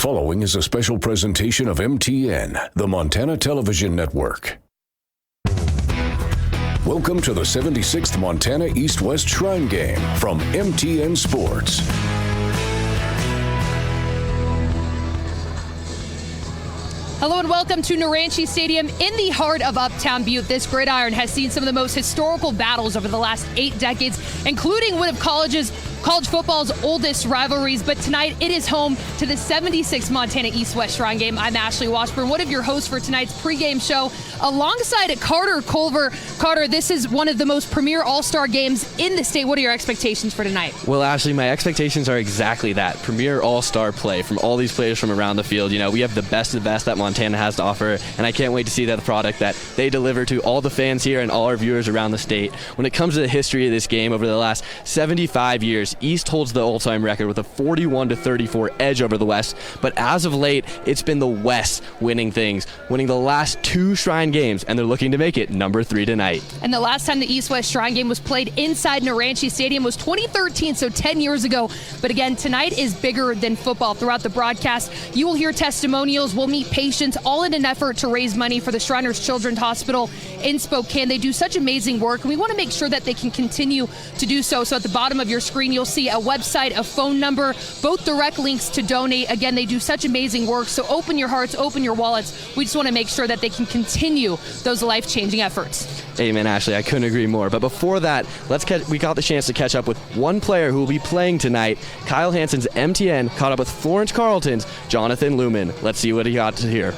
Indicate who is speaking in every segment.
Speaker 1: following is a special presentation of MTN, the Montana Television Network. Welcome to the 76th Montana East-West Shrine Game from MTN Sports.
Speaker 2: Hello and welcome to Naranche Stadium in the heart of Uptown Butte. This gridiron has seen some of the most historical battles over the last 8 decades, including one of college football's oldest rivalries. But tonight it is home to the 76th Montana East-West Shrine Game. I'm Ashley Washburn, one of your hosts for tonight's pregame show, alongside Carter Culver. Carter, this is one of the most premier all-star games in the state. What are your expectations for tonight?
Speaker 3: Well, Ashley, my expectations are exactly that. Premier all-star play from all these players from around the field. You know, we have the best of the best that Montana has to offer, and I can't wait to see that product that they deliver to all the fans here and all our viewers around the state. When it comes to the history of this game, over the last 75 years, East holds the all-time record with a 41-34 edge over the West, but as of late, it's been the West winning things, winning the last 2 Shrine games, and they're looking to make it number 3 tonight.
Speaker 2: And the last time the East-West Shrine Game was played inside Naranche Stadium was 2013, so 10 years ago. But again, tonight is bigger than football. Throughout the broadcast, you will hear testimonials, we'll meet patients, all in an effort to raise money for the Shriners Children's Hospital in Spokane. They do such amazing work, and we want to make sure that they can continue to do so. So at the bottom of your screen, you'll see a website, a phone number, both direct links to donate. Again, they do such amazing work, so open your hearts, open your wallets. We just want to make sure that they can continue those life-changing efforts.
Speaker 3: Amen, Ashley. I couldn't agree more. But before that, we got the chance to catch up with one player who will be playing tonight. Kyle Hansen's MTN caught up with Florence Carlton's Jonathan Lumen. Let's see what he got to hear.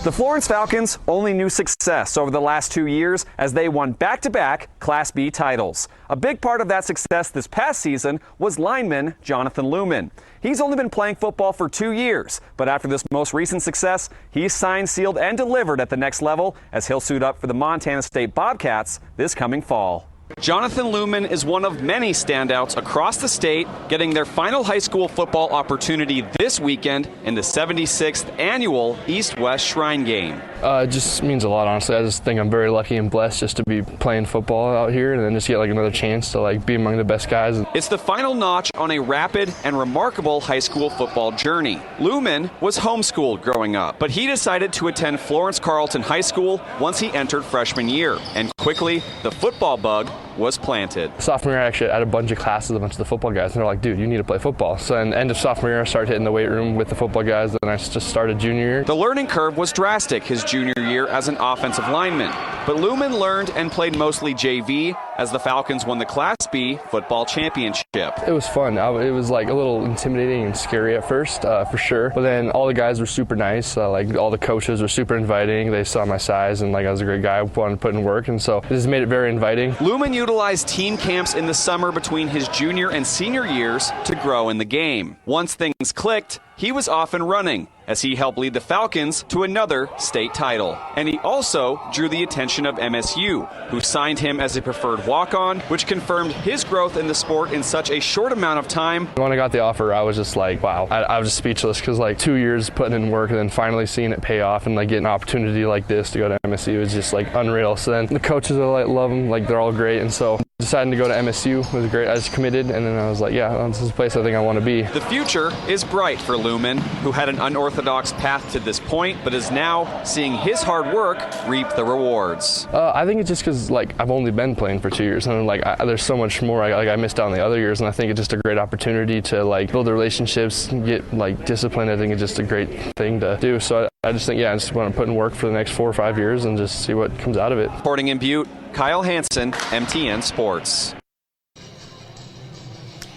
Speaker 4: The Florence Falcons only knew success over the last 2 years as they won back-to-back Class B titles. A big part of that success this past season was lineman Jonathan Lumen. He's only been playing football for 2 years, but after this most recent success, he's signed, sealed, and delivered at the next level as he'll suit up for the Montana State Bobcats this coming fall. Jonathan Lumen is one of many standouts across the state, getting their final high school football opportunity this weekend in the 76th annual East-West Shrine Game.
Speaker 5: It just means a lot, honestly. I just think I'm very lucky and blessed just to be playing football out here and then just get another chance to be among the best guys.
Speaker 4: It's the final notch on a rapid and remarkable high school football journey. Lumen was homeschooled growing up, but he decided to attend Florence Carlton High School once he entered freshman year, and quickly the football bug was planted.
Speaker 5: Sophomore year, I actually had a bunch of classes, a bunch of the football guys, and they're like, dude, you need to play football. So in the end of sophomore year, I started hitting the weight room with the football guys, then I just started junior year.
Speaker 4: The learning curve was drastic his junior year as an offensive lineman, but Lumen learned and played mostly JV as the Falcons won the Class B football championship. It
Speaker 5: was fun. It was a little intimidating and scary at first, for sure, but then all the guys were super nice. All the coaches were super inviting. They saw my size and I was a great guy, wanted to put in work, and so this made it very inviting.
Speaker 4: Lumen utilized team camps in the summer between his junior and senior years to grow in the game. Once things clicked, he was off and running as he helped lead the Falcons to another state title. And he also drew the attention of MSU, who signed him as a preferred walk-on, which confirmed his growth in the sport in such a short amount of time.
Speaker 5: When I got the offer, I was just wow. I was just speechless because 2 years putting in work and then finally seeing it pay off and getting an opportunity like this to go to MSU is just unreal. So then the coaches are love them, they're all great, and so deciding to go to MSU was great. I just committed, and then I was yeah, this is a place I think I want to be.
Speaker 4: The future is bright for Lumen, who had an unorthodox path to this point, but is now seeing his hard work reap the rewards.
Speaker 5: I think it's just because I've only been playing for 2 years, and there's so much more I missed out on the other years, and I think it's just a great opportunity to build the relationships, get discipline. I think it's just a great thing to do. So I just think I just want to put in work for the next 4 or 5 years and just see what comes out of it.
Speaker 4: Reporting in Butte, Kyle Hansen, MTN Sports.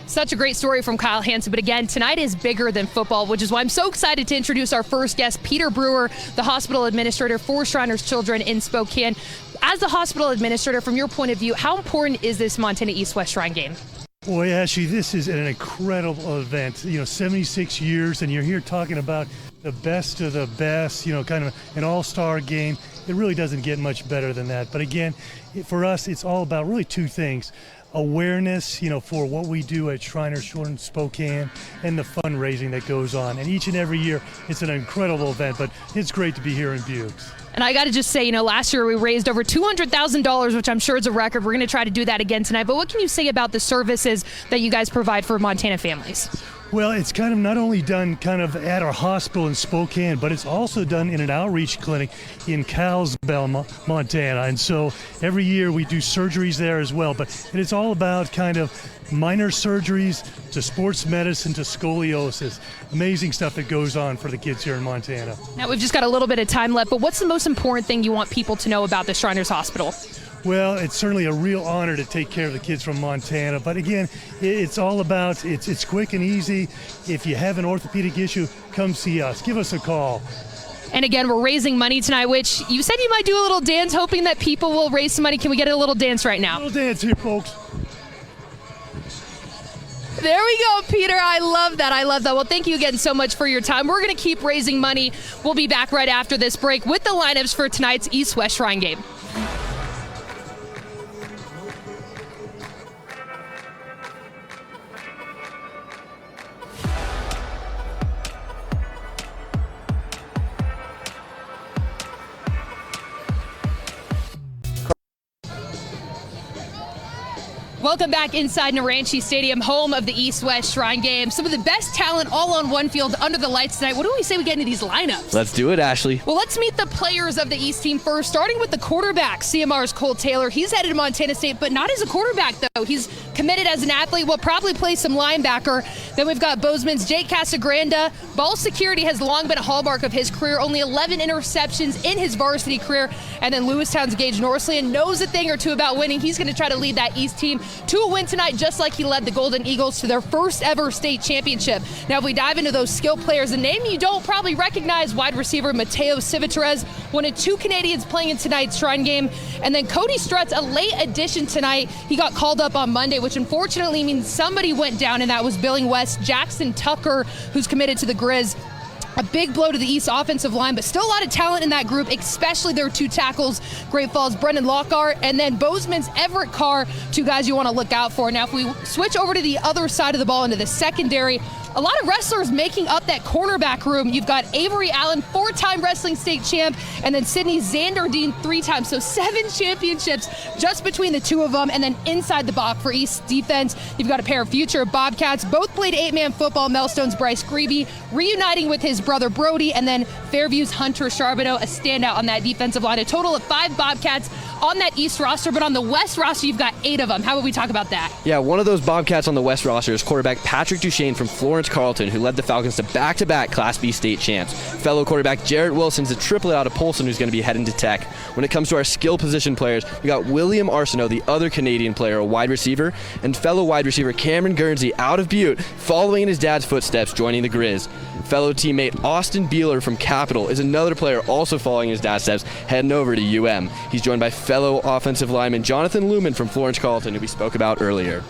Speaker 2: Such a great story from Kyle Hansen, but again, tonight is bigger than football, which is why I'm so excited to introduce our first guest, Peter Brewer, the hospital administrator for Shriners Children in Spokane. As the hospital administrator, from your point of view, how important is this Montana East-West Shrine Game?
Speaker 6: Boy, Ashley, this is an incredible event. 76 years, and you're here talking about the best of the best, kind of an all-star game. It really doesn't get much better than that. But again, for us, it's all about really 2 things. Awareness, for what we do at Shriners Children Spokane and the fundraising that goes on. And each and every year, it's an incredible event, but it's great to be here in Butte.
Speaker 2: And I got to just say, last year we raised over $200,000, which I'm sure is a record. We're going to try to do that again tonight. But what can you say about the services that you guys provide for Montana families?
Speaker 6: Well, it's kind of not only done kind of at our hospital in Spokane, but it's also done in an outreach clinic in Kalispell, Montana. And so every year we do surgeries there as well. But it's all about kind of minor surgeries to sports medicine to scoliosis. Amazing stuff that goes on for the kids here in Montana.
Speaker 2: Now, we've just got a little bit of time left, but what's the most important thing you want people to know about the Shriners Hospital?
Speaker 6: Well, it's certainly a real honor to take care of the kids from Montana. But again, it's all about, it's quick and easy. If you have an orthopedic issue, come see us. Give us a call.
Speaker 2: And again, we're raising money tonight, which you said you might do a little dance, hoping that people will raise some money. Can we get a little dance right now?
Speaker 6: A little dance here, folks.
Speaker 2: There we go, Peter. I love that. I love that. Well, thank you again so much for your time. We're going to keep raising money. We'll be back right after this break with the lineups for tonight's East-West Shrine game. Welcome back inside Naranche Stadium, home of the East-West Shrine game. Some of the best talent all on one field under the lights tonight. What do we say we get into these lineups?
Speaker 3: Let's do it, Ashley.
Speaker 2: Well, let's meet the players of the East team first, starting with the quarterback, CMR's Cole Taylor. He's headed to Montana State, but not as a quarterback, though. He's committed as an athlete, will probably play some linebacker. Then we've got Bozeman's Jake Casagranda. Ball security has long been a hallmark of his career, only 11 interceptions in his varsity career. And then Lewistown's Gage Northland knows a thing or two about winning. He's going to try to lead that East team to a win tonight, just like he led the Golden Eagles to their first ever state championship. Now, if we dive into those skill players, a name you don't probably recognize, wide receiver Mateo Civitarez, one of two Canadians playing in tonight's Shrine game. And then Cody Strutz, a late addition tonight. He got called up on Monday, which unfortunately means somebody went down, and that was Billing West Jackson Tucker, who's committed to the Grizz. A big blow to the East offensive line, but still a lot of talent in that group, especially their two tackles, Great Falls' Brendan Lockhart, and then Bozeman's Everett Carr, two guys you want to look out for. Now, if we switch over to the other side of the ball into the secondary, a lot of wrestlers making up that cornerback room. You've got Avery Allen, 4-time wrestling state champ, and then Sydney Zanderdine 3 times. So 7 championships just between the two of them. And then inside the box for East defense, you've got a pair of future Bobcats. Both played 8-man football. Melstone's Bryce Grebe reuniting with his brother Brody, and then Fairview's Hunter Charbonneau, a standout on that defensive line. A total of 5 Bobcats on that East roster, but on the West roster, you've got 8 of them. How about we talk about that?
Speaker 3: Yeah, one of those Bobcats on the West roster is quarterback Patrick Duchesne from Florence Carlton, who led the Falcons to back-to-back Class B state champs. Fellow quarterback Jarrett Wilson's a triplet out of Polson, who's going to be heading to Tech. When it comes to our skill position players, we got William Arsenault, the other Canadian player, a wide receiver, and fellow wide receiver Cameron Guernsey out of Butte, following in his dad's footsteps, joining the Grizz. Fellow teammate Austin Beeler from Capital is another player also following his dad's steps, heading over to UM. He's joined by fellow offensive lineman Jonathan Lumen from Florence Carlton, who we spoke about earlier.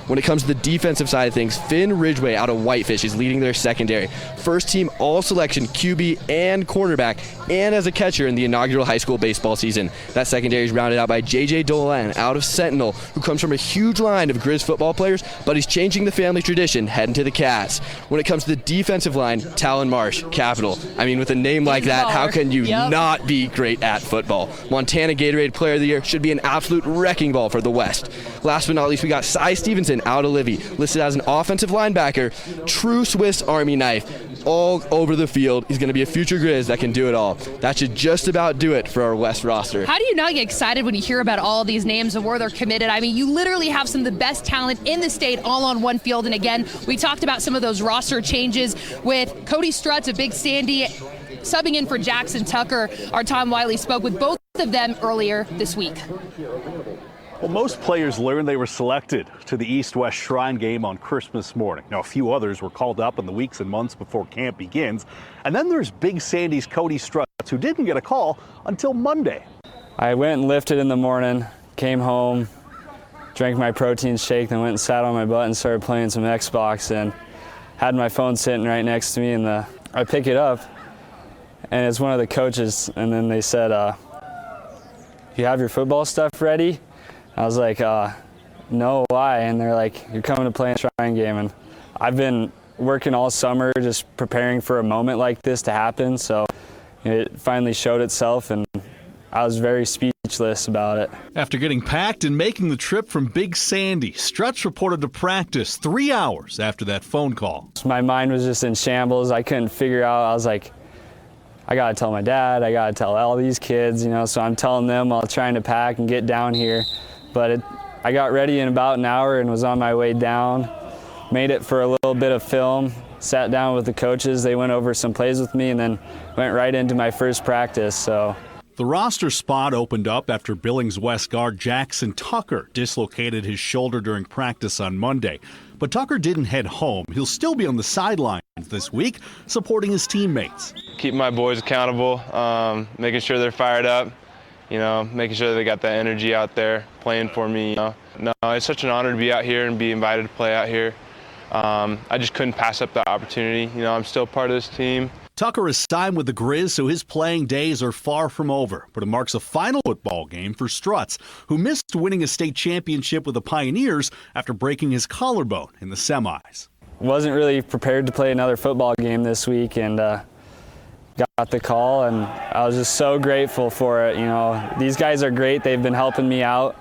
Speaker 3: When it comes to the defensive side of things, Finn Ridgway out of Whitefish is leading their secondary. First team all-selection QB and quarterback, and as a catcher in the inaugural high school baseball season. That secondary is rounded out by J.J. Dolan out of Sentinel, who comes from a huge line of Grizz football players, but he's changing the family tradition, heading to the Cats. When it comes to the defensive line, Talon Marsh, Capital. I mean, with a name like that, how can you not be great at football? Montana Gatorade Player of the Year should be an absolute wrecking ball for the West. Last but not least, we got Cy Stevenson out of Livy, listed as an offensive linebacker, true Swiss Army knife, all over the field. He's going to be a future Grizz that can do it all. That should just about do it for our West roster.
Speaker 2: How do you not get excited when you hear about all of these names and where they're committed? I mean, you literally have some of the best talent in the state all on one field. And again, we talked about some of those roster changes with Cody Strutz, a big Sandy, subbing in for Jackson Tucker. Our Tom Wiley spoke with both of them earlier this week.
Speaker 7: Well, most players learned they were selected to the East-West Shrine game on Christmas morning. Now, a few others were called up in the weeks and months before camp begins. And then there's Big Sandy's Cody Strutz, who didn't get a call until Monday.
Speaker 8: I went and lifted in the morning, came home, drank my protein shake, then went and sat on my butt and started playing some Xbox, and had my phone sitting right next to me, and I pick it up, and it's one of the coaches, and then they said, "You have your football stuff ready?" I was like, no, why? And they're like, "You're coming to play in a Shrine game." And I've been working all summer just preparing for a moment like this to happen. So it finally showed itself, and I was very speechless speechless about it.
Speaker 7: After getting packed and making the trip from Big Sandy, Struts reported to practice 3 hours after that phone call.
Speaker 8: My mind was just in shambles. I couldn't figure out. I was like, I got to tell my dad. I got to tell all these kids, so I'm telling them while trying to pack and get down here. But I got ready in about an hour and was on my way down. Made it for a little bit of film. Sat down with the coaches. They went over some plays with me and then went right into my first practice. So
Speaker 7: the roster spot opened up after Billings West guard Jackson Tucker dislocated his shoulder during practice on Monday. But Tucker didn't head home. He'll still be on the sidelines this week, supporting his teammates.
Speaker 9: Keep my boys accountable, making sure they're fired up, making sure they got that energy out there playing for me. No, it's such an honor to be out here and be invited to play out here. I just couldn't pass up that opportunity. I'm still part of this team.
Speaker 7: Tucker is signed with the Grizz, so his playing days are far from over. But it marks a final football game for Struts, who missed winning a state championship with the Pioneers after breaking his collarbone in the semis.
Speaker 8: Wasn't really prepared to play another football game this week, and got the call, and I was just so grateful for it. These guys are great. They've been helping me out.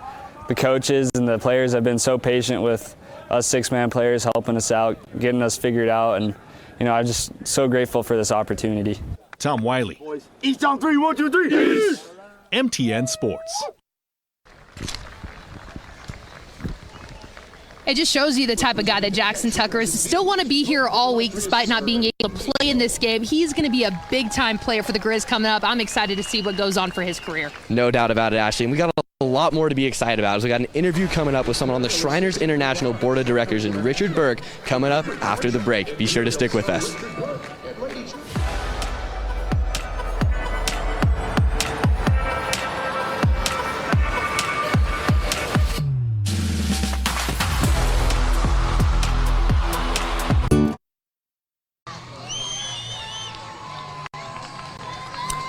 Speaker 8: The coaches and the players have been so patient with us six-man players, helping us out, getting us figured out, and I'm just so grateful for this opportunity.
Speaker 7: Tom Wiley.
Speaker 10: East on 3, 1, 2, 3. East.
Speaker 7: MTN Sports.
Speaker 2: It just shows you the type of guy that Jackson Tucker is. Still want to be here all week despite not being able to play in this game. He's going to be a big-time player for the Grizz coming up. I'm excited to see what goes on for his career.
Speaker 3: No doubt about it, Ashley. And we got a lot more to be excited about. So we got an interview coming up with someone on the Shriners International Board of Directors and Richard Burke coming up after the break. Be sure to stick with us.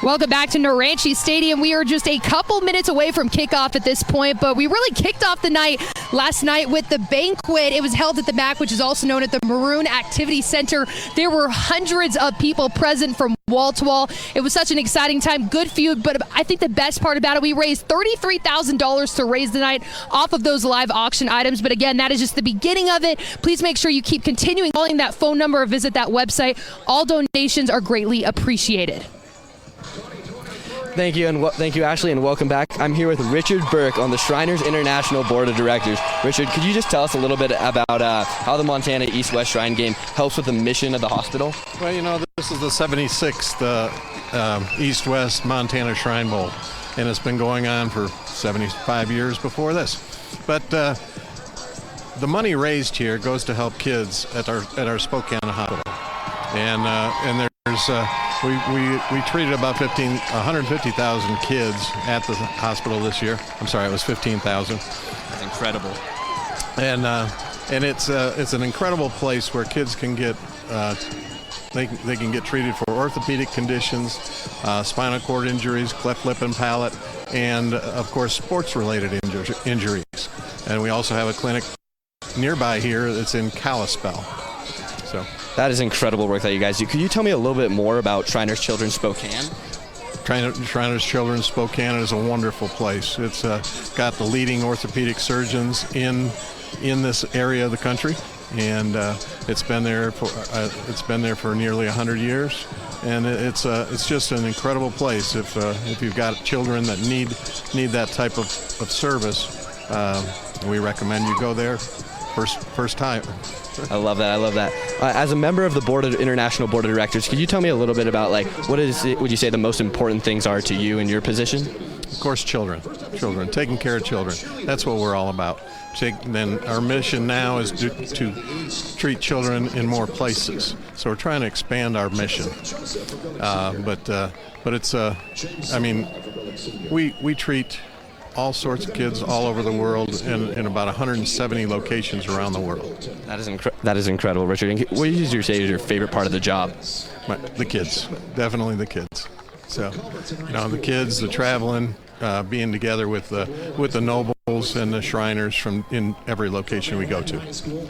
Speaker 2: Welcome back to Naranchi Stadium. We are just a couple minutes away from kickoff at this point, but we really kicked off the night last night with the banquet. It was held at the MAC, which is also known as the Maroon Activity Center. There were hundreds of people present from wall to wall. It was such an exciting time, good food, but I think the best part about it, we raised $33,000 to raise the night off of those live auction items. But again, that is just the beginning of it. Please make sure you keep continuing calling that phone number or visit that website. All donations are greatly appreciated.
Speaker 3: Thank you, and thank you, Ashley, and welcome back. I'm here with Richard Burke on the Shriners International Board of Directors. Richard, could you just tell us a little bit about how the Montana East-West Shrine Game helps with the mission of the hospital?
Speaker 11: Well, this is the 76th East-West Montana Shrine Bowl, and it's been going on for 75 years before this. But the money raised here goes to help kids at our Spokane hospital, and there's we treated about 150,000 kids at the hospital this year. I'm sorry, it was 15,000.
Speaker 3: That's incredible.
Speaker 11: And it's an incredible place where kids can get they can get treated for orthopedic conditions, spinal cord injuries, cleft lip and palate, and of course sports-related injuries. And we also have a clinic nearby here that's in Kalispell. So
Speaker 3: that is incredible work that you guys do. Could you tell me a little bit more about Shriners Children's Spokane?
Speaker 11: Shriners Children's Spokane is a wonderful place. It's got the leading orthopedic surgeons in this area of the country, and it's been there for nearly 100 years. And it's just an incredible place. If you've got children that need that type of service, we recommend you go there first time.
Speaker 3: I love that. As a member of the International Board of Directors, could you tell me a little bit about what would you say the most important things are to you in your position?
Speaker 11: Of course, children, taking care of children. That's what we're all about. Then our mission now is to treat children in more places. So we're trying to expand our mission. But it's we treat all sorts of kids all over the world in about 170 locations around the world.
Speaker 3: That is incredible, Richard. And what would you say is your favorite part of the job?
Speaker 11: The kids, definitely the kids. So, the kids, the traveling, being together with the nobles and the Shriners from in every location we go to.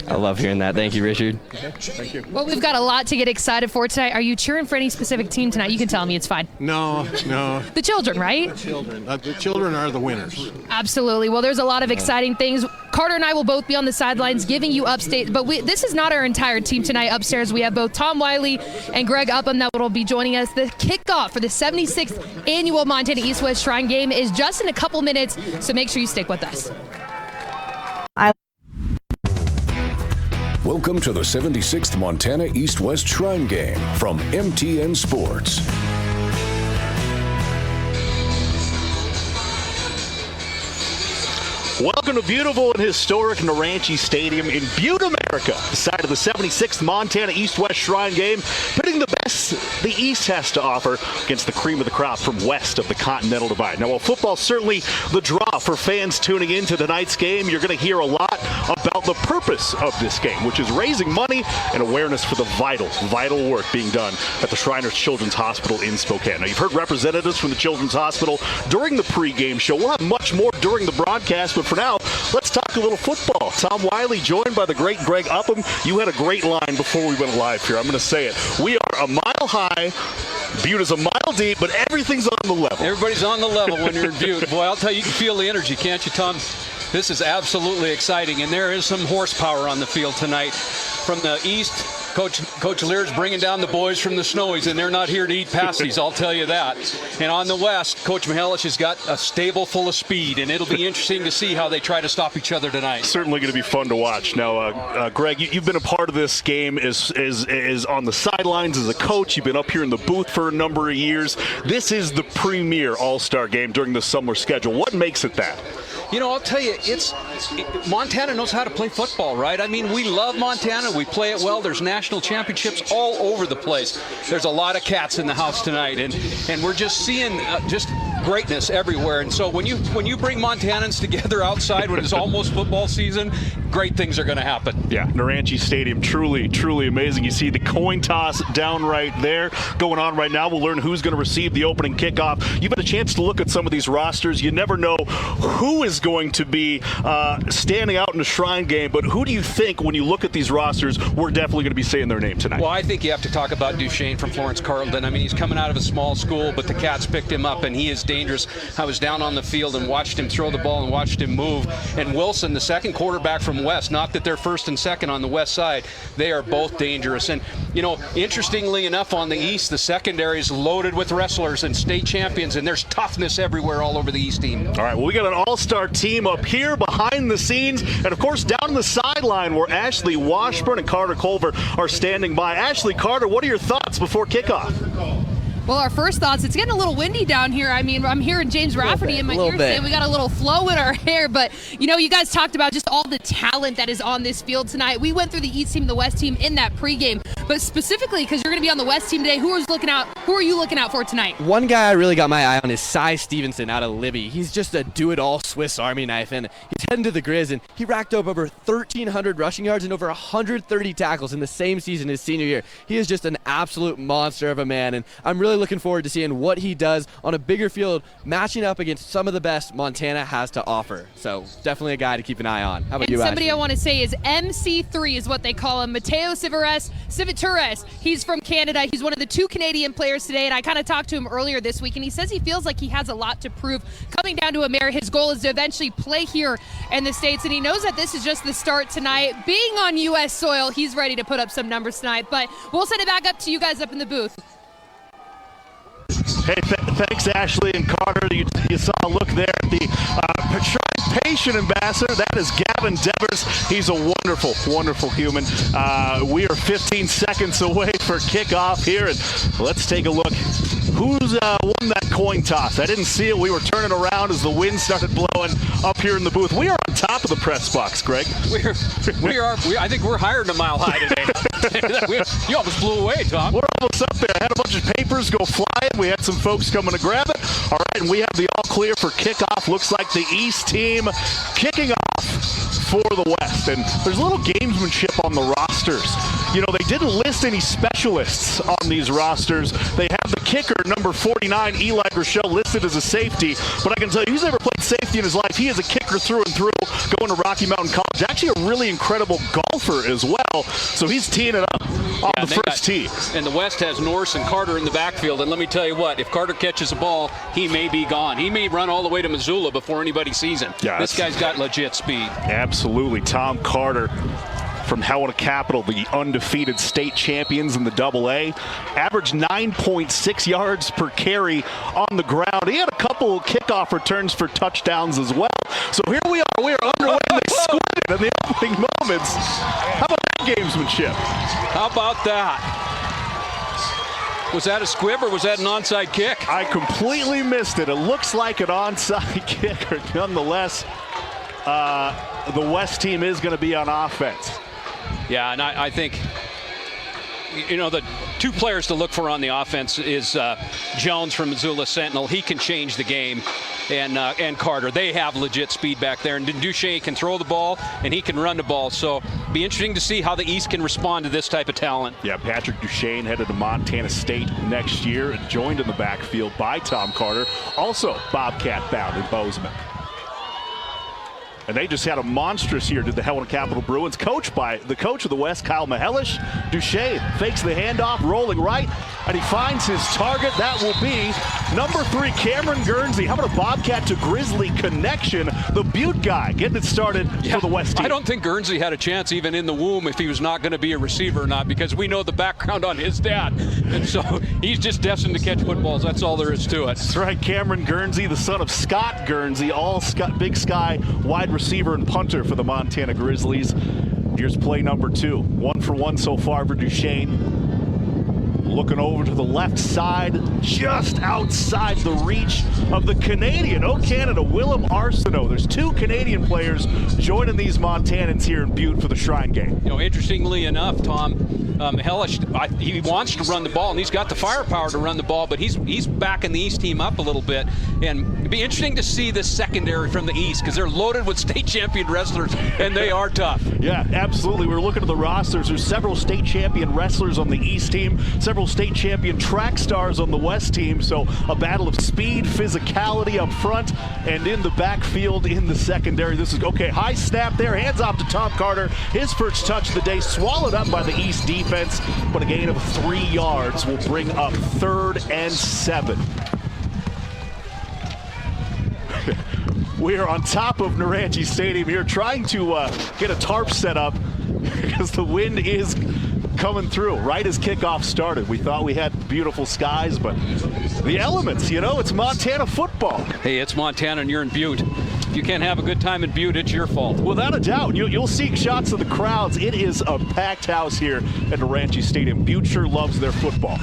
Speaker 3: I love hearing that. Thank you, Richard.
Speaker 11: Thank you.
Speaker 2: Well, we've got a lot to get excited for tonight. Are you cheering for any specific team tonight? You can tell me, it's fine.
Speaker 11: No.
Speaker 2: The children, right?
Speaker 11: The children are the winners.
Speaker 2: Absolutely. Well, there's a lot of exciting things. Carter and I will both be on the sidelines giving you updates, but this is not our entire team tonight. Upstairs, we have both Tom Wiley and Greg Upham that will be joining us. The kickoff for the 76th annual Montana East-West Shrine Game is just in a couple minutes, so make sure you stick with us.
Speaker 1: Welcome to the 76th Montana East-West Shrine Game from MTN Sports.
Speaker 7: Welcome to beautiful and historic Naranche Stadium in Butte, America. The site of the 76th Montana East-West Shrine Game, pitting the best the East has to offer against the cream of the crop from west of the Continental Divide. Now, while football's certainly the draw for fans tuning into tonight's game, you're going to hear a lot about the purpose of this game, which is raising money and awareness for the vital work being done at the Shriners Children's Hospital in Spokane. Now, you've heard representatives from the Children's Hospital during the pregame show. We'll have much more during the broadcast, but for now, let's talk a little football. Tom Wiley joined by the great Greg Upham. You had a great line before we went live here. I'm going to say it. We are a mile high. Butte is a mile deep, but everything's on the level.
Speaker 12: Everybody's on the level when you're in Butte. Boy, I'll tell you, you can feel the energy, can't you, Tom? This is absolutely exciting, and there is some horsepower on the field tonight. From the east, Coach Lear's bringing down the boys from the Snowies, and they're not here to eat pasties, I'll tell you that. And on the west, Coach Mihelish has got a stable full of speed, and it'll be interesting to see how they try to stop each other tonight.
Speaker 7: Certainly going to be fun to watch. Now, Greg, you've been a part of this game is on the sidelines as a coach. You've been up here in the booth for a number of years. This is the premier All-Star game during the summer schedule. What makes it that?
Speaker 12: You know, I'll tell you, Montana knows how to play football, right? I mean, we love Montana. We play it well. There's national championships all over the place. There's a lot of cats in the house tonight, and we're just seeing just greatness everywhere. And so when you bring Montanans together outside when it's almost football season, great things are going to happen.
Speaker 7: Yeah, Naranche Stadium, truly amazing. You see the coin toss down right there going on right now. We'll learn who's going to receive the opening kickoff. You've had a chance to look at some of these rosters. You never know who is going to be standing out in the Shrine Game, but who do you think, when you look at these rosters, we're definitely going to be saying their name tonight?
Speaker 12: Well, I think you have to talk about Duchesne from Florence Carlton. I mean, he's coming out of a small school, but the Cats picked him up, and he is dangerous. I was down on the field and watched him throw the ball and watched him move. And Wilson, the second quarterback from West, not that they're first and second on the West side, they are both dangerous. And, you know, interestingly enough, on the East, the secondary is loaded with wrestlers and state champions, and there's toughness everywhere all over the East team.
Speaker 7: All right, well, we got an all-star team up here behind the scenes, and of course down the sideline where Ashley Washburn and Carter Culver are standing by. Ashley, Carter, what are your thoughts before kickoff?
Speaker 2: Well, our first thoughts, it's getting a little windy down here. I mean, I'm hearing James Rafferty in my ear saying we got a little flow in our hair, but, you know, you guys talked about just all the talent that is on this field tonight. We went through the East team and the West team in that pregame, but specifically because you're going to be on the West team today, who are you looking out for tonight?
Speaker 3: One guy I really got my eye on is Cy Stevenson out of Libby. He's just a do-it-all Swiss Army knife, and he's heading to the Grizz, and he racked up over 1,300 rushing yards and over 130 tackles in the same season his senior year. He is just an absolute monster of a man, and I'm really looking forward to seeing what he does on a bigger field, matching up against some of the best Montana has to offer. So definitely a guy to keep an eye on. How about you,
Speaker 2: somebody
Speaker 3: Ashley?
Speaker 2: I want to say is MC3 is what they call him, Mateo Civiturez. He's from Canada. He's one of the 2 Canadian players today, and I kind of talked to him earlier this week, and he says he feels like he has a lot to prove coming down to America. His goal is to eventually play here in the States, and he knows that this is just the start tonight. Being on U.S. soil, he's ready to put up some numbers tonight, but we'll send it back up to you guys up in the booth.
Speaker 7: Hey, thanks, Ashley and Carter. You saw a look there at the Shrine Patient Ambassador. That is Gavin Devers. He's a wonderful human. We are 15 seconds away for kickoff here, and let's take a look. Who's won that coin toss? I didn't see it. We were turning around as the wind started blowing up here in the booth. We are on top of the press box, Greg.
Speaker 12: We are. I think we're higher than a mile high today. You almost blew away, Tom.
Speaker 7: We're almost up there. I had a bunch of papers go flying. We had some folks coming to grab it. All right, and we have the all clear for kickoff. Looks like the East team kicking off for the West. And there's a little gamesmanship on the rosters. you know, they didn't list any specialists on these rosters. They have the kicker, number 49, Eli Grishel, listed as a safety. But I can tell you, he's never played safety in his life. He is a kicker through and through, going to Rocky Mountain College. Actually a really incredible golfer as well. So he's teeing it up on the first tee.
Speaker 12: And the West has Norris and Carter in the backfield. And let me tell you what, if Carter catches a ball, he may be gone. He may run all the way to Missoula before anybody sees him.
Speaker 7: Yeah,
Speaker 12: this guy's got legit speed.
Speaker 7: Absolutely. Tom Carter from Helena Capital, the undefeated state champions in the AA. Averaged 9.6 yards per carry on the ground. He had a couple kickoff returns for touchdowns as well. So here we are. We are underway in the squid in the opening moments. How about that gamesmanship?
Speaker 12: How about that? Was that a squib or was that an onside kick?
Speaker 7: I completely missed it. It looks like an onside kick. Nonetheless, the West team is going to be on offense.
Speaker 12: Yeah, and I think, you know, the two players to look for on the offense is Jones from Missoula Sentinel. He can change the game, and Carter. They have legit speed back there. And Duchesne can throw the ball, and he can run the ball. So be interesting to see how the East can respond to this type of talent.
Speaker 7: Yeah, Patrick Duchesne headed to Montana State next year and joined in the backfield by Tom Carter. Also Bobcat bound in Bozeman. And they just had a monstrous year, did the Helena Capital Bruins, coached by the coach of the West, Kyle Mihelish. Duchesne fakes the handoff, rolling right, and he finds his target. That will be number 3, Cameron Guernsey. How about a Bobcat to Grizzly connection? The Butte guy getting it started for the West team.
Speaker 12: I don't think Guernsey had a chance even in the womb if he was not going to be a receiver or not, because we know the background on his dad. And so he's just destined to catch footballs. That's all there is to it.
Speaker 7: That's right, Cameron Guernsey, the son of Scott Guernsey, Big Sky wide receiver and punter for the Montana Grizzlies. Here's play number 2. 1 for 1 so far for Duchesne. Looking over to the left side, just outside the reach of the Canadian, Canada, Willem Arsenault. There's 2 Canadian players joining these Montanans here in Butte for the Shrine Game.
Speaker 12: You know, interestingly enough, Tom, Hellish, he wants to run the ball, and he's got the firepower to run the ball, but he's backing the East team up a little bit. And it'd be interesting to see this secondary from the East, because they're loaded with state champion wrestlers, and they are tough.
Speaker 7: Yeah, absolutely. We're looking at the rosters. There's several state champion wrestlers on the East team, several state champion track stars on the West team. So a battle of speed, physicality up front, and in the backfield in the secondary. This is high snap there, hands off to Tom Carter. His first touch of the day, swallowed up by the East defense, but a gain of 3 yards will bring up 3rd and 7. We are on top of Naranji Stadium here, trying to get a tarp set up because the wind is coming through right as kickoff started. We thought we had beautiful skies, but the elements, it's Montana football.
Speaker 12: Hey, it's Montana and you're in Butte. If you can't have a good time in Butte, it's your fault.
Speaker 7: Without a doubt. You'll see shots of the crowds. It is a packed house here at Naranji Stadium. Butte sure loves their football.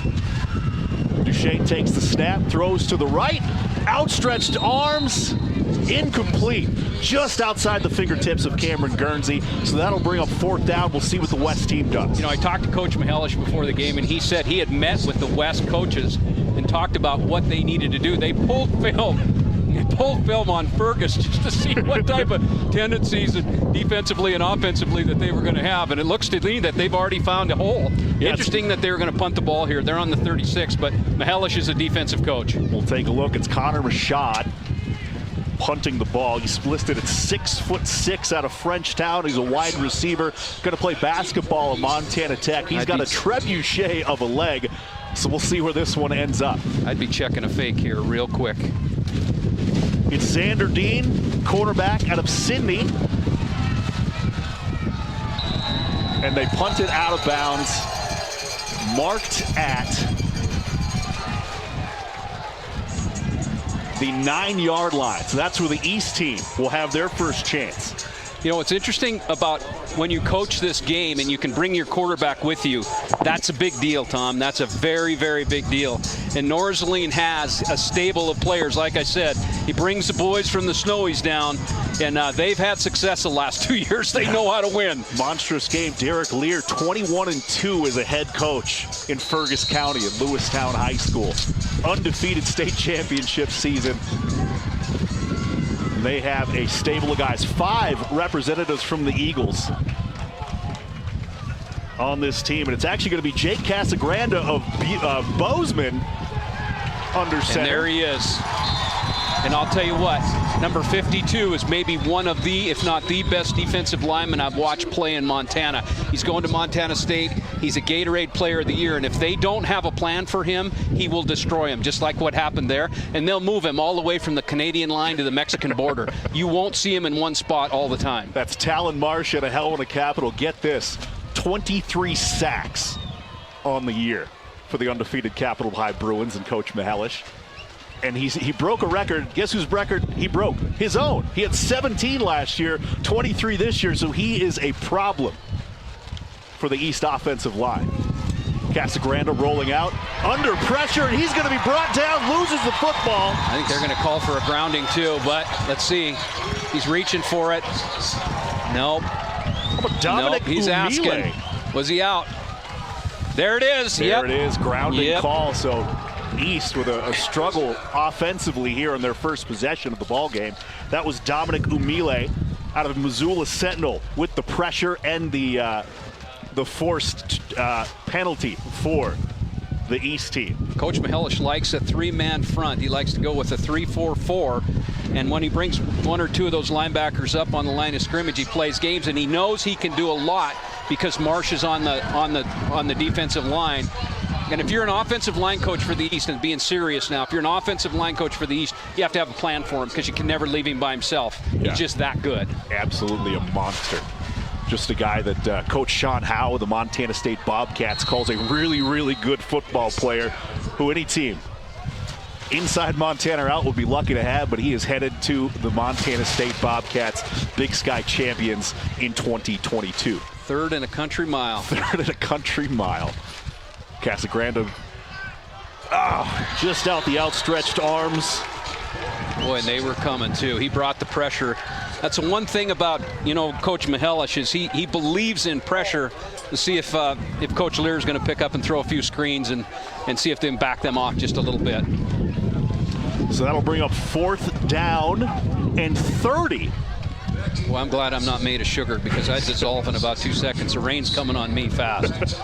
Speaker 7: Duchesne takes the snap, throws to the right, outstretched arms, incomplete, just outside the fingertips of Cameron Guernsey. So that'll bring up 4th down. We'll see what the West team does.
Speaker 12: You know, I talked to Coach Mihelish before the game, and he said he had met with the West coaches and talked about what they needed to do. They pulled film on Fergus just to see what type of tendencies defensively and offensively that they were going to have. And it looks to me that they've already found a hole. Yeah, interesting that they were going to punt the ball here. They're on the 36, but Mihelish is a defensive coach.
Speaker 7: We'll take a look. It's Connor Machad punting the ball. He's listed at 6'6" out of Frenchtown. He's a wide receiver. Going to play basketball at Montana Tech. He's got a trebuchet of a leg. So we'll see where this one ends up.
Speaker 12: I'd be checking a fake here real quick.
Speaker 7: It's Xander Dean, cornerback out of Sydney. And they punt it out of bounds, marked at the 9-yard line. So that's where the East team will have their first chance.
Speaker 12: You know, what's interesting about when you coach this game and you can bring your quarterback with you, that's a big deal, Tom. That's a very, very big deal. And Norzelin has a stable of players. Like I said, he brings the boys from the Snowies down, and they've had success the last 2 years. They know how to win.
Speaker 7: Monstrous game. Derek Lear, 21-2 as a head coach in Fergus County at Lewistown High School. Undefeated state championship season. They have a stable of guys, 5 representatives from the Eagles on this team, and it's actually going to be Jake Casagranda of Bozeman under center.
Speaker 12: And there he is. And I'll tell you what, number 52 is maybe one of the, if not the best defensive lineman I've watched play in Montana. He's going to Montana State. He's a Gatorade Player of the Year, and if they don't have a plan for him, he will destroy him, just like what happened there. And they'll move him all the way from the Canadian line to the Mexican border. You won't see him in one spot all the time.
Speaker 7: That's Talon Marsh at a hell of a Capital. Get this, 23 sacks on the year for the undefeated Capital High Bruins and Coach Mihelish. And he broke a record. Guess whose record he broke? His own. He had 17 last year, 23 this year, so he is a problem for the East offensive line. Casagranda rolling out, under pressure, and he's going to be brought down, loses the football.
Speaker 12: I think they're going to call for a grounding too, but let's see. He's reaching for it. Nope.
Speaker 7: Dominic
Speaker 12: he's
Speaker 7: Umile.
Speaker 12: asking. Was he out? There it is.
Speaker 7: There it is, grounding call. So East with a struggle offensively here on their first possession of the ball game. That was Dominic Umile out of Missoula Sentinel with the pressure and the forced penalty for the East team.
Speaker 12: Coach Mihelish likes a three-man front. He likes to go with a 3-4-4. And when he brings one or two of those linebackers up on the line of scrimmage, he plays games, and he knows he can do a lot because Marsh is on the defensive line. And if you're an offensive line coach for the East, and being serious now, if you're an offensive line coach for the East, you have to have a plan for him because you can never leave him by himself.
Speaker 7: Yeah.
Speaker 12: He's just that good.
Speaker 7: Absolutely a monster. Just a guy that Coach Sean Howe of the Montana State Bobcats calls a really, really good football player who any team inside Montana or out will be lucky to have, but he is headed to the Montana State Bobcats, Big Sky champions in 2022.
Speaker 12: Third in a country mile.
Speaker 7: Third in a country mile. Casagranda, just out the outstretched arms.
Speaker 12: Boy, and they were coming too. He brought the pressure. That's the one thing about, Coach Mihelish is he believes in pressure to see if Coach Lear is going to pick up and throw a few screens and see if they can back them off just a little bit.
Speaker 7: So that'll bring up 4th down and 30.
Speaker 12: Well, I'm glad I'm not made of sugar because I'd dissolve in about 2 seconds. The rain's coming on me fast.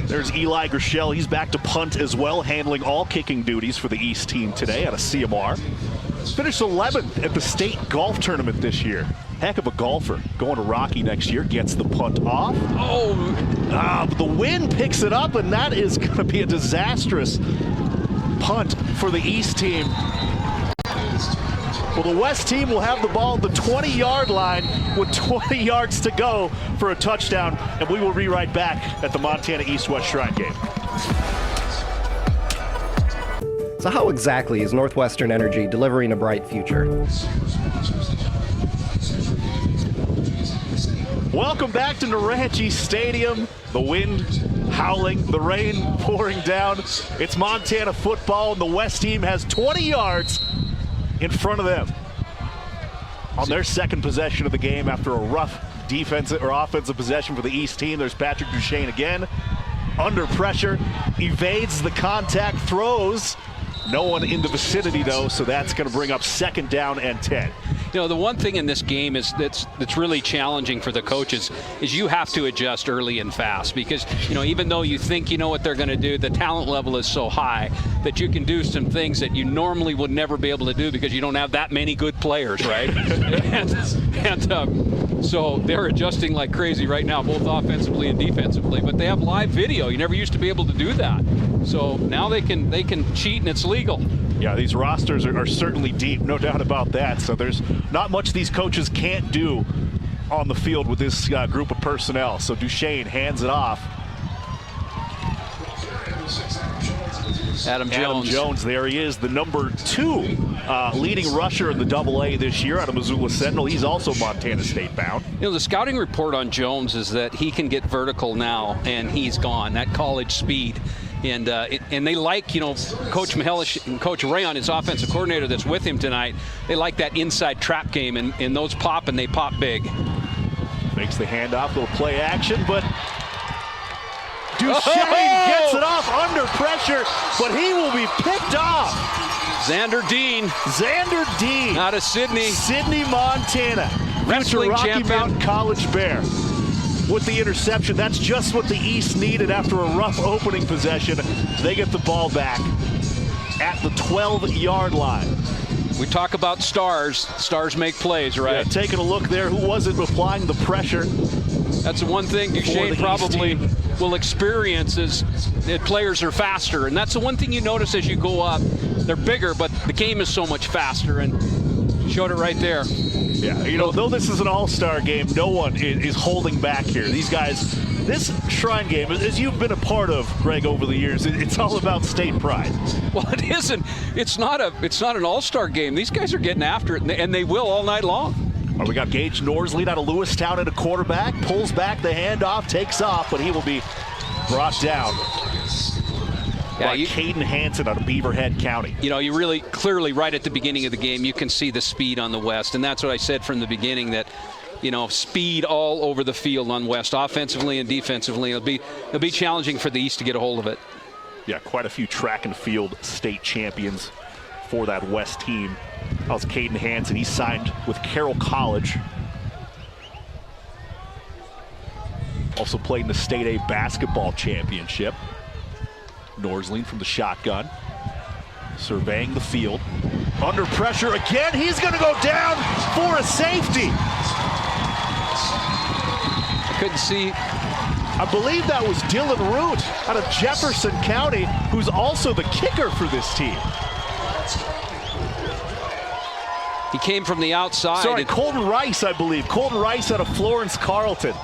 Speaker 7: There's Eli Gershell. He's back to punt as well, handling all kicking duties for the East team today out of CMR. Finished 11th at the state golf tournament this year. Heck of a golfer. Going to Rocky next year, gets the punt off. But the wind picks it up, and that is going to be a disastrous punt for the East team. Well, the West team will have the ball at the 20-yard line with 20 yards to go for a touchdown, and we will be right back at the Montana East-West Shrine game.
Speaker 13: So how exactly is Northwestern Energy delivering a bright future?
Speaker 7: Welcome back to Naranche Stadium. The wind howling, the rain pouring down. It's Montana football, and the West team has 20 yards in front of them on their second possession of the game after a rough defensive or offensive possession for the East team. There's Patrick Duchesne again, under pressure, evades the contact, throws. No one in the vicinity though, so that's going to bring up 2nd down and 10.
Speaker 12: The one thing in this game is that's really challenging for the coaches is you have to adjust early and fast because, even though you think you know what they're going to do, the talent level is so high that you can do some things that you normally would never be able to do because you don't have that many good players, right? So they're adjusting like crazy right now, both offensively and defensively, but they have live video. You never used to be able to do that. So now they can cheat and it's legal.
Speaker 7: Yeah, these rosters are certainly deep, no doubt about that. So there's not much these coaches can't do on the field with this group of personnel. So Duchesne hands it off.
Speaker 12: Adam Jones,
Speaker 7: there he is, the number 2 leading rusher in the AA this year out of Missoula Sentinel. He's also Montana State bound.
Speaker 12: The scouting report on Jones is that he can get vertical now, and he's gone. That college speed. And they like, Coach Mihelish and Coach Rayon, his offensive coordinator that's with him tonight, they like that inside trap game, and those pop, and they pop big.
Speaker 7: Makes the handoff, little play action, but Duchesne gets it off under pressure, but he will be picked off.
Speaker 12: Xander Dean. Out of Sydney.
Speaker 7: Sydney, Montana.
Speaker 12: Wrestling
Speaker 7: Rocky
Speaker 12: champion.
Speaker 7: Mountain College Bear. with the interception. That's just what the East needed after a rough opening possession. They get the ball back at the 12-yard line.
Speaker 12: We talk about stars. Stars make plays, right?
Speaker 7: Yeah, taking a look there, who was it applying the pressure?
Speaker 12: That's the one thing Duchesne probably will experience is that players are faster. And that's the one thing you notice as you go up. They're bigger, but the game is so much faster, and showed it right there.
Speaker 7: Yeah, you know, though this is an all-star game, no one is holding back here. These guys, this Shrine game, as you've been a part of, Greg, over the years, it's all about state pride.
Speaker 12: Well, it isn't. It's not an all-star game. These guys are getting after it, and they will all night long.
Speaker 7: Oh, we got Gage Norsley out of Lewistown at a quarterback, pulls back the handoff, takes off, but he will be brought down by Caden Hansen out of Beaverhead County.
Speaker 12: You know, you really clearly right at the beginning of the game, you can see the speed on the West, and that's what I said from the beginning, that, you know, speed all over the field on West, offensively and defensively. It'll be challenging for the East to get a hold of it.
Speaker 7: Yeah, quite a few track and field state champions for that West team. That was Caden Hansen. He signed with Carroll College. Also played in the State A basketball championship. Norsling from the shotgun, surveying the field. Under pressure again, he's going to go down for a safety.
Speaker 12: I couldn't see.
Speaker 7: I believe that was Dylan Root out of Jefferson County, who's also the kicker for this team.
Speaker 12: He came from the outside.
Speaker 7: Sorry, Colton Rice, I believe. Colton Rice out of Florence Carleton.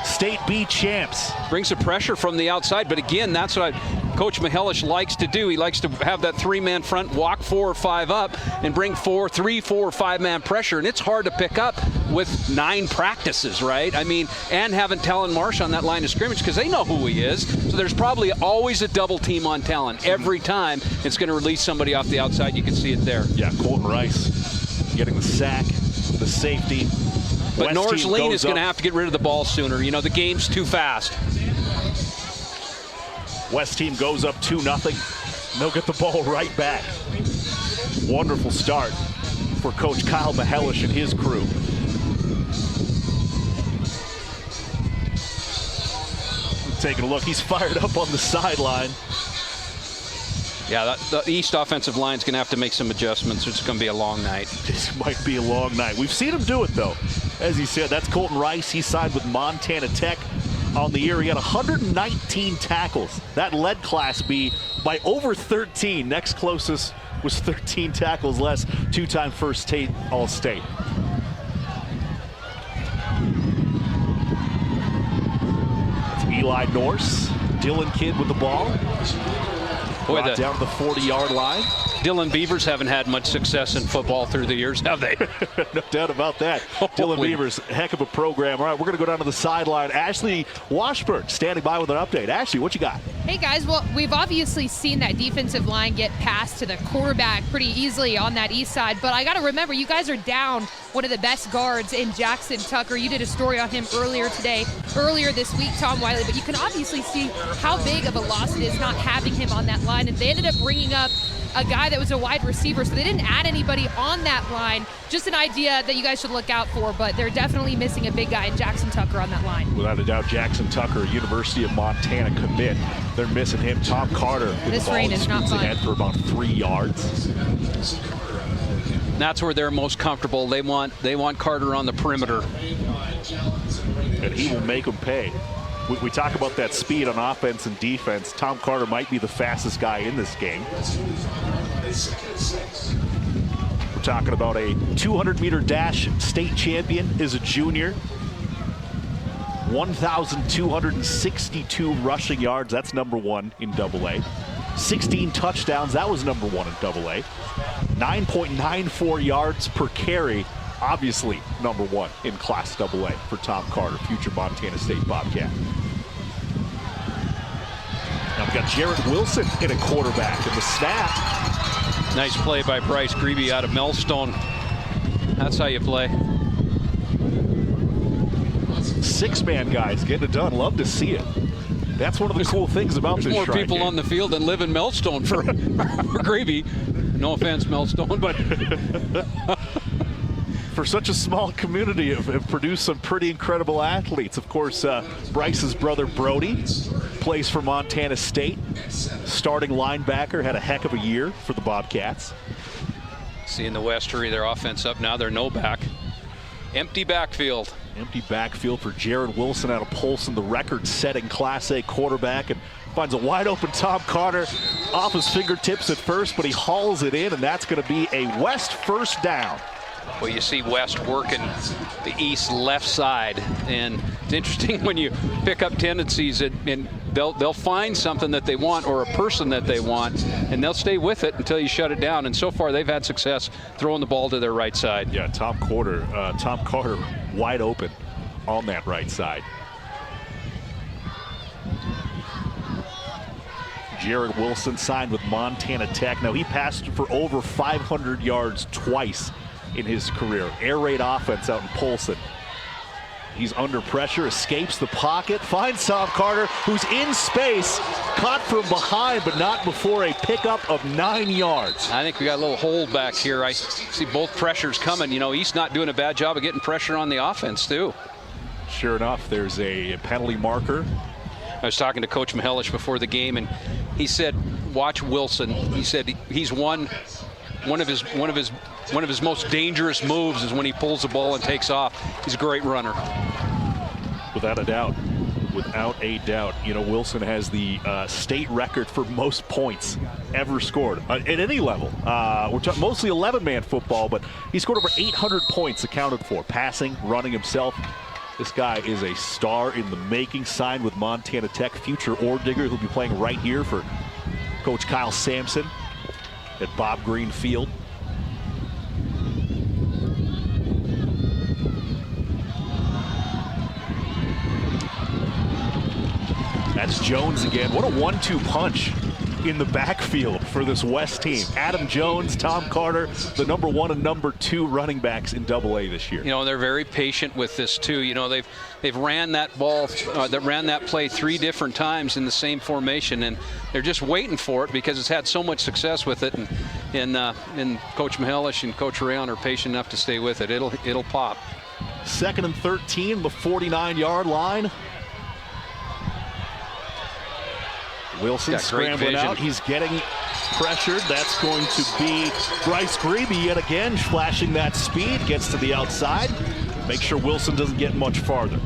Speaker 7: State B champs.
Speaker 12: Brings the pressure from the outside, but again, that's what Coach Mihelish likes to do. He likes to have that three-man front, walk 4 or 5 up, and bring 3, 4, or 5-man pressure, and it's hard to pick up with 9 practices, right? I mean, and having Talon Marsh on that line of scrimmage because they know who he is, so there's probably always a double team on Talon. Every time it's going to release somebody off the outside, you can see it there.
Speaker 7: Yeah, Colton Rice getting the sack, the safety.
Speaker 12: But Norsleen is going to have to get rid of the ball sooner. You know, the game's too fast.
Speaker 7: West team goes up 2-0. They'll get the ball right back. Wonderful start for Coach Kyle Mihelish and his crew. Taking a look, he's fired up on the sideline.
Speaker 12: Yeah, the East offensive line is going to have to make some adjustments. It's going to be a long night.
Speaker 7: This might be a long night. We've seen him do it, though. As he said, that's Colton Rice. He signed with Montana Tech on the year. He had 119 tackles. That led Class B by over 13. Next closest was 13 tackles less. 2-time first state All-State. That's Eli Norse. Dylan Kidd with the ball.
Speaker 12: Boy,
Speaker 7: down to the 40-yard line.
Speaker 12: Dylan Beavers haven't had much success in football through the years, have they?
Speaker 7: No doubt about that. Dylan Beavers, heck of a program. All right, we're going to go down to the sideline. Ashley Washburn standing by with an update. Ashley, what you got?
Speaker 2: Hey, guys. Well, we've obviously seen that defensive line get passed to the quarterback pretty easily on that east side. But I got to remember, you guys are down one of the best guards in Jackson Tucker. You did a story on him earlier this week, Tom Wiley. But you can obviously see how big of a loss it is not having him on that line. And they ended up bringing up a guy that was a wide receiver, so they didn't add anybody on that line. Just an idea that you guys should look out for, but they're definitely missing a big guy in Jackson Tucker on that line.
Speaker 7: Without a doubt, Jackson Tucker, University of Montana commit. They're missing him. Tom Carter with
Speaker 2: this
Speaker 7: the ball.
Speaker 2: rain is not fun.
Speaker 7: Ahead for about 3 yards.
Speaker 12: That's where they're most comfortable. They want Carter on the perimeter.
Speaker 7: And he will make them pay. We talk about that speed on offense and defense. Tom Carter might be the fastest guy in this game. We're talking about a 200-meter dash state champion as a junior. 1,262 rushing yards. That's number 1 in AA. 16 touchdowns. That was number 1 in AA. 9.94 yards per carry. Obviously, number 1 in Class AA for Tom Carter, future Montana State Bobcat. Now we've got Jarrett Wilson in a quarterback in the snap.
Speaker 12: Nice play by Bryce Grebe out of Melstone. That's how you play.
Speaker 7: 6-man guys getting it done. Love to see it. That's one of the cool things about this
Speaker 12: more
Speaker 7: Shrine
Speaker 12: people
Speaker 7: game.
Speaker 12: on the field than live in Melstone for Grebe. No offense, Melstone, but
Speaker 7: for such a small community, have produced some pretty incredible athletes. Of course, Bryce's brother Brody plays for Montana State. Starting linebacker, had a heck of a year for the Bobcats.
Speaker 12: Seeing the West hurry their offense up now, they're no back. Empty backfield.
Speaker 7: Empty backfield for Jared Wilson out of Polson, the record-setting Class A quarterback, and finds a wide-open Tom Carter off his fingertips at first, but he hauls it in, and that's going to be a West first down.
Speaker 12: Well, you see West working the East left side, and it's interesting when you pick up tendencies, and they'll find something that they want or a person that they want, and they'll stay with it until you shut it down. And so far, they've had success throwing the ball to their right side.
Speaker 7: Yeah, Tom Carter wide open on that right side. Jared Wilson signed with Montana Tech. Now, he passed for over 500 yards twice in his career. Air raid offense out in Polson. He's under pressure, escapes the pocket, finds Tom Carter, who's in space, caught from behind, but not before a pickup of 9 yards.
Speaker 12: I think we got a little hold back here. I see both pressures coming. You know, East not doing a bad job of getting pressure on the offense, too.
Speaker 7: Sure enough, there's a penalty marker.
Speaker 12: I was talking to Coach Mihelish before the game, and he said, watch Wilson. He said he's one of his most dangerous moves is when he pulls the ball and takes off. He's a great runner.
Speaker 7: Without a doubt. Without a doubt. You know, Wilson has the state record for most points ever scored at any level. We're talking mostly 11-man football, but he scored over 800 points accounted for. Passing, running himself. This guy is a star in the making. Signed with Montana Tech. Future ore digger who'll be playing right here for Coach Kyle Sampson at Bob Green Field. That's Jones again. What a 1-2 punch in the backfield for this West team. Adam Jones, Tom Carter, the number 1 and number 2 running backs in AA this year.
Speaker 12: You know, they're very patient with this too. You know, they've ran that ball, ran that play 3 different times in the same formation, and they're just waiting for it because it's had so much success with it. And Coach Mihelish and Coach Rayon are patient enough to stay with it. It'll pop.
Speaker 7: 2nd and 13, the 49-yard line. Wilson scrambling out. He's getting pressured. That's going to be Bryce Grebe yet again, flashing that speed. Gets to the outside. Make sure Wilson doesn't get much farther.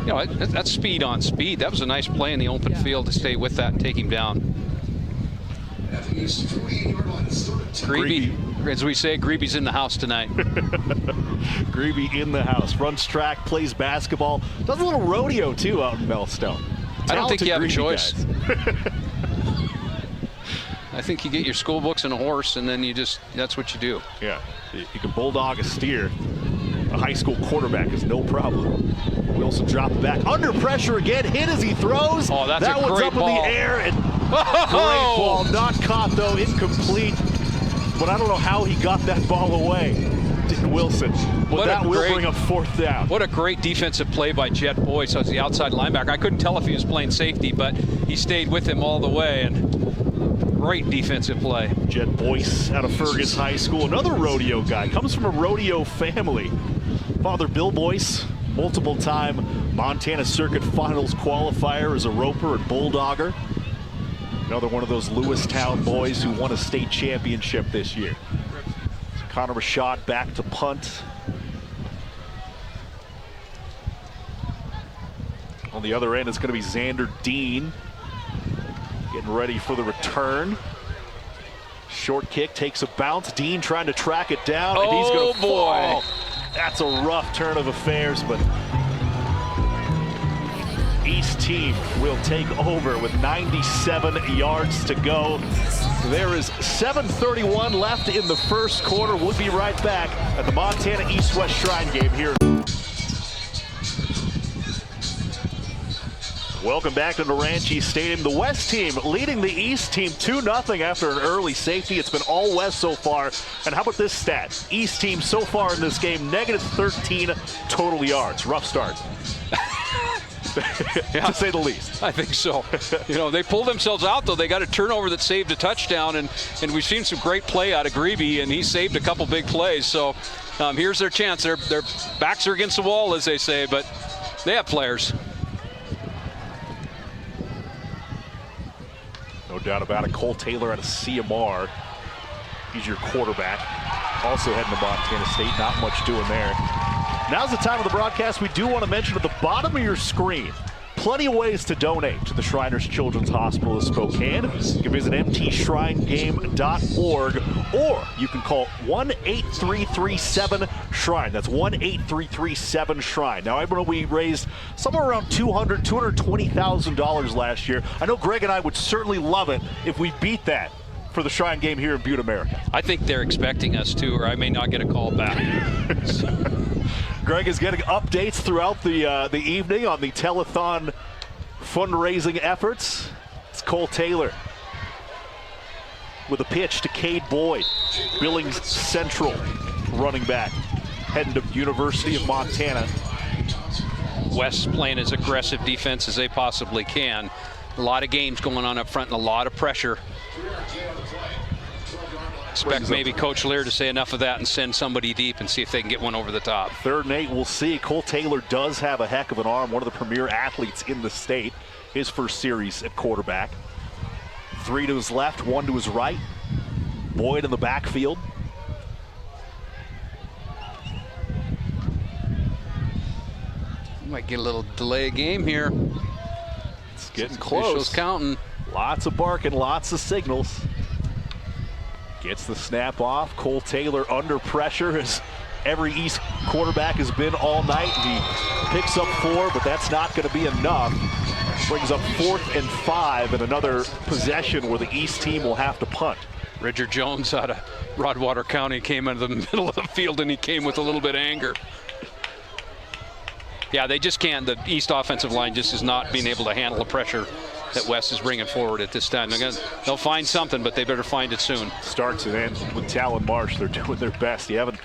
Speaker 12: You know, that's speed on speed. That was a nice play in the open field to stay with that and take him down. Grebe, as we say, Grebe's in the house tonight.
Speaker 7: Grebe in the house. Runs track, plays basketball. Does a little rodeo, too, out in Melstone.
Speaker 12: I don't think you have a choice. I think you get your school books and a horse, and then that's what you do.
Speaker 7: Yeah, you can bulldog a steer. A high school quarterback is no problem. Wilson dropped back. Under pressure again, hit as he throws.
Speaker 12: Oh, that's
Speaker 7: that
Speaker 12: a
Speaker 7: one's
Speaker 12: great
Speaker 7: up
Speaker 12: ball.
Speaker 7: In the air. And great ball. Not caught, though, incomplete. But I don't know how he got that ball away. Wilson, but that will bring up 4th down.
Speaker 12: What a great defensive play by Jet Boyce as the outside linebacker. I couldn't tell if he was playing safety, but he stayed with him all the way, and great defensive play.
Speaker 7: Jet Boyce out of Fergus High School, another rodeo guy, comes from a rodeo family. Father Bill Boyce, multiple-time Montana Circuit Finals qualifier as a roper and bulldogger. Another one of those Lewistown boys who won a state championship this year. Connor Rashad back to punt. On the other end, it's going to be Xander Dean getting ready for the return. Short kick takes a bounce. Dean trying to track it down, and he's going to fall. That's a rough turn of affairs, but East team will take over with 97 yards to go. There is 7:31 left in the first quarter. We'll be right back at the Montana East-West Shrine game here. Welcome back to Naranche Stadium. The West team leading the East team 2-0 after an early safety. It's been all West so far. And how about this stat? East team so far in this game, -13 total yards. Rough start. to say the least.
Speaker 12: I think so. They pulled themselves out, though. They got a turnover that saved a touchdown, and we've seen some great play out of Greeby, and he saved a couple big plays. So here's their chance. Their backs are against the wall, as they say, but they have players.
Speaker 7: No doubt about it. Cole Taylor out of CMR. He's your quarterback. Also heading to Montana State. Not much doing there. Now's the time of the broadcast. We do want to mention at the bottom of your screen, plenty of ways to donate to the Shriners Children's Hospital of Spokane. You can visit mtshrinegame.org, or you can call 1-8337-SHRINE. That's 1-8337-SHRINE. Now, I know we raised somewhere around $220,000 last year. I know Greg and I would certainly love it if we beat that for the Shrine Game here in Butte, America.
Speaker 12: I think they're expecting us to, or I may not get a call back.
Speaker 7: Greg is getting updates throughout the evening on the telethon fundraising efforts. It's Cole Taylor with a pitch to Cade Boyd, Billings Central running back, heading to University of Montana.
Speaker 12: West playing as aggressive defense as they possibly can. A lot of games going on up front and a lot of pressure. Expect maybe Coach Lear to say enough of that and send somebody deep and see if they can get one over the top.
Speaker 7: 3rd and 8, we'll see. Cole Taylor does have a heck of an arm, one of the premier athletes in the state. His first series at quarterback. 3 to his left, 1 to his right. Boyd in the backfield.
Speaker 12: Might get a little delay of game here.
Speaker 7: It's getting close.
Speaker 12: Officials counting.
Speaker 7: Lots of barking, lots of signals. Gets the snap off. Cole Taylor under pressure as every East quarterback has been all night. And he picks up 4, but that's not going to be enough. Brings up 4th and 5 and another possession where the East team will have to punt.
Speaker 12: Richard Jones out of Broadwater County came into the middle of the field, and he came with a little bit of anger. Yeah, they just can't. The East offensive line just is not being able to handle the pressure that West is bringing forward at this time. They'll find something, but they better find it soon.
Speaker 7: Starts and ends with Talon Marsh. They're doing their best. You haven't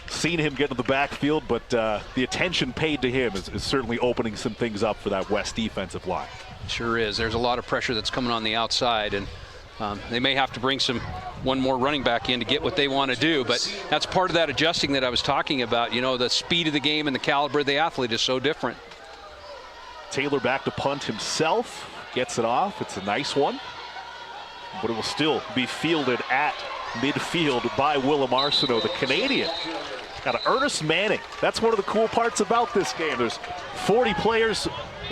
Speaker 7: seen him get to the backfield, but the attention paid to him is certainly opening some things up for that West defensive line.
Speaker 12: Sure is. There's a lot of pressure that's coming on the outside, and they may have to bring one more running back in to get what they want to do, but that's part of that adjusting that I was talking about. The speed of the game and the caliber of the athlete is so different.
Speaker 7: Taylor back to punt himself. Gets it off. It's a nice one. But it will still be fielded at midfield by Willem Arsenault, the Canadian. Got an Ernest Manning. That's one of the cool parts about this game. There's 40 players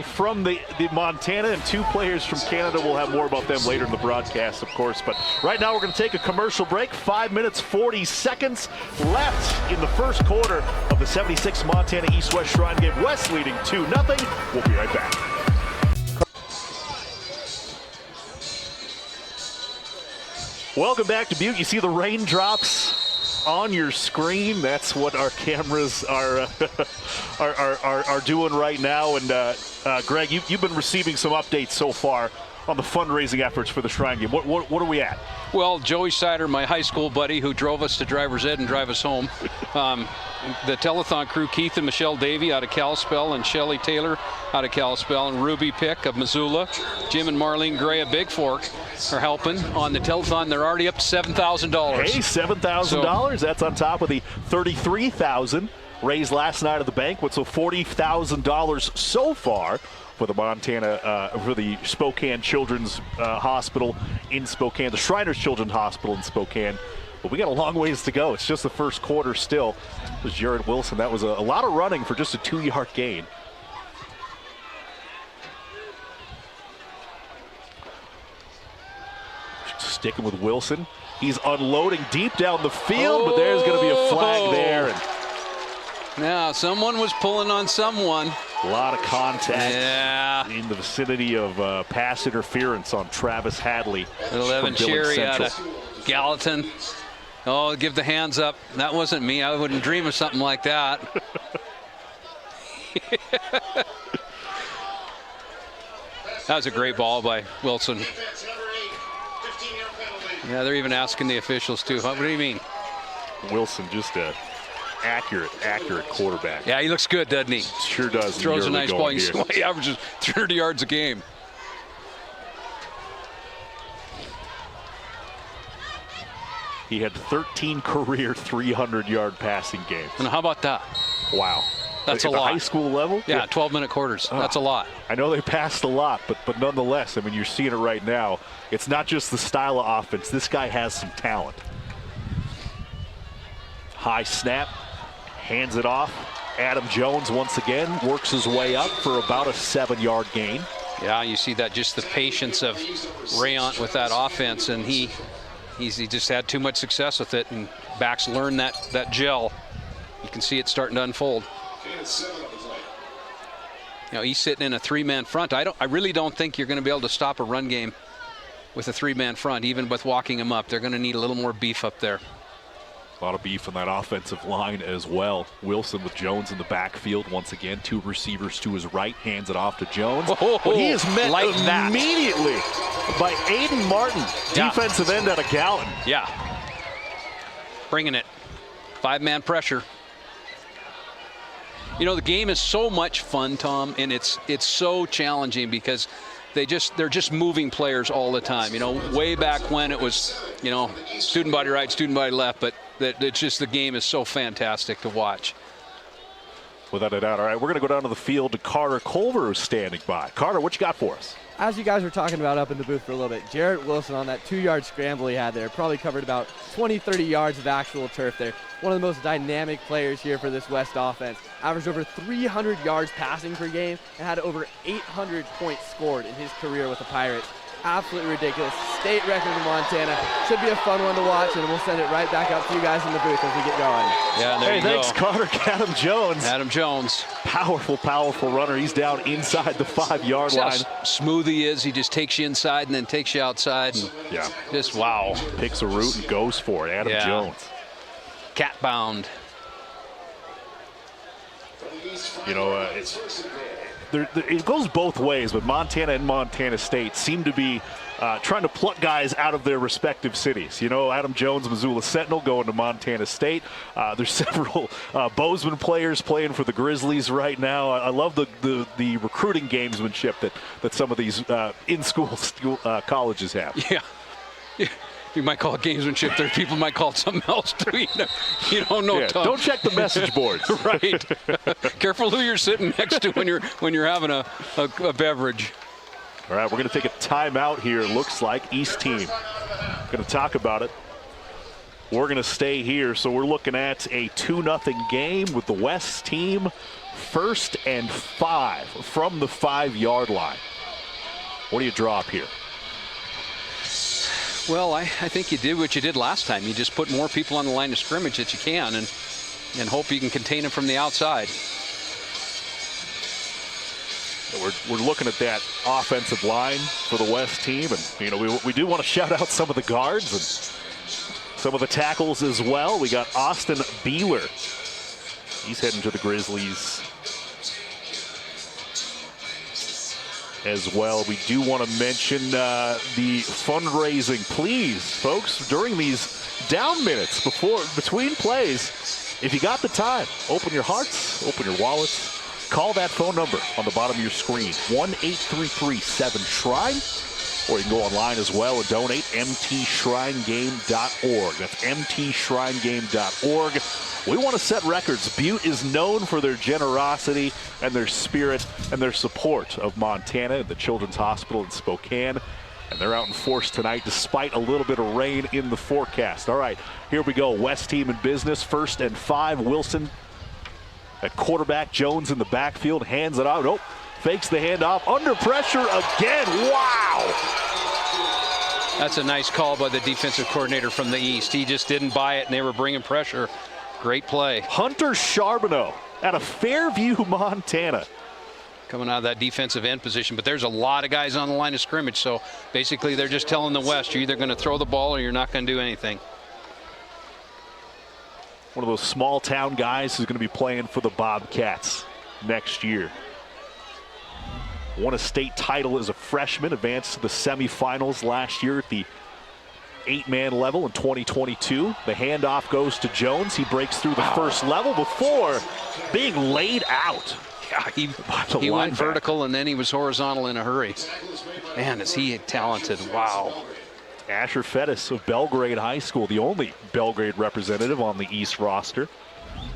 Speaker 7: from the Montana and 2 players from Canada. We'll have more about them later in the broadcast, of course. But right now we're going to take a commercial break. 5 minutes, 40 seconds left in the first quarter of the 76 Montana East-West Shrine Game. West leading 2-0. We'll be right back. Welcome back to Butte. You see the raindrops on your screen. That's what our cameras are doing right now. And Greg, you've been receiving some updates so far on the fundraising efforts for the Shrine Game. What are we at?
Speaker 12: Well, Joey Sider, my high school buddy who drove us to driver's ed and drive us home. The telethon crew, Keith and Michelle Davey out of Kalispell, and Shelley Taylor out of Kalispell, and Ruby Pick of Missoula, Jim and Marlene Gray of Big Fork are helping on the telethon. They're already up to $7,000.
Speaker 7: Hey, $7,000. That's on top of the $33,000 raised last night at the banquet. So $40,000 so far for the for the Spokane Children's Hospital in Spokane, the Shriners Children's Hospital in Spokane. But we got a long ways to go. It's just the first quarter still. It was Jared Wilson. That was a lot of running for just a 2-yard gain. Sticking with Wilson. He's unloading deep down the field, but there's going to be a flag there.
Speaker 12: Now, someone was pulling on someone.
Speaker 7: A lot of contact in the vicinity of pass interference on Travis Hadley.
Speaker 12: Little Evan Cherry out of Gallatin. Oh, give the hands up. That wasn't me. I wouldn't dream of something like that. That was a great ball by Wilson. Yeah, they're even asking the officials too. What do you mean?
Speaker 7: Wilson just accurate quarterback.
Speaker 12: Yeah, he looks good, doesn't he?
Speaker 7: Sure does.
Speaker 12: Throws a nice ball.
Speaker 7: Here.
Speaker 12: He averages 30 yards a game.
Speaker 7: He had 13 career 300-yard passing games.
Speaker 12: And how about that?
Speaker 7: Wow.
Speaker 12: That's
Speaker 7: At
Speaker 12: a lot.
Speaker 7: the high school level?
Speaker 12: Yeah, 12-minute quarters. That's a lot.
Speaker 7: I know they passed a lot, but nonetheless, I mean, you're seeing it right now. It's not just the style of offense. This guy has some talent. High snap, hands it off. Adam Jones once again works his way up for about a 7-yard gain.
Speaker 12: Yeah, you see that, just the patience of Rayant with that offense, and he just had too much success with it, and backs learn that gel. You can see it starting to unfold. You know, he's sitting in a 3-man front. I really don't think you're going to be able to stop a run game with a 3-man front, even with walking him up. They're going to need a little more beef up there.
Speaker 7: A lot of beef on that offensive line as well. Wilson with Jones in the backfield once again. 2 receivers to his right, hands it off to Jones.
Speaker 12: Oh,
Speaker 7: but he is met
Speaker 12: like
Speaker 7: immediately by Aiden Martin, defensive end out of Gallatin.
Speaker 12: Yeah, bringing it. 5-man pressure. You know, the game is so much fun, Tom, and it's so challenging because they're just moving players all the time. You know, way back when it was, you know, student body right, student body left, but it's just, the game is so fantastic to watch.
Speaker 7: Without a doubt. All right, we're going to go down to the field to Carter Culver, who's standing by. Carter, what you got for us?
Speaker 14: As you guys were talking about up in the booth for a little bit, Jarrett Wilson on that 2-yard scramble he had there probably covered about 20-30 yards of actual turf there. One of the most dynamic players here for this West offense. Averaged over 300 yards passing per game and had over 800 points scored in his career with the Pirates. Absolutely ridiculous. State record in Montana. Should be a fun one to watch, and we'll send it right back up to you guys in the booth as we get going.
Speaker 12: Yeah, there you go.
Speaker 7: Thanks, Carter. Adam Jones.
Speaker 12: Adam Jones.
Speaker 7: Powerful runner. He's down inside the 5-yard line.
Speaker 12: How smooth he is. He just takes you inside and then takes you outside. And
Speaker 7: yeah.
Speaker 12: Just wow.
Speaker 7: Picks a route and goes for it. Adam Jones.
Speaker 12: Cat bound.
Speaker 7: You know, it goes both ways, but Montana and Montana State seem to be trying to pluck guys out of their respective cities. You know, Adam Jones, Missoula Sentinel, going to Montana State. There's several Bozeman players playing for the Grizzlies right now. I love the recruiting gamesmanship that some of these in-school colleges have.
Speaker 12: Yeah. You might call it gamesmanship. There, people might call it something else too. You don't know.
Speaker 7: Yeah, don't check the message boards.
Speaker 12: Right. Careful who you're sitting next to when you're having a beverage.
Speaker 7: All right, we're going to take a timeout here. Looks like East team. Going to talk about it. We're going to stay here, so we're looking at a 2-0 game with the West team 1st and 5 from the 5-yard line. What do you draw up here?
Speaker 12: Well, I think you did what you did last time. You just put more people on the line of scrimmage that you can and hope you can contain them from the outside.
Speaker 7: We're looking at that offensive line for the West team, and you know we do want to shout out some of the guards and some of the tackles as well. We got Austin Beeler. He's heading to the Grizzlies as well. We do want to mention the fundraising. Please, folks, during these down minutes between plays, if you got the time, open your hearts, open your wallets, call that phone number on the bottom of your screen, 1-833-7-SHRINE, or you can go online as well and donate, mtshrinegame.org. That's mtshrinegame.org. We want to set records. Butte is known for their generosity and their spirit and their support of Montana and the Children's Hospital in Spokane. And they're out in force tonight despite a little bit of rain in the forecast. All right, here we go. West team in business. 1st and 5. Wilson at quarterback. Jones in the backfield. Hands it out. Nope. Fakes the handoff. Under pressure again. Wow.
Speaker 12: That's a nice call by the defensive coordinator from the East. He just didn't buy it, and they were bringing pressure. Great play.
Speaker 7: Hunter Charbonneau out of Fairview, Montana.
Speaker 12: Coming out of that defensive end position, but there's a lot of guys on the line of scrimmage, so basically they're just telling the West, you're either going to throw the ball or you're not going to do anything.
Speaker 7: One of those small town guys who's going to be playing for the Bobcats next year. Won a state title as a freshman, advanced to the semifinals last year at the 8-man level in 2022. The handoff goes to Jones. He breaks through the first level before being laid out.
Speaker 12: Yeah, he went vertical and then he was horizontal in a hurry. Man, is he talented. Wow.
Speaker 7: Asher Fettis of Belgrade High School, the only Belgrade representative on the East roster.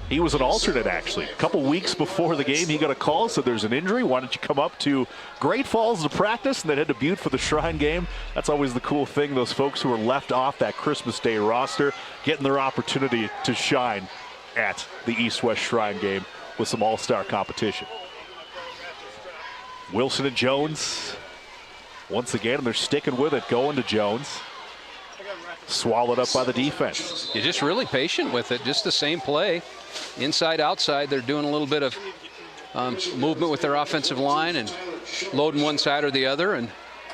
Speaker 7: He was an alternate, actually. A couple weeks before the game, he got a call, said there's an injury. Why don't you come up to Great Falls to practice and then head to Butte for the Shrine game? That's always the cool thing. Those folks who are left off that Christmas Day roster getting their opportunity to shine at the East-West Shrine game with some all-star competition. Wilson and Jones, once again, and they're sticking with it, going to Jones. Swallowed up by the defense.
Speaker 12: You're just really patient with it, just the same play. Inside, outside, they're doing a little bit of movement with their offensive line and loading one side or the other, and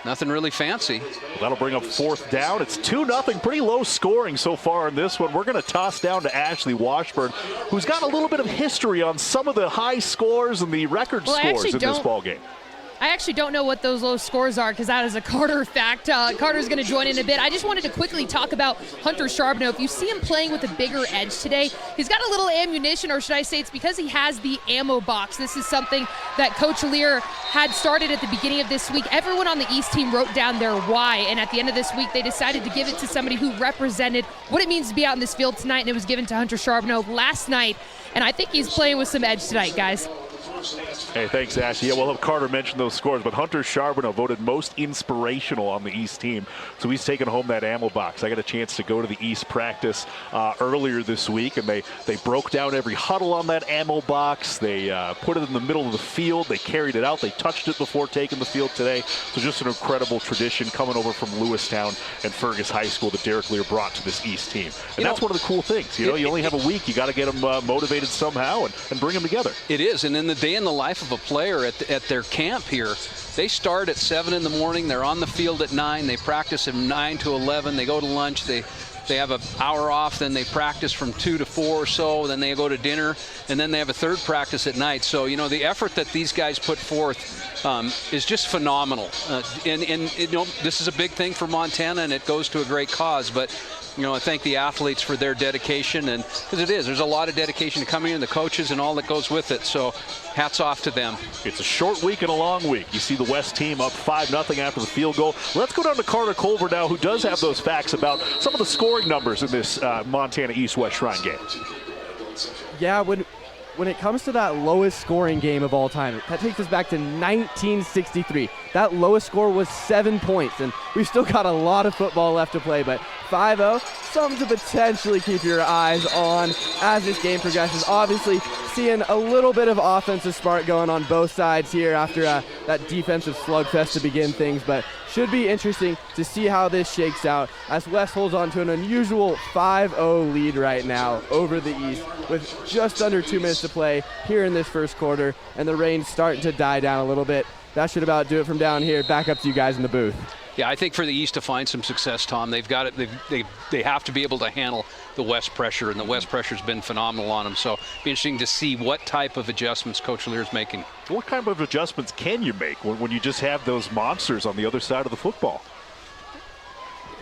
Speaker 12: nothing really fancy.
Speaker 7: Well, that'll bring up 4th down. It's 2-0, pretty low scoring so far in this one. We're going to toss down to Ashley Washburn, who's got a little bit of history on some of the high scores and the record scores in this ball game.
Speaker 2: I actually don't know what those low scores are because that is a Carter fact. Carter's going to join in a bit. I just wanted to quickly talk about Hunter Charbonneau. If you see him playing with a bigger edge today, he's got a little ammunition, or should I say it's because he has the ammo box. This is something that Coach Lear had started at the beginning of this week. Everyone on the East team wrote down their why, and at the end of this week, they decided to give it to somebody who represented what it means to be out in this field tonight, and it was given to Hunter Charbonneau last night, and I think he's playing with some edge tonight, guys.
Speaker 7: Hey, thanks, Ashley. Yeah, we'll have Carter mention those scores, but Hunter Charbonneau voted most inspirational on the East team, so he's taking home that ammo box. I got a chance to go to the East practice earlier this week, and they broke down every huddle on that ammo box. They put it in the middle of the field. They carried it out. They touched it before taking the field today. So just an incredible tradition coming over from Lewistown and Fergus High School that Derek Lear brought to this East team. And that's one of the cool things. You know, you only have a week. You got to get them motivated somehow and bring them together.
Speaker 12: It is, and in the day in the life of a player at their camp here, they start at 7 in the morning. They're on the field at 9. They practice from 9 to 11. They go to lunch. They have an hour off. Then they practice from 2 to 4 or so. Then they go to dinner, and then they have a third practice at night. So, you know, the effort that these guys put forth is just phenomenal. And you know, this is a big thing for Montana, and it goes to a great cause. But you know, I thank the athletes for their dedication, and because there's a lot of dedication to coming in, the coaches and all that goes with it. So hats off to them.
Speaker 7: It's a short week and a long week. You see the West team up 5-0 after the field goal. Let's go down to Carter Culver now, who does have those facts about some of the scoring numbers in this Montana East-West Shrine game.
Speaker 14: Yeah, when it comes to that lowest scoring game of all time, that takes us back to 1963. That lowest score was 7 points, and we've still got a lot of football left to play, but 5-0, something to potentially keep your eyes on as this game progresses. Obviously, seeing a little bit of offensive spark going on both sides here after that defensive slugfest to begin things, but should be interesting to see how this shakes out as West holds on to an unusual 5-0 lead right now over the East with just under 2 minutes to play here in this first quarter, and the rain's starting to die down a little bit. That should about do it from down here. Back up to you guys in the booth.
Speaker 12: Yeah, I think for the East to find some success, Tom, they've got it. They have to be able to handle the West pressure, and the West pressure's been phenomenal on them. So it'll be interesting to see what type of adjustments Coach Lear's making.
Speaker 7: What kind of adjustments can you make when you just have those monsters on the other side of the football?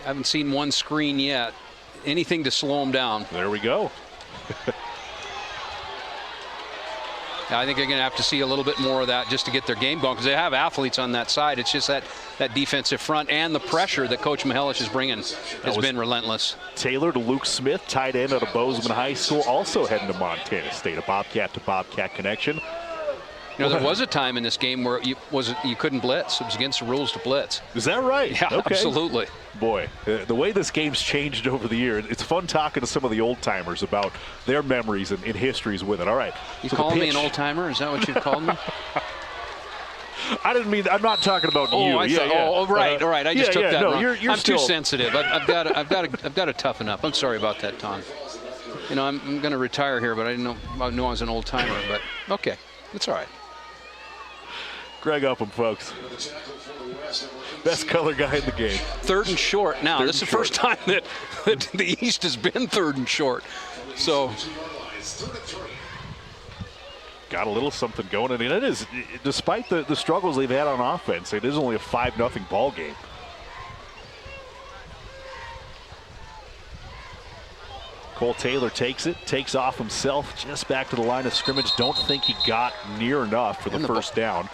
Speaker 12: I haven't seen one screen yet. Anything to slow them down.
Speaker 7: There we go.
Speaker 12: I think they're going to have to see a little bit more of that just to get their game going, because they have athletes on that side. It's just that defensive front and the pressure that Coach Mihelish is bringing has been relentless.
Speaker 7: Taylor to Luke Smith, tight end out of Bozeman High School, also heading to Montana State, a Bobcat to Bobcat connection.
Speaker 12: You know, there was a time in this game where you couldn't blitz. It was against the rules to blitz.
Speaker 7: Is that right?
Speaker 12: Yeah, okay. Absolutely.
Speaker 7: Boy, the way this game's changed over the years, it's fun talking to some of the old-timers about their memories and histories with it. All right.
Speaker 12: You calling me an old-timer? Is that what you called me?
Speaker 7: I didn't mean. I'm not talking about you.
Speaker 12: Oh, right. All right. I just took that
Speaker 7: no,
Speaker 12: wrong.
Speaker 7: You're
Speaker 12: I'm
Speaker 7: still
Speaker 12: too sensitive. I've got to toughen up. I'm sorry about that, Tom. You know, I'm going to retire here, but I didn't know I was an old-timer. But okay, it's all right.
Speaker 7: Greg Upham, folks. Best color guy in the game.
Speaker 12: 3rd and short. Now, this is the first time that the East has been 3rd and short. So,
Speaker 7: got a little something going. I mean, it is, despite the struggles they've had on offense, it is only a 5-0 ball game. Cole Taylor takes it, takes off himself, just back to the line of scrimmage. Don't think he got near enough for the first down.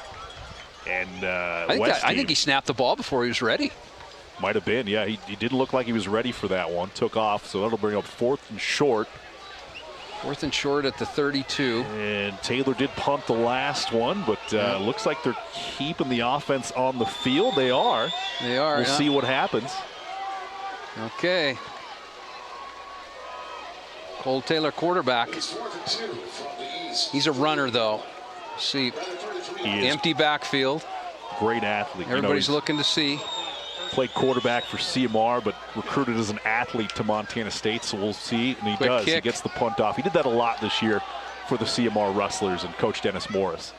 Speaker 7: And
Speaker 12: I think he snapped the ball before he was ready.
Speaker 7: Might have been, yeah. He didn't look like he was ready for that one. Took off, so that'll bring up 4th and short.
Speaker 12: 4th and short at the 32.
Speaker 7: And Taylor did punt the last one, but looks like they're keeping the offense on the field. They are.
Speaker 12: They are.
Speaker 7: We'll see what happens.
Speaker 12: Okay. Cole Taylor, quarterback. He's a runner, though. See, empty backfield.
Speaker 7: Great athlete.
Speaker 12: Everybody's looking to see.
Speaker 7: Played quarterback for CMR, but recruited as an athlete to Montana State, so we'll see. And he
Speaker 12: Quick
Speaker 7: does.
Speaker 12: kick.
Speaker 7: He gets the punt off. He did that a lot this year for the CMR Rustlers and Coach Dennis Morris.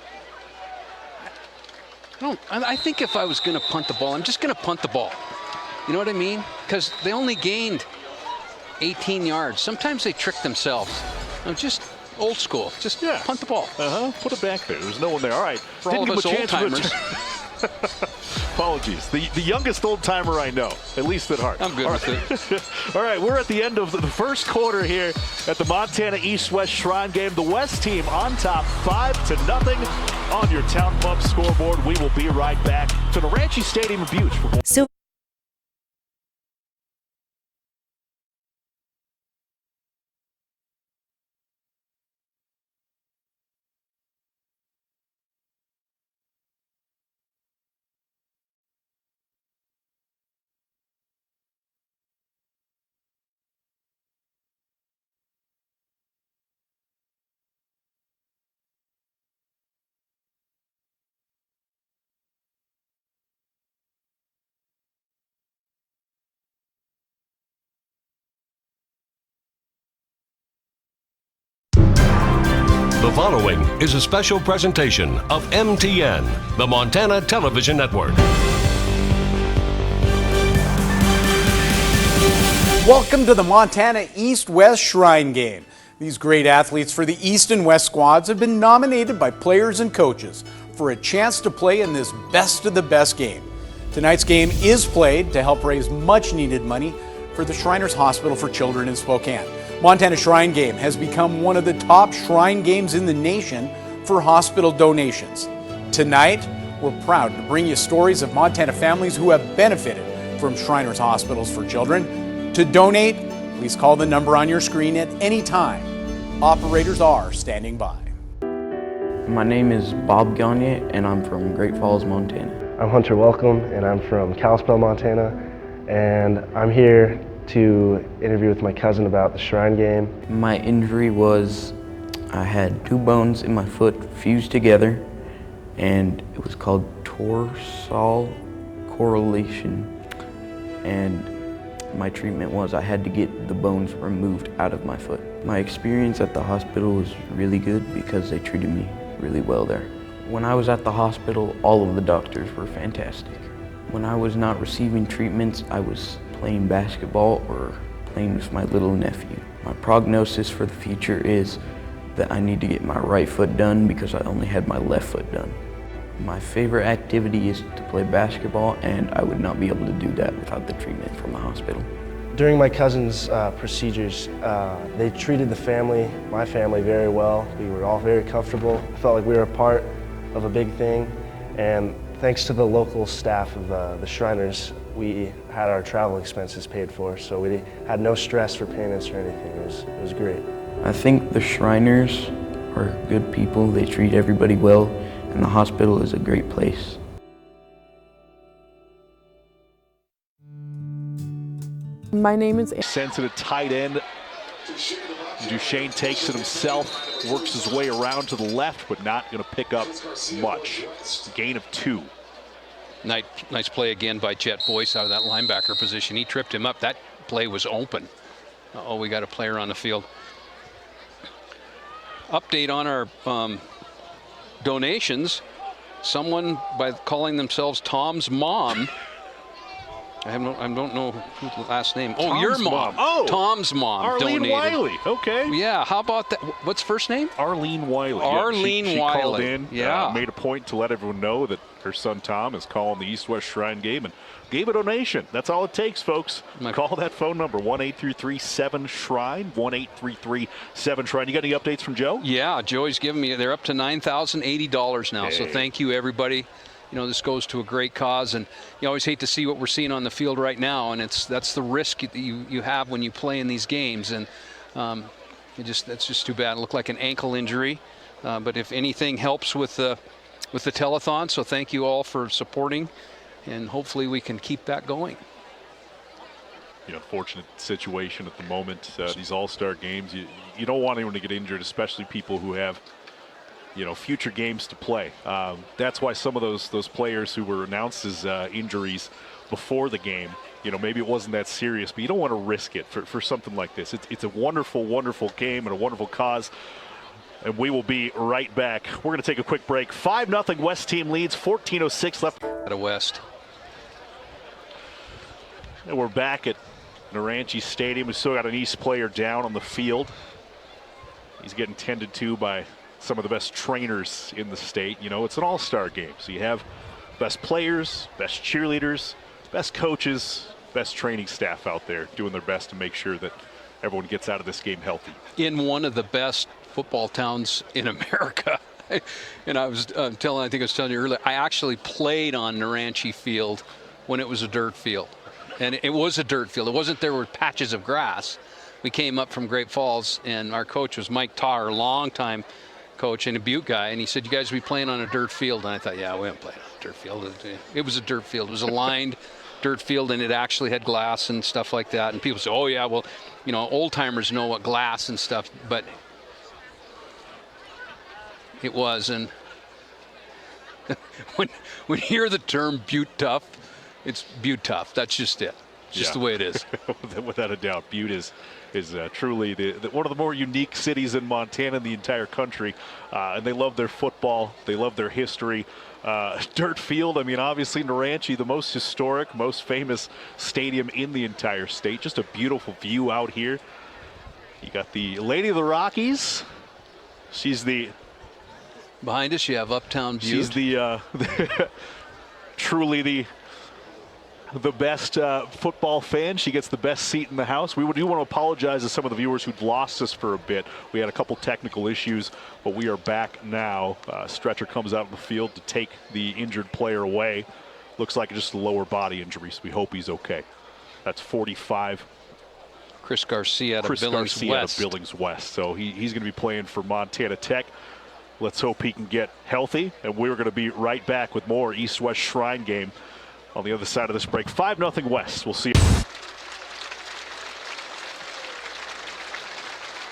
Speaker 12: I think if I was going to punt the ball, I'm just going to punt the ball. You know what I mean? Because they only gained 18 yards. Sometimes they trick themselves. Just old school. Just punt the ball.
Speaker 7: Put it back there. There's no one there. All right.
Speaker 12: For all of us old-timers.
Speaker 7: Apologies. The youngest old-timer I know, at least at heart.
Speaker 12: I'm good with
Speaker 7: it. All right, we're at the end of the first quarter here at the Montana East-West Shrine game. The West team on top 5-0 on your Town Pump scoreboard. We will be right back to the Ranchi Stadium in Butte for more.
Speaker 15: The following is a special presentation of MTN, the Montana Television Network.
Speaker 16: Welcome to the Montana East-West Shrine Game. These great athletes for the East and West squads have been nominated by players and coaches for a chance to play in this best of the best game. Tonight's game is played to help raise much needed money for the Shriners Hospital for Children in Spokane. Montana Shrine Game has become one of the top shrine games in the nation for hospital donations. Tonight, we're proud to bring you stories of Montana families who have benefited from Shriners Hospitals for Children. To donate, please call the number on your screen at any time. Operators are standing by.
Speaker 17: My name is Bob Gagne, and I'm from Great Falls, Montana.
Speaker 18: I'm Hunter Welcome, and I'm from Kalispell, Montana, and I'm here to interview with my cousin about the Shrine Game.
Speaker 17: My injury was I had 2 bones in my foot fused together, and it was called torsal correlation. And my treatment was I had to get the bones removed out of my foot. My experience at the hospital was really good because they treated me really well there. When I was at the hospital, all of the doctors were fantastic. When I was not receiving treatments, I was playing basketball or playing with my little nephew. My prognosis for the future is that I need to get my right foot done because I only had my left foot done. My favorite activity is to play basketball, and I would not be able to do that without the treatment from the hospital.
Speaker 18: During my cousin's procedures, they treated my family very well. We were all very comfortable. I felt like we were a part of a big thing, and thanks to the local staff of the Shriners, we had our travel expenses paid for, so we had no stress for payments or anything. It was great.
Speaker 17: I think the Shriners are good people. They treat everybody well, and the hospital is a great place.
Speaker 19: My name is
Speaker 7: Sends it a tight end. Duchesne takes it himself, works his way around to the left, but not going to pick up much. Gain of 2.
Speaker 12: Nice play again by Jet Boyce out of that linebacker position. He tripped him up. That play was open. Uh-oh, we got a player on the field. Update on our donations. Someone, by calling themselves Tom's Mom, I don't know who the last name. Oh,
Speaker 7: Tom's
Speaker 12: your mom.
Speaker 7: Oh,
Speaker 12: Tom's mom.
Speaker 7: Arlene
Speaker 12: donated.
Speaker 7: Wiley. Okay.
Speaker 12: Yeah. How about that? What's first name?
Speaker 7: Arlene Wiley.
Speaker 12: Arlene
Speaker 7: she
Speaker 12: Wiley.
Speaker 7: called in.
Speaker 12: Yeah.
Speaker 7: Made a point to let everyone know that her son Tom is calling the East-West Shrine game and gave a donation. That's all it takes, folks. Call that phone number, 1-833-7-SHRINE, 1-833-7-SHRINE. You got any updates from Joe?
Speaker 12: Yeah, Joey's giving me. They're up to $9,080 now. So thank you, everybody. You know, this goes to a great cause, and you always hate to see what we're seeing on the field right now, and that's the risk that you have when you play in these games, and that's just too bad. It looked like an ankle injury, but if anything helps with the telethon, so thank you all for supporting, and hopefully we can keep that going.
Speaker 7: You know, fortunate situation at the moment. These all-star games, you don't want anyone to get injured, especially people who have, you know, future games to play. That's why some of those players who were announced as injuries before the game, you know, maybe it wasn't that serious, but you don't want to risk it for something like this. It's a wonderful, wonderful game and a wonderful cause. And we will be right back. We're going to take a quick break. 5-0 West team leads, 14:06 left.
Speaker 12: Out of West.
Speaker 7: And we're back at Naranchi Stadium. We still got an East player down on the field. He's getting tended to by some of the best trainers in the state. You know, it's an all-star game, so you have best players, best cheerleaders, best coaches, best training staff out there doing their best to make sure that everyone gets out of this game healthy.
Speaker 12: In one of the best football towns in America. And I was I think I was telling you earlier, I actually played on Naranchi Field when it was a dirt field. And it was a dirt field. It wasn't there were patches of grass. We came up from Great Falls, and our coach was Mike Tarr, a long-time coach and a Butte guy, and he said, you guys will be playing on a dirt field. And I thought, yeah, we haven't played on a dirt field. It was a dirt field. It was a lined dirt field, and it actually had glass and stuff like that. And people say, oh, yeah, well, you know, old-timers know what glass and stuff, but it was. And when you hear the term Butte tough, it's Butte tough. That's just it. It's just the way it is.
Speaker 7: Without a doubt, Butte is truly one of the more unique cities in Montana and the entire country. And they love their football. They love their history. Dirt field, I mean, obviously Naranchi, the most historic, most famous stadium in the entire state. Just a beautiful view out here. You got the Lady of the Rockies. She's the...
Speaker 12: Behind us, you have Uptown Butte.
Speaker 7: She's the truly the best football fan. She gets the best seat in the house. We do want to apologize to some of the viewers who'd lost us for a bit. We had a couple technical issues, but we are back now. Stretcher comes out in the field to take the injured player away. Looks like just a lower body injury, so we hope he's okay. That's 45.
Speaker 12: Chris Garcia out of Billings West.
Speaker 7: So he's going to be playing for Montana Tech. Let's hope he can get healthy, and we're going to be right back with more East-West Shrine game on the other side of this break. 5-0 West. We'll see you.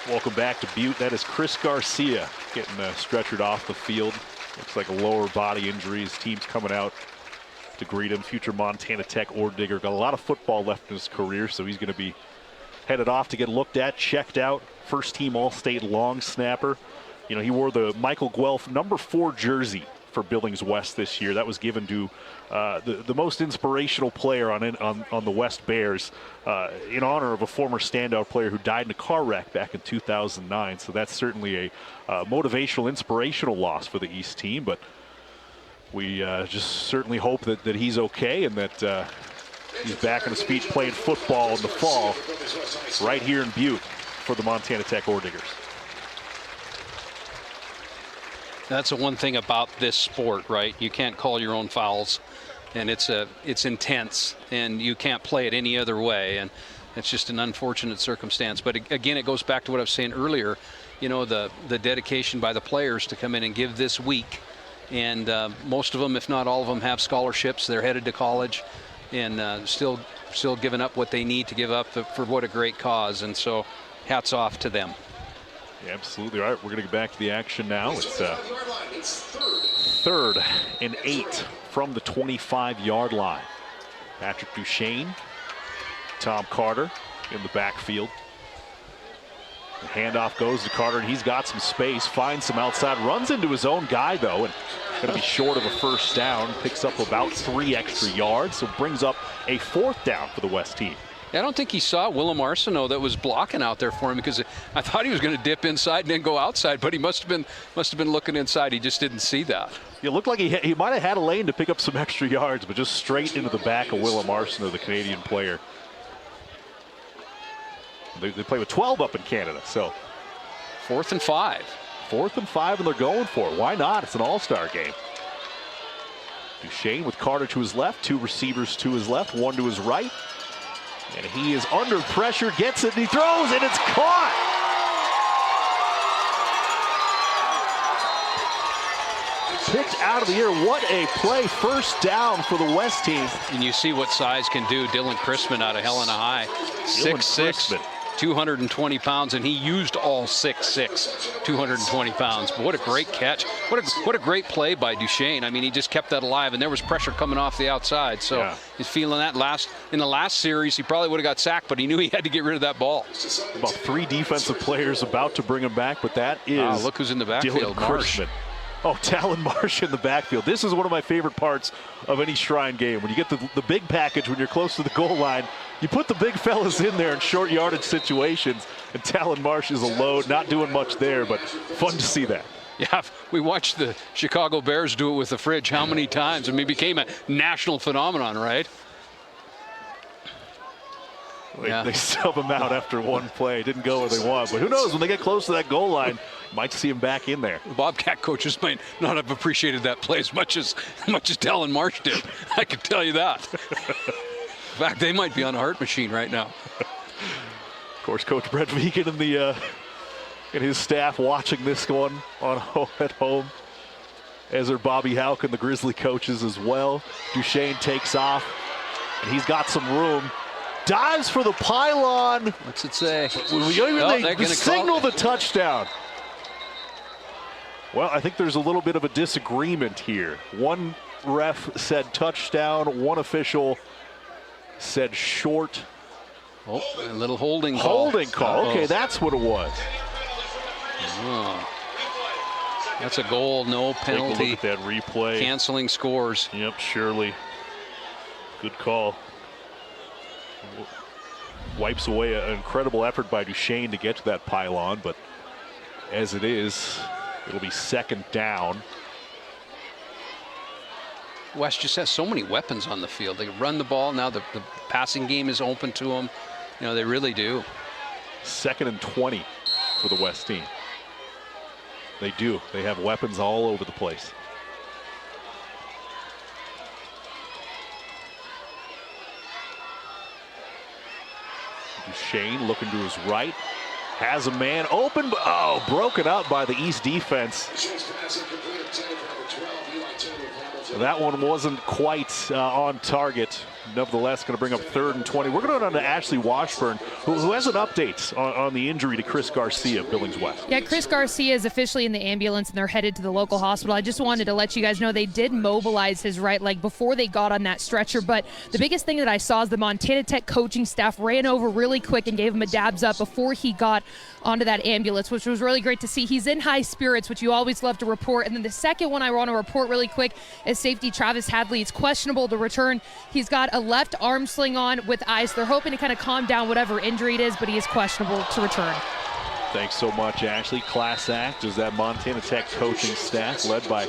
Speaker 7: Welcome back to Butte. That is Chris Garcia getting stretchered off the field. Looks like a lower body injury. His team's coming out to greet him. Future Montana Tech ore digger. Got a lot of football left in his career, so he's going to be headed off to get looked at, checked out. First team All-State long snapper. You know, he wore the Michael Guelph number 4 jersey for Billings West this year. That was given to the most inspirational player on the West Bears in honor of a former standout player who died in a car wreck back in 2009. So that's certainly a motivational, inspirational loss for the East team. But we just certainly hope that he's okay and that he's back on his feet playing football in the fall right here in Butte for the Montana Tech Ore Diggers.
Speaker 12: That's the one thing about this sport, right? You can't call your own fouls, and it's intense, and you can't play it any other way, and it's just an unfortunate circumstance. But again, it goes back to what I was saying earlier, you know, the dedication by the players to come in and give this week, and most of them, if not all of them, have scholarships. They're headed to college, and still giving up what they need to give up for what a great cause, and so hats off to them.
Speaker 7: Yeah, absolutely. All right, we're going to get back to the action now. It's 3rd and 8 from the 25-yard line. Patrick Duchesne, Tom Carter in the backfield. The handoff goes to Carter, and he's got some space, finds some outside, runs into his own guy, though, and going to be short of a first down. Picks up about 3 extra yards, so brings up a 4th down for the West team.
Speaker 12: Yeah, I don't think he saw Willem Arsenault that was blocking out there for him, because I thought he was going to dip inside and then go outside, but he must have been looking inside. He just didn't see that.
Speaker 7: It looked like he might have had a lane to pick up some extra yards, but just straight into the back of Willem Arsenault, the Canadian player. They play with 12 up in Canada, so
Speaker 12: 4th and 5.
Speaker 7: 4th and 5, and they're going for it. Why not? It's an all-star game. Duchesne with Carter to his left, 2 receivers to his left, 1 to his right. And he is under pressure, gets it, and he throws, and it's caught! Picked out of the air. What a play. First down for the West team.
Speaker 12: And you see what size can do. Dylan Chrisman out of Helena High. 6'6", 220 pounds, and he used all 6'6", 220 pounds. But what a great catch. What a great play by Duchesne. I mean, he just kept that alive, and there was pressure coming off the outside. So he's feeling that. In the last series, he probably would have got sacked, but he knew he had to get rid of that ball.
Speaker 7: About 3 defensive players about to bring him back, but that is
Speaker 12: look who's in the backfield,
Speaker 7: Dylan Chrisman. Oh, Talon Marsh in the backfield. This is one of my favorite parts of any Shrine game. When you get the big package, when you're close to the goal line, you put the big fellas in there in short yardage situations, and Talon Marsh is a load, not doing much there, but fun to see that.
Speaker 12: Yeah, we watched the Chicago Bears do it with the fridge how many times? I mean, it became a national phenomenon, right?
Speaker 7: They sub him out after one play. Didn't go where they want, but who knows? When they get close to that goal line, might see him back in there.
Speaker 12: Bobcat coaches might not have appreciated that play as much as Talon Marsh did. I can tell you that. In fact, they might be on a heart machine right now.
Speaker 7: Of course, Coach Brett Vegan and his staff watching this one at home, as are Bobby Houck and the Grizzly coaches as well. Duchesne takes off, and he's got some room. Dives for the pylon.
Speaker 12: What's it say?
Speaker 7: They signal the touchdown. Well, I think there's a little bit of a disagreement here. One ref said touchdown, one official said short.
Speaker 12: Oh, a little holding call.
Speaker 7: Holding call. Okay, that's what it was.
Speaker 12: Oh. That's a goal, no penalty.
Speaker 7: Take a look at that replay.
Speaker 12: Canceling scores.
Speaker 7: Yep, surely. Good call. Wipes away an incredible effort by Duchesne to get to that pylon, but as it is, it'll be 2nd down.
Speaker 12: West just has so many weapons on the field. They run the ball. Now the passing game is open to them. You know, they really do.
Speaker 7: 2nd and 20 for the West team. They do. They have weapons all over the place. Duchesne looking to his right. Has a man open, but broken up by the East defense. That one wasn't quite on target. Nevertheless, going to bring up 3rd and 20. We're going to go on to Ashley Washburn, who has an update on the injury to Chris Garcia, Billings West.
Speaker 2: Yeah, Chris Garcia is officially in the ambulance, and they're headed to the local hospital. I just wanted to let you guys know they did mobilize his right leg before they got on that stretcher, but the biggest thing that I saw is the Montana Tech coaching staff ran over really quick and gave him a dabs up before he got onto that ambulance, which was really great to see. He's in high spirits, which you always love to report. And then the second one I want to report really quick is safety Travis Hadley. It's questionable to return. He's got a left arm sling on with ice. They're hoping to kind of calm down whatever injury it is, but he is questionable to return.
Speaker 7: Thanks so much, Ashley. Class act is that Montana Tech coaching staff led by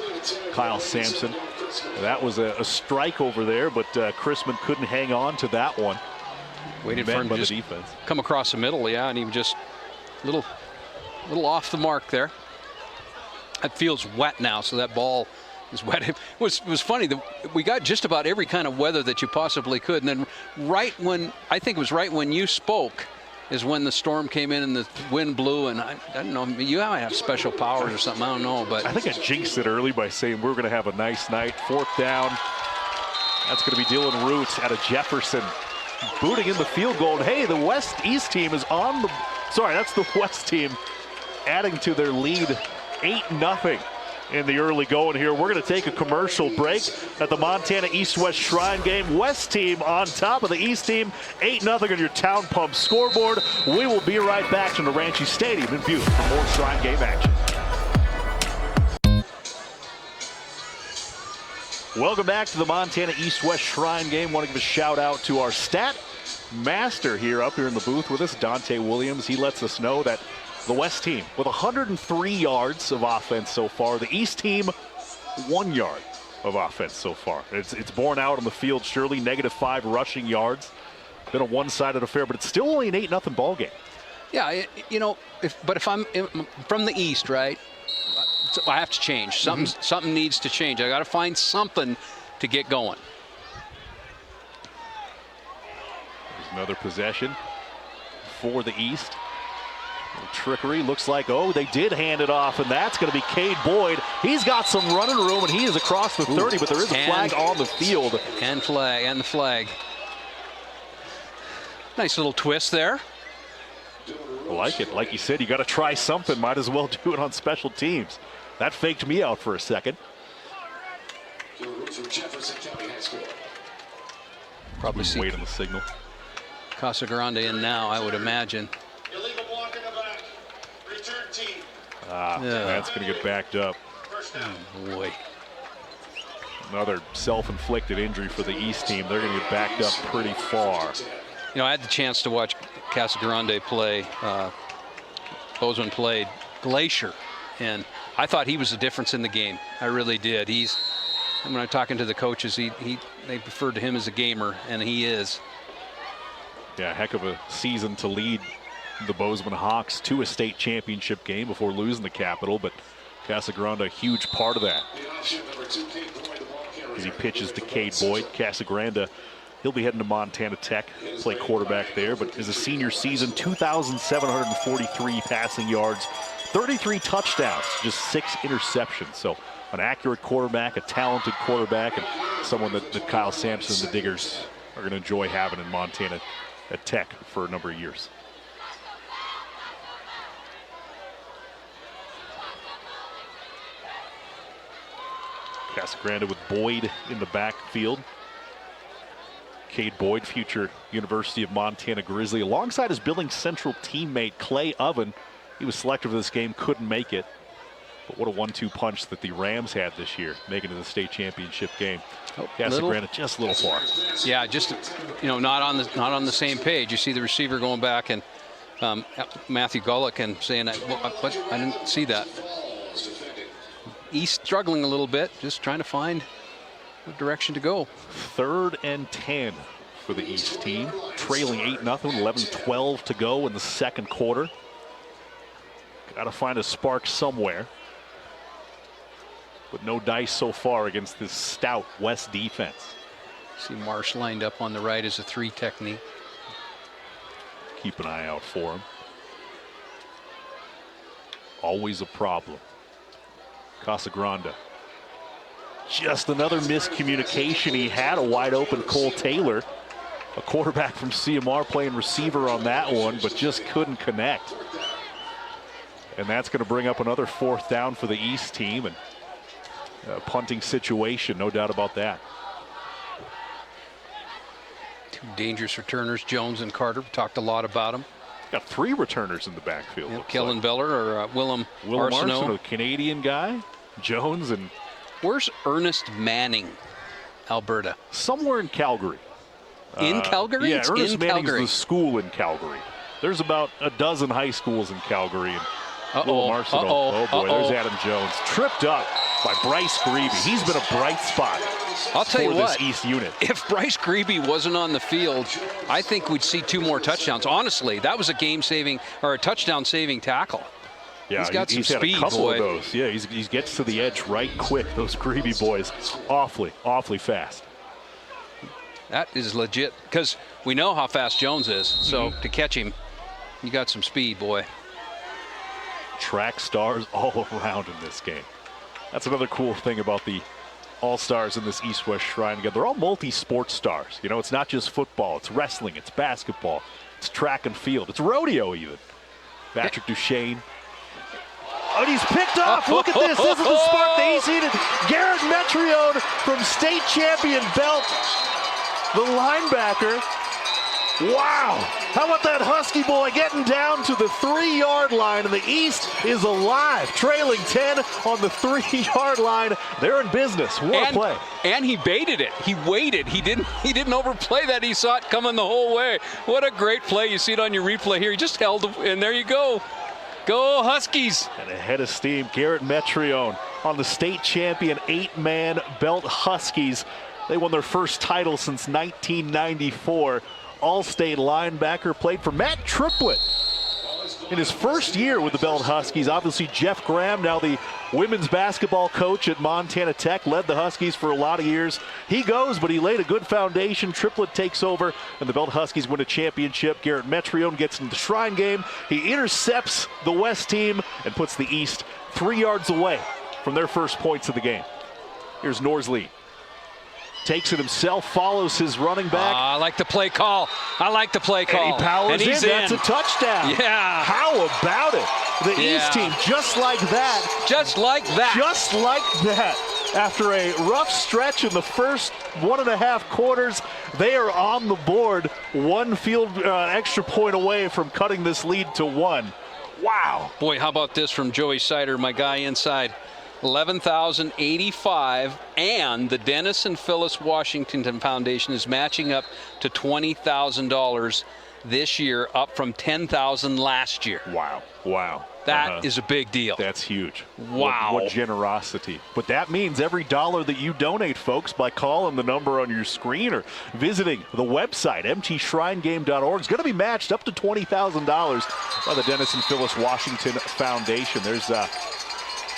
Speaker 7: Kyle Sampson. That was a strike over there, but Chrisman couldn't hang on to that one.
Speaker 12: Waited for him to just come across the middle, yeah, and he was just a little off the mark there. It feels wet now, so that ball is wet. It was funny that we got just about every kind of weather that you possibly could, and then right when you spoke is when the storm came in and the wind blew, and I don't know, you might have special powers or something, I don't know, but
Speaker 7: I think I jinxed it early by saying we're going to have a nice night. 4th down. That's going to be Dylan Root out of Jefferson, booting in the field goal. And hey, the West-East team is on the, sorry, that's the West team adding to their lead, 8-0. in the early going here. We're going to take a commercial break at the Montana East-West Shrine game. West team on top of the East team, 8-0 on your Town Pump scoreboard. We will be right back from the Ranchi Stadium in Butte for more Shrine game action. Welcome back to the Montana East-West Shrine game. Want to give a shout out to our stat master here up here in the booth with us, Dante Williams. He lets us know that the West team with 103 yards of offense so far. The East team, 1 yard of offense so far. It's borne out on the field, surely. -5 rushing yards. Been a one-sided affair, but it's still only an 8-0 ball game.
Speaker 12: Yeah, you know, if I'm from the East, right, I have to change. Something needs to change. I got to find something to get going.
Speaker 7: There's another possession for the East. Trickery, looks like, oh, they did hand it off, and that's going to be Cade Boyd. He's got some running room, and he is across the 30, but there is a flag on the field.
Speaker 12: And the flag. Nice little twist there.
Speaker 7: I like it. Like you said, you got to try something. Might as well do it on special teams. That faked me out for a second.
Speaker 12: Probably see
Speaker 7: wait on the signal.
Speaker 12: Casa Grande in now, I would imagine.
Speaker 7: That's going to get backed up.
Speaker 12: Oh, boy.
Speaker 7: Another self-inflicted injury for the East team. They're going to get backed up pretty far.
Speaker 12: You know, I had the chance to watch Casa Grande play. Bozeman played Glacier, and I thought he was the difference in the game. I really did. When I'm talking to the coaches, they referred to him as a gamer, and he is.
Speaker 7: Yeah, heck of a season to lead the Bozeman Hawks to a state championship game before losing the Capital, but Casa Grande a huge part of that. As he pitches to Cade Boyd, Casa Grande, he'll be heading to Montana Tech, play quarterback there, but is a senior season, 2,743 passing yards, 33 touchdowns, just 6 interceptions. So an accurate quarterback, a talented quarterback, and someone that Kyle Sampson and the Diggers are going to enjoy having in Montana at Tech for a number of years. Casa Grande with Boyd in the backfield. Cade Boyd, future University of Montana Grizzly, alongside his Billings Central teammate Clay Oven. He was selected for this game, couldn't make it. But what a 1-2 punch that the Rams had this year, making it to the state championship game. Casa Grande just a little far.
Speaker 12: Yeah, just not on the same page. You see the receiver going back and Matthew Gullick and saying, "What? I didn't see that." East struggling a little bit, just trying to find a direction to go.
Speaker 7: 3rd and 10 for the East team, trailing 8-0, 11-12 to go in the second quarter. Got to find a spark somewhere. But no dice so far against this stout West defense.
Speaker 12: See Marsh lined up on the right as a 3 technique.
Speaker 7: Keep an eye out for him. Always a problem. Casa Grande. Just another miscommunication. He had a wide open Cole Taylor, a quarterback from CMR, playing receiver on that one, but just couldn't connect. And that's going to bring up another 4th down for the East team, and a punting situation, no doubt about that.
Speaker 12: 2 dangerous returners, Jones and Carter. We talked a lot about them.
Speaker 7: Got 3 returners in the backfield.
Speaker 12: Kellen Beller or Willem
Speaker 7: Arsenault, a Canadian guy. Jones and...
Speaker 12: Where's Ernest Manning, Alberta?
Speaker 7: Somewhere in Calgary.
Speaker 12: In Calgary?
Speaker 7: Yeah,
Speaker 12: it's
Speaker 7: Ernest
Speaker 12: in
Speaker 7: Manning's
Speaker 12: Calgary.
Speaker 7: the school in Calgary. There's about a dozen high schools in Calgary. And Willem Arsenault. Oh boy, there's Adam Jones. Tripped up by Bryce Grebe. He's been a bright spot.
Speaker 12: I'll tell you what,
Speaker 7: this East unit.
Speaker 12: If Bryce Grebe wasn't on the field, I think we'd see 2 more touchdowns. Honestly, that was a game-saving or a touchdown-saving tackle.
Speaker 7: Yeah,
Speaker 12: he's got some
Speaker 7: had
Speaker 12: speed,
Speaker 7: a couple
Speaker 12: boy.
Speaker 7: of those. Yeah, he gets to the edge right quick. Those Grebe boys, awfully fast.
Speaker 12: That is legit, because we know how fast Jones is. So to catch him, you got some speed, boy.
Speaker 7: Track stars all around in this game. That's another cool thing about the all-stars in this East-West Shrine game. They're all multi-sport stars. You know, it's not just football. It's wrestling. It's basketball. It's track and field. It's rodeo even. Patrick Duchesne. and he's picked off. Look at this. This is the spark that he's needed. Garrett Metrione from state champion Belt, the linebacker. Wow. How about that Husky boy getting down to the 3-yard line, and the East is alive, trailing 10 on the 3-yard line. They're in business. What a play.
Speaker 12: And he baited it. He waited. He didn't overplay that. He saw it coming the whole way. What a great play. You see it on your replay here. He just held it, and there you go. Go Huskies.
Speaker 7: And ahead of steam, Garrett Metrione on the state champion 8-man Belt Huskies. They won their first title since 1994. All-state linebacker, played for Matt Triplett in his first year with the Belt Huskies. Obviously, Jeff Graham, now the women's basketball coach at Montana Tech, led the Huskies for a lot of years. He goes, but he laid a good foundation. Triplett takes over, and the Belt Huskies win a championship. Garrett Metrione gets into the Shrine Game. He intercepts the West team and puts the East 3 yards away from their first points of the game. Here's Norsley. Takes it himself, follows his running back.
Speaker 12: I like the play call. I like the play call.
Speaker 7: And he powers in. That's a touchdown.
Speaker 12: Yeah.
Speaker 7: How about it? The East team, just like that.
Speaker 12: Just like that.
Speaker 7: Just like that. After a rough stretch in the first 1.5 quarters, they are on the board. One field extra point away from cutting this lead to 1. Wow.
Speaker 12: Boy, how about this from Joey Sider, my guy inside. $11,085, and the Dennis and Phyllis Washington Foundation is matching up to $20,000 this year, up from $10,000 last year.
Speaker 7: Wow. Wow.
Speaker 12: That is a big deal.
Speaker 7: That's huge.
Speaker 12: Wow.
Speaker 7: What generosity. But that means every dollar that you donate, folks, by calling the number on your screen or visiting the website, mtshrinegame.org, is going to be matched up to $20,000 by the Dennis and Phyllis Washington Foundation. There's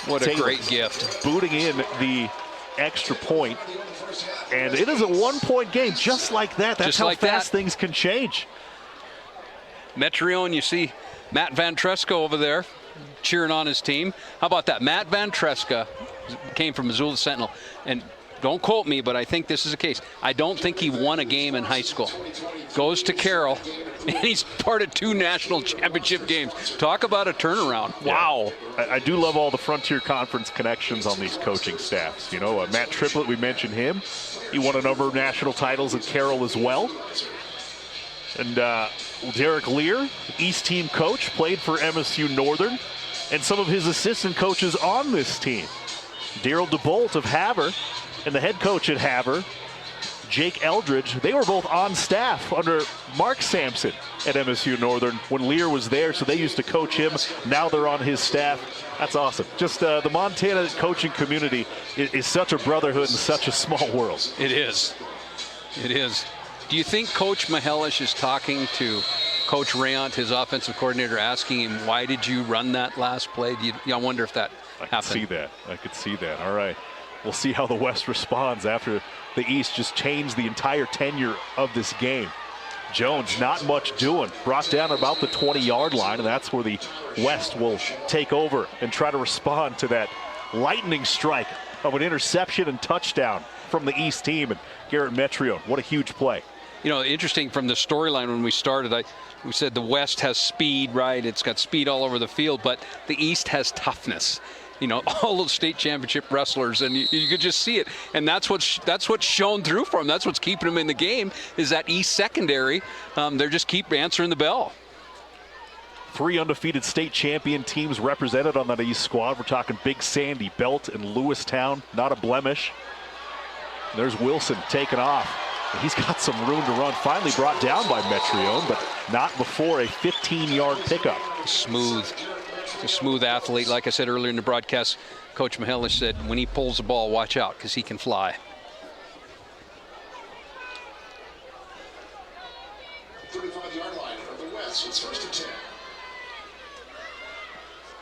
Speaker 12: what a
Speaker 7: Taylor
Speaker 12: great gift.
Speaker 7: Booting in the extra point. And it is a 1-point game just like that. That's
Speaker 12: just
Speaker 7: how
Speaker 12: like
Speaker 7: fast
Speaker 12: that.
Speaker 7: things can change.
Speaker 12: Metrione, you see Matt Van Tresca over there cheering on his team. How about that? Matt Van Tresca came from Missoula Sentinel. And don't quote me, but I think this is the case. I don't think he won a game in high school. Goes to Carroll, and he's part of 2 national championship games. Talk about a turnaround. Wow.
Speaker 7: Yeah. I do love all the Frontier Conference connections on these coaching staffs. You know, Matt Triplett, we mentioned him. He won a number of national titles at Carroll as well. And Derek Lear, East team coach, played for MSU Northern. And some of his assistant coaches on this team. Daryl DeBolt of Havre and the head coach at Havre, Jake Eldridge, they were both on staff under Mark Sampson at MSU Northern when Lear was there, so they used to coach him. Now they're on his staff. That's awesome. Just the Montana coaching community is such a brotherhood in such a small world.
Speaker 12: It is. It is. Do you think Coach Mahelish is talking to Coach Rayont, his offensive coordinator, asking him, why did you run that last play? I wonder if that happened.
Speaker 7: I could see that. All right. We'll see how the West responds after the East just changed the entire tenure of this game. Jones, not much doing. Brought down about the 20-yard line, and that's where the West will take over and try to respond to that lightning strike of an interception and touchdown from the East team. And Garrett Metrione, what a huge play.
Speaker 12: You know, interesting from the storyline when we started, we said the West has speed, right? It's got speed all over the field, but the East has toughness. You know, all those state championship wrestlers, and you could just see it. And that's what's shown through for them. That's what's keeping them in the game, is that East secondary. They're just keep answering the bell.
Speaker 7: 3 undefeated state champion teams represented on that East squad. We're talking Big Sandy, Belt, and Lewistown. Not a blemish. There's Wilson taking off. He's got some room to run. Finally brought down by Metrione, but not before a 15-yard pickup.
Speaker 12: Smooth. A smooth athlete. Like I said earlier in the broadcast, Coach Mahelish said when he pulls the ball, watch out, because he can fly. You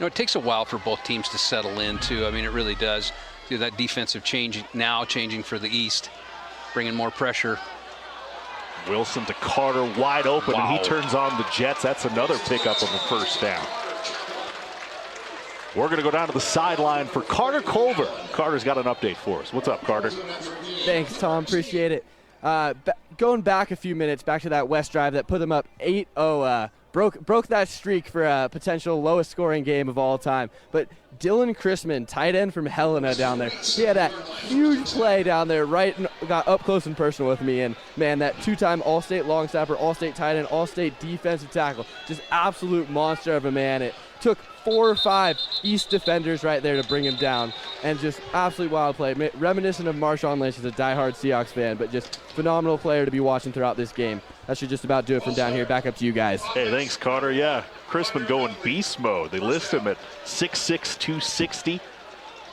Speaker 12: know, it takes a while for both teams to settle in, too. I mean, it really does. That defensive change now changing for the East, bringing more pressure.
Speaker 7: Wilson to Carter, wide open,
Speaker 12: wow.
Speaker 7: And he turns on the Jets. That's another pickup of a first down. We're going to go down to the sideline for Carter Culver. Carter's got an update for us. What's up, Carter?
Speaker 14: Thanks, Tom. Appreciate it. Going back a few minutes, back to that West drive that put them up 8-0 broke that streak for a potential lowest scoring game of all time. But Dylan Chrisman, tight end from Helena down there, he had that huge play down there, got up close and personal with me. And man, that 2-time All-State long snapper, All-State tight end, All-State defensive tackle, just absolute monster of a man. It took 4 or 5 East defenders right there to bring him down, and just absolutely wild play. Reminiscent of Marshawn Lynch as a diehard Seahawks fan, but just phenomenal player to be watching throughout this game. That should just about do it from down here. Back up to you guys.
Speaker 7: Hey, thanks, Carter. Yeah, Chrisman going beast mode. They list him at 6'6", 260.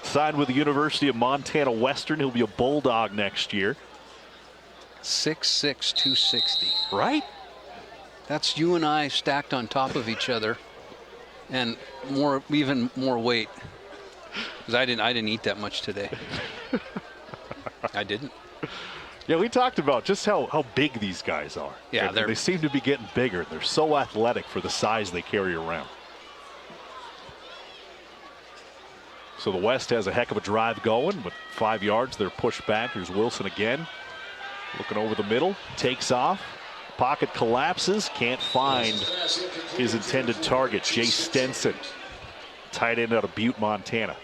Speaker 7: Signed with the University of Montana Western. He'll be a Bulldog next year.
Speaker 12: 6'6", 260.
Speaker 7: Right?
Speaker 12: That's you and I stacked on top of each other, and even more weight. Because I didn't eat that much today. I didn't.
Speaker 7: Yeah, we talked about just how big these guys are.
Speaker 12: Yeah,
Speaker 7: they seem to be getting bigger. They're so athletic for the size they carry around. So the West has a heck of a drive going, but 5 yards, they're pushed back. Here's Wilson again. Looking over the middle, takes off. Pocket collapses, can't find his intended target. Jay Stenson, tight end out of Butte, Montana.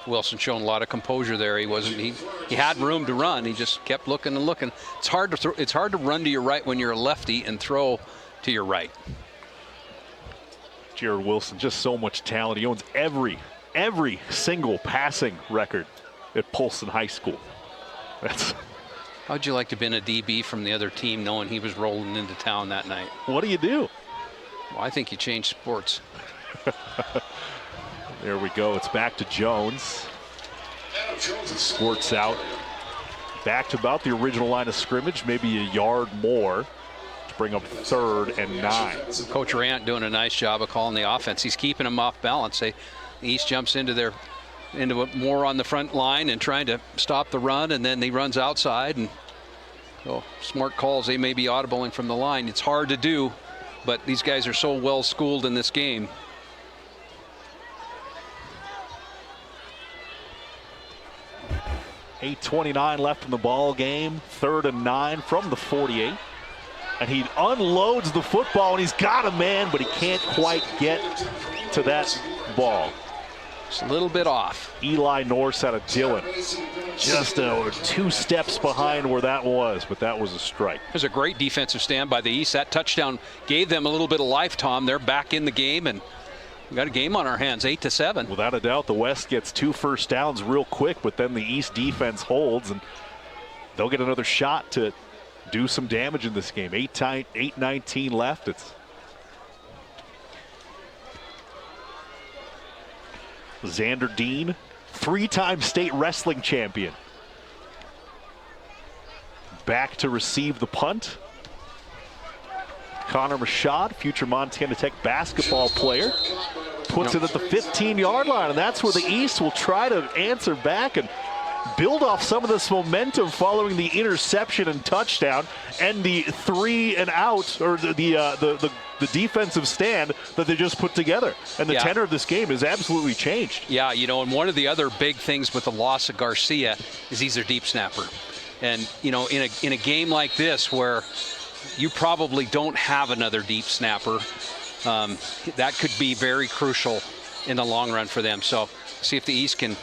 Speaker 12: Wilson showing a lot of composure there. He had room to run. He just kept looking and looking. It's hard to run to your right when you're a lefty and throw to your right.
Speaker 7: Jared Wilson, just so much talent. He owns every single passing record at Polson High School.
Speaker 12: How'd you like to have been a DB from the other team knowing he was rolling into town that night?
Speaker 7: What do you do?
Speaker 12: Well, I think you change sports.
Speaker 7: There we go. It's back to Jones. Squirts out. Back to about the original line of scrimmage, maybe a yard more to bring up 3rd and 9.
Speaker 12: Coach Rant doing a nice job of calling the offense. He's keeping them off balance. The East jumps into more on the front line and trying to stop the run, and then he runs outside. And so smart calls. They may be audibling from the line. It's hard to do, but these guys are so well schooled in this game.
Speaker 7: .829 left in the ball game. 3rd and 9 from the 48. And he unloads the football, and he's got a man, but he can't quite get to that ball.
Speaker 12: Just a little bit off.
Speaker 7: Eli Norse out of Dillon. Just 2 steps behind where that was, but that was a strike.
Speaker 12: There's a great defensive stand by the East. That touchdown gave them a little bit of life, Tom. They're back in the game, and we got a game on our hands, 8-7.
Speaker 7: Without a doubt, the West gets 2 first downs real quick, but then the East defense holds, and they'll get another shot to do some damage in this game. 8:19 left. It's Xander Dean, 3-time state wrestling champion. Back to receive the punt. Connor Mashad, future Montana Tech basketball player, puts it at the 15-yard line, and that's where the East will try to answer back and build off some of this momentum following the interception and touchdown and the 3 and out, or the defensive stand that they just put together. And the tenor of this game has absolutely changed.
Speaker 12: Yeah, and one of the other big things with the loss of Garcia is he's their deep snapper. And, in a game like this where you probably don't have another deep snapper, that could be very crucial in the long run for them. So see if the East can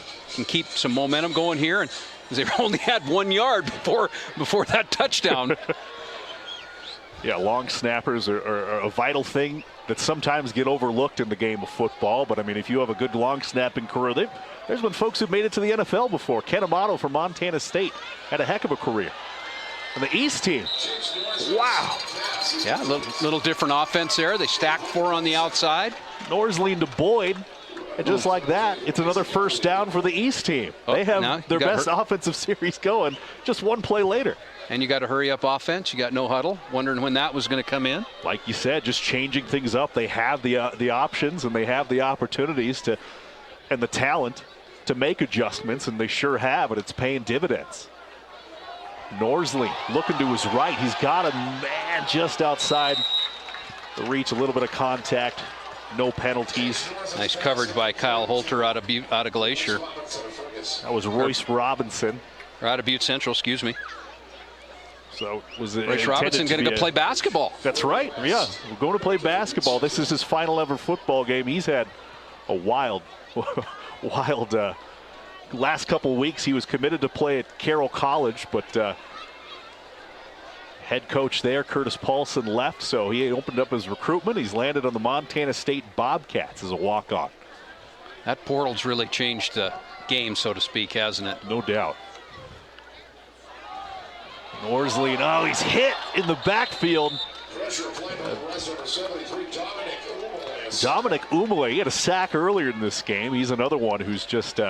Speaker 12: keep some momentum going here, and they've only had 1 yard before that touchdown.
Speaker 7: Yeah, long snappers are a vital thing that sometimes get overlooked in the game of football. But I mean, if you have a good long snapping career, there's been folks who've made it to the NFL before. Ken Amato from Montana State had a heck of a career. And the East team, wow.
Speaker 12: Yeah, a little different offense there. They stacked 4 on the outside.
Speaker 7: Norsling to Boyd. And just like that, it's another first down for the East team. They have their best offensive series going just 1 play later.
Speaker 12: And you got a hurry-up offense. You got no huddle. Wondering when that was going to come in.
Speaker 7: Like you said, just changing things up. They have the options, and they have the opportunities and the talent to make adjustments, and they sure have, and it's paying dividends. Norsling looking to his right. He's got a man just outside the reach. A little bit of contact. No penalties.
Speaker 12: Nice coverage by Kyle Holter out of Glacier.
Speaker 7: That was Royce Robinson.
Speaker 12: Or out of Butte Central, excuse me.
Speaker 7: So was it
Speaker 12: Bryce Robinson going to go play basketball.
Speaker 7: That's right. Yeah, we're going to play basketball. This is his final ever football game. He's had a wild last couple weeks. He was committed to play at Carroll College, but head coach there, Curtis Paulson, left, so he opened up his recruitment. He's landed on the Montana State Bobcats as a walk-on.
Speaker 12: That portal's really changed the game, so to speak, hasn't it?
Speaker 7: No doubt. Norsley, oh, he's hit in the backfield. Dominic Umale, he had a sack earlier in this game. He's another one who's just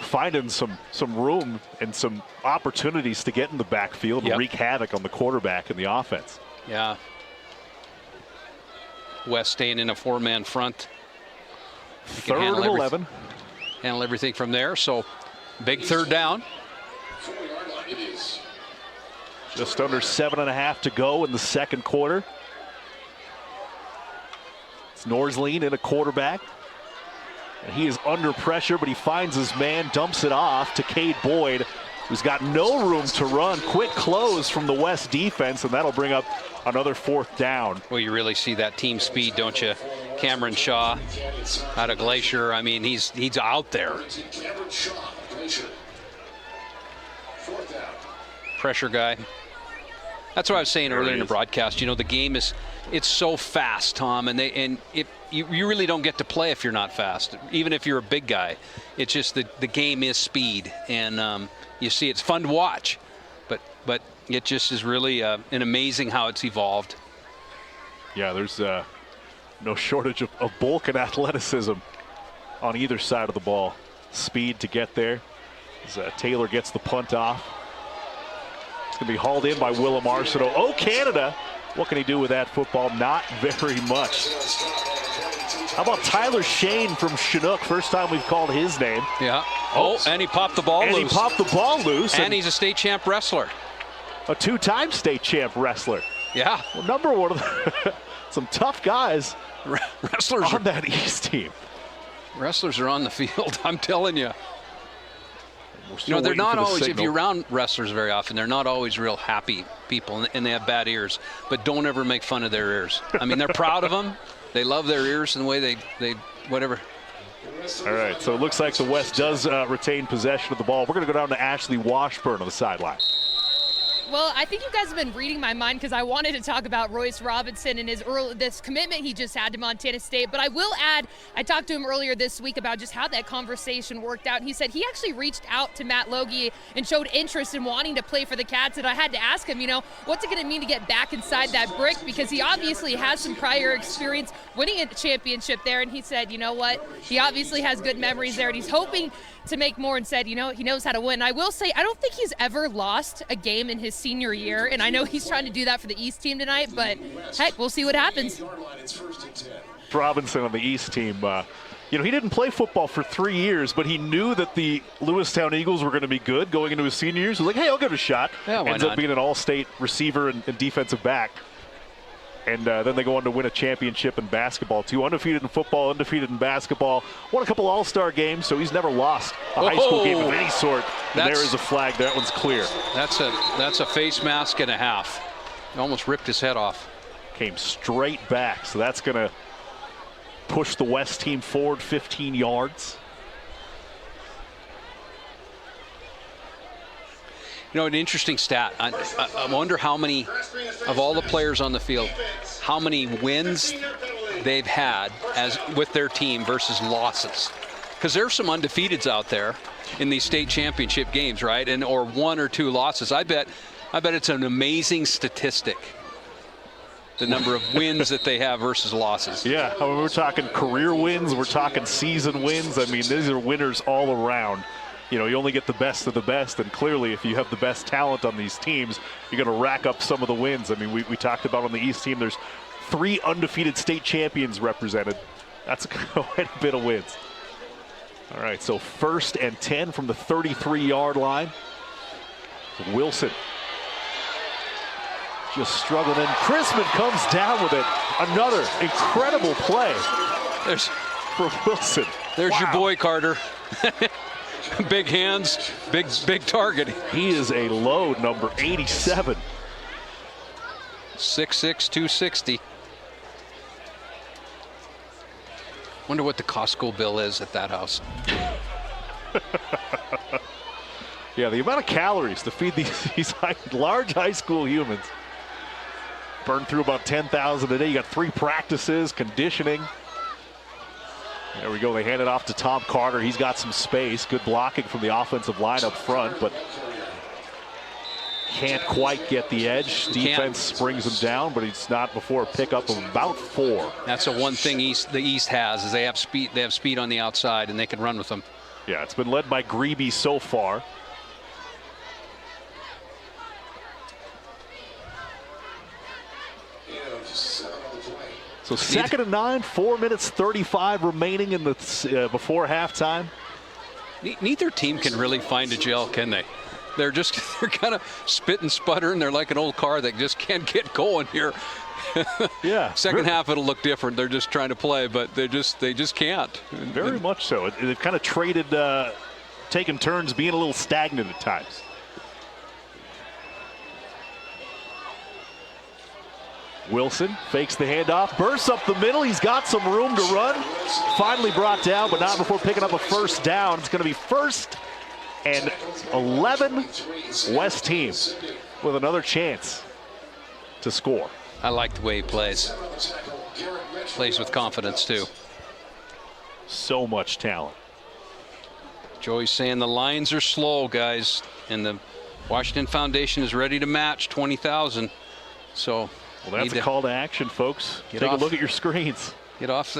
Speaker 7: finding some room and some opportunities to get in the backfield and wreak havoc on the quarterback and the offense.
Speaker 12: Yeah. West staying in a four-man front.
Speaker 7: Third and 11.
Speaker 12: Handle everything from there, so big third down.
Speaker 7: Just under 7.5 to go in the second quarter. It's Norsleen in a quarterback. And he is under pressure, but he finds his man, dumps it off to Cade Boyd, who's got no room to run. Quick close from the West defense, and that'll bring up another fourth down.
Speaker 12: Well, you really see that team speed, don't you? Cameron Shaw out of Glacier. I mean, he's out there. Pressure guy. That's what I was saying earlier in the broadcast. You know, the game it's so fast, Tom, and you really don't get to play if you're not fast, even if you're a big guy. It's just the game is speed, and you see it's fun to watch, but it just is really an amazing how it's evolved.
Speaker 7: Yeah, there's no shortage of bulk and athleticism on either side of the ball. Speed to get there as Taylor gets the punt off. It's going to be hauled in by Willem Arsenault. Oh, Canada! What can he do with that football? Not very much. How about Tyler Shane from Chinook? First time we've called his name.
Speaker 12: Yeah. Oh, and he popped the ball loose.
Speaker 7: And he popped the ball loose.
Speaker 12: And he's a state champ wrestler.
Speaker 7: A two-time state champ wrestler.
Speaker 12: Yeah.
Speaker 7: Well, number one of some tough guys
Speaker 12: wrestlers
Speaker 7: on that East team.
Speaker 12: Wrestlers are on the field, I'm telling you. You know, they're not always, if you're around wrestlers very often, they're not always real happy people, and they have bad ears. But don't ever make fun of their ears. I mean, they're proud of them. They love their ears and the way they whatever.
Speaker 7: All right, so it looks like the West does retain possession of the ball. We're going to go down to Ashley Washburn on the sideline.
Speaker 2: Well, I think you guys have been reading my mind because I wanted to talk about Royce Robinson and this commitment he just had to Montana State. But I will add, I talked to him earlier this week about just how that conversation worked out. And he said he actually reached out to Matt Logie and showed interest in wanting to play for the Cats. And I had to ask him, you know, what's it going to mean to get back inside that brick? Because he obviously has some prior experience winning a championship there. And he said, you know what, he obviously has good memories there. And he's hoping to make more, and said, you know, he knows how to win. And I will say, I don't think he's ever lost a game in his senior year, and I know he's trying to do that for the East team tonight, but heck, we'll see what happens.
Speaker 7: Robinson on the East team, you know, he didn't play football for 3 years, but he knew that the Lewistown Eagles were going to be good going into his senior years. He was like, hey, I'll give it a shot.
Speaker 12: Yeah, why
Speaker 7: Ends
Speaker 12: not?
Speaker 7: up being an all-state receiver and defensive back. And then they go on to win a championship in basketball, too. Undefeated in football, undefeated in basketball. Won a couple all-star games, so he's never lost a high school game of any sort. And there is a flag. That one's clear.
Speaker 12: That's a face mask and a half. He almost ripped his head off.
Speaker 7: Came straight back, so that's going to push the West team forward 15 yards.
Speaker 12: You know, an interesting stat. I wonder how many of all the players on the field, how many wins they've had with their team versus losses. Because there's some undefeateds out there in these state championship games, right? Or 1 or 2 losses. I bet it's an amazing statistic, the number of wins that they have versus losses.
Speaker 7: Yeah, I mean, we're talking career wins, we're talking season wins. I mean, these are winners all around. You know, you only get the best of the best, and clearly if you have the best talent on these teams, you're going to rack up some of the wins. I mean, we talked about on the East team, there's 3 undefeated state champions represented. That's quite a bit of wins. All right, so 1st and 10 from the 33-yard line. Wilson just struggling in. Chrisman comes down with it. Another incredible play.
Speaker 12: There's
Speaker 7: for Wilson.
Speaker 12: There's your boy, Carter. Big hands, big target.
Speaker 7: He is a load, number 87.
Speaker 12: 6'6", 260. Wonder what the Costco bill is at that house.
Speaker 7: Yeah, the amount of calories to feed these large high school humans. Burn through about 10,000 a day. You got 3 practices, conditioning. There we go. They hand it off to Tom Carter. He's got some space. Good blocking from the offensive line up front, but can't quite get the edge. Defense brings him down, but he's not before a pickup of about 4.
Speaker 12: That's the one thing the East has, is they have speed. They have speed on the outside, and they can run with them.
Speaker 7: Yeah, it's been led by Grebe so far. So 2nd and 9, 4 minutes 35 remaining in the before halftime.
Speaker 12: Neither team can really find a gel, can they? They're kind of spit and sputtering. They're like an old car that just can't get going here.
Speaker 7: Yeah.
Speaker 12: Second half it'll look different. They're just trying to play, but they just can't.
Speaker 7: Very much so. They've kind of traded, taken turns being a little stagnant at times. Wilson fakes the handoff, bursts up the middle. He's got some room to run. Finally brought down, but not before picking up a first down. It's going to be 1st and 11. West team with another chance to score.
Speaker 12: I like the way he plays. Plays with confidence, too.
Speaker 7: So much talent.
Speaker 12: Joey's saying the lines are slow, guys, and the Washington Foundation is ready to match 20,000. So.
Speaker 7: Well, that's a call to action, folks. Take a look at your screens.
Speaker 12: Get off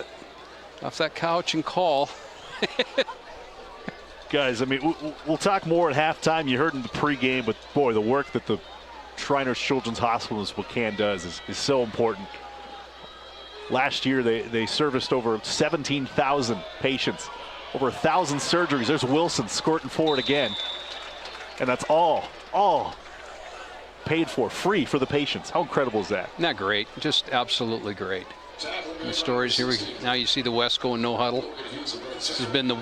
Speaker 12: that couch and call.
Speaker 7: Guys, I mean, we'll talk more at halftime. You heard in the pregame, but boy, the work that the Shriners Children's Hospital in Spokane does is so important. Last year, they serviced over 17,000 patients, over 1,000 surgeries. There's Wilson squirting forward again. And that's all paid for, free for the patients. How incredible is that?
Speaker 12: Not great, just absolutely great. And the stories here, now you see the West going no huddle. This has been the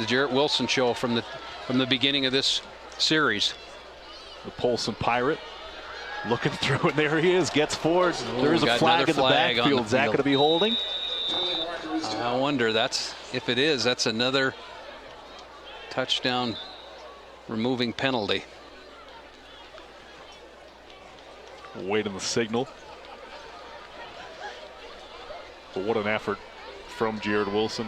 Speaker 12: Jarrett Wilson show from the beginning of this series.
Speaker 7: The Polson Pirate looking through, and there he is, gets forward. There is a flag in the backfield. Is that going to be holding?
Speaker 12: I wonder. If it is, that's another touchdown removing penalty.
Speaker 7: Waiting the signal. But what an effort from Jared Wilson.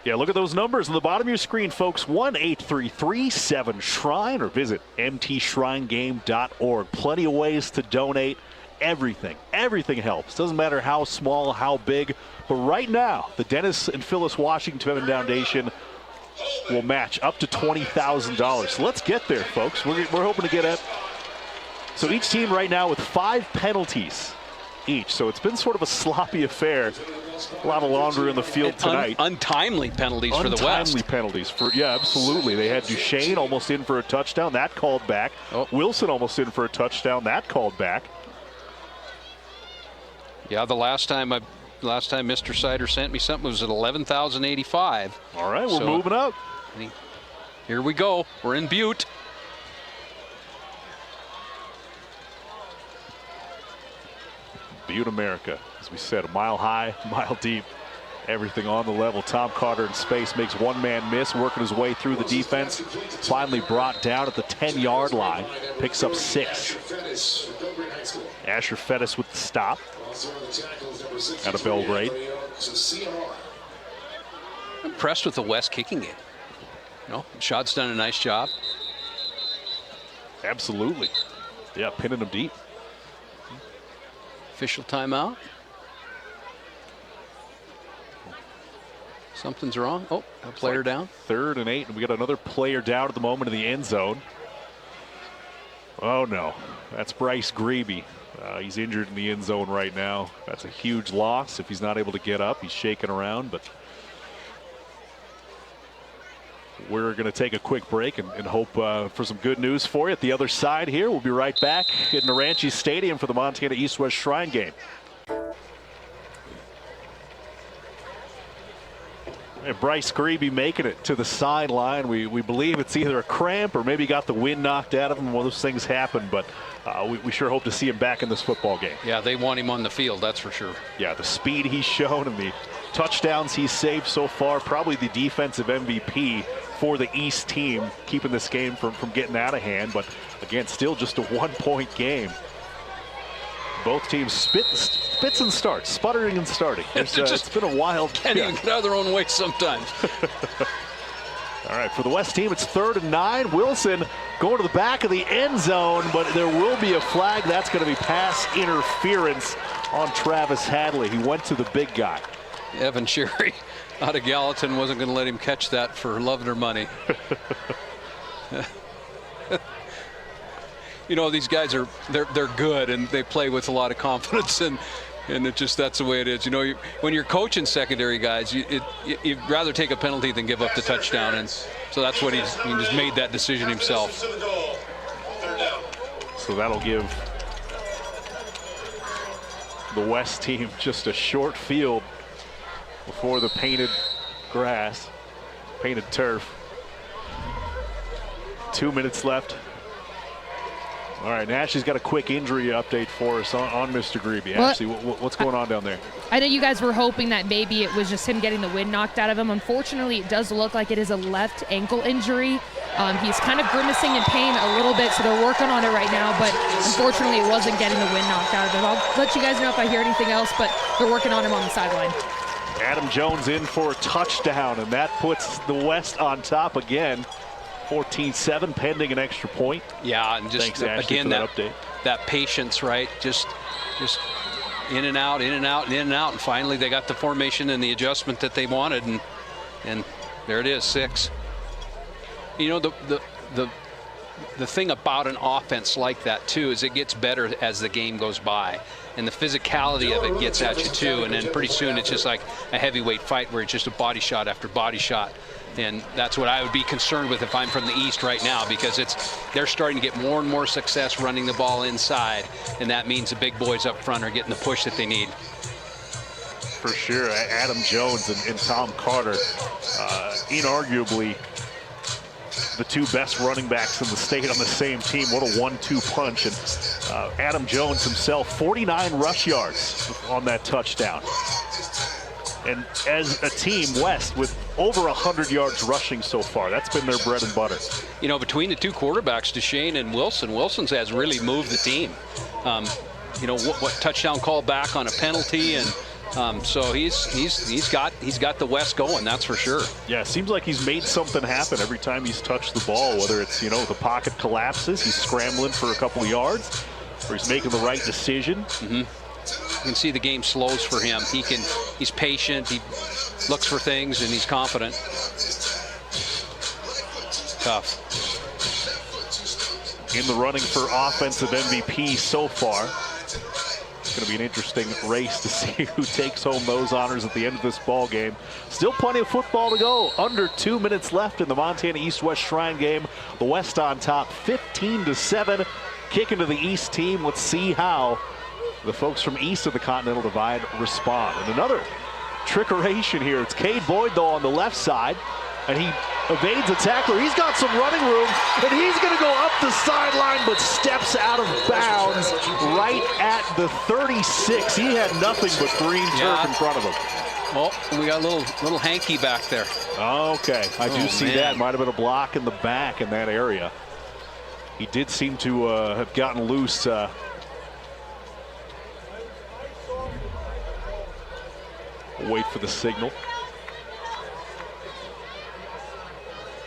Speaker 7: Yeah, look at those numbers on the bottom of your screen, folks. 1-833-7-SHRINE or visit mtshrinegame.org. Plenty of ways to donate. Everything helps. Doesn't matter how small, how big. But right now, the Dennis and Phyllis Washington Foundation will match up to $20,000. So let's get there, folks. We're hoping to get at. So each team right now with 5 penalties each. So it's been sort of a sloppy affair. A lot of laundry on the field tonight.
Speaker 12: Untimely penalties for the West.
Speaker 7: Untimely penalties yeah, absolutely. They had Duchesne almost in for a touchdown. That called back. Wilson almost in for a touchdown. That called back.
Speaker 12: Yeah, the last time Mr. Sider sent me something was at 11,085.
Speaker 7: All right, we're moving up.
Speaker 12: Here we go. We're in Butte.
Speaker 7: Butte, America. As we said, a mile high, a mile deep. Everything on the level. Tom Carter in space makes one man miss, working his way through the defense. Finally brought down at the 10-yard line. Picks up 6. Asher Fettis with the stop out of Belgrade.
Speaker 12: I'm impressed with the West kicking game. Shot's done a nice job.
Speaker 7: Absolutely. Yeah, pinning them deep.
Speaker 12: Official timeout. Something's wrong. Oh, a player down.
Speaker 7: 3rd and 8, and we got another player down at the moment in the end zone. Oh no, that's Bryce Grebe. He's injured in the end zone right now. That's a huge loss if he's not able to get up. He's shaking around, but we're going to take a quick break and hope for some good news for you at the other side here. We'll be right back in Naranche Stadium for the Montana East-West Shrine game. And Bryce Grebe making it to the sideline. We believe it's either a cramp or maybe got the wind knocked out of him. One of those things happen, but we sure hope to see him back in this football game.
Speaker 12: Yeah, they want him on the field, that's for sure.
Speaker 7: Yeah, the speed he's shown and the touchdowns he's saved so far, probably the defensive MVP for the East team, keeping this game from getting out of hand. But again, still just a 1-point game. Both teams spits and starts, sputtering and starting. It's been a wild.
Speaker 12: Can't even get out of their own way sometimes.
Speaker 7: All right, for the West team, it's 3rd and 9. Wilson going to the back of the end zone, but there will be a flag. That's going to be pass interference on Travis Hadley. He went to the big guy.
Speaker 12: Evan Sherry out of Gallatin wasn't going to let him catch that for love nor money. You know, these guys they're good and they play with a lot of confidence, and that's the way it is. You know, when you're coaching secondary guys, you'd rather take a penalty than give up the touchdown, and so that's what he just made that decision himself.
Speaker 7: So that'll give the West team just a short field before the painted grass, painted turf. 2 minutes left. All right, Ashley's got a quick injury update for us on Mr. Grebe. Ashley, what's going on down there?
Speaker 2: I know you guys were hoping that maybe it was just him getting the wind knocked out of him. Unfortunately, it does look like it is a left ankle injury. He's kind of grimacing in pain a little bit, so they're working on it right now, but unfortunately it wasn't getting the wind knocked out of him. I'll let you guys know if I hear anything else, but they're working on him on the sideline.
Speaker 7: Adam Jones in for a touchdown, and that puts the West on top again. 14-7 pending an extra point.
Speaker 12: Yeah, and just
Speaker 7: thanks, Ashley,
Speaker 12: again
Speaker 7: for that update.
Speaker 12: That patience, right? Just in and out, in and out, and in and out, and finally they got the formation and the adjustment that they wanted, and there it is, 6. You know, the thing about an offense like that too is it gets better as the game goes by, and the physicality of it gets at you too, and then pretty soon it's just like a heavyweight fight where it's just a body shot after body shot. And that's what I would be concerned with if I'm from the East right now, because they're starting to get more and more success running the ball inside, and that means the big boys up front are getting the push that they need.
Speaker 7: For sure, Adam Jones and Tom Carter, inarguably the two best running backs in the state on the same team. What a 1-2 punch. And Adam Jones himself, 49 rush yards on that touchdown. And as a team, West, with over 100 yards rushing so far, that's been their bread and butter.
Speaker 12: You know, between the two quarterbacks, Duchesne and Wilson's has really moved the team. You know, what touchdown call back on a penalty, and so he's got the West going, that's for sure.
Speaker 7: Yeah, it seems like he's made something happen every time he's touched the ball, whether it's, you know, the pocket collapses, he's scrambling for a couple of yards, or he's making the right decision.
Speaker 12: Mm-hmm. You can see the game slows for him. He's patient, he looks for things, and he's confident. Tough.
Speaker 7: In the running for offensive MVP so far. It's going to be an interesting race to see who takes home those honors at the end of this ball game. Still plenty of football to go. Under 2 minutes left in the Montana East-West Shrine game. The West on top, 15-7. Kicking to the East team. Let's see how the folks from east of the Continental Divide respond. And another trickeration here. It's Cade Boyd, though, on the left side, and he evades a tackler. He's got some running room, and he's going to go up the sideline, but steps out of bounds right at the 36. He had nothing but green turf in front of him.
Speaker 12: Well, we got a little hanky back there.
Speaker 7: Okay, I do see that. Might have been a block in the back in that area. He did seem to have gotten loose. Wait for the signal.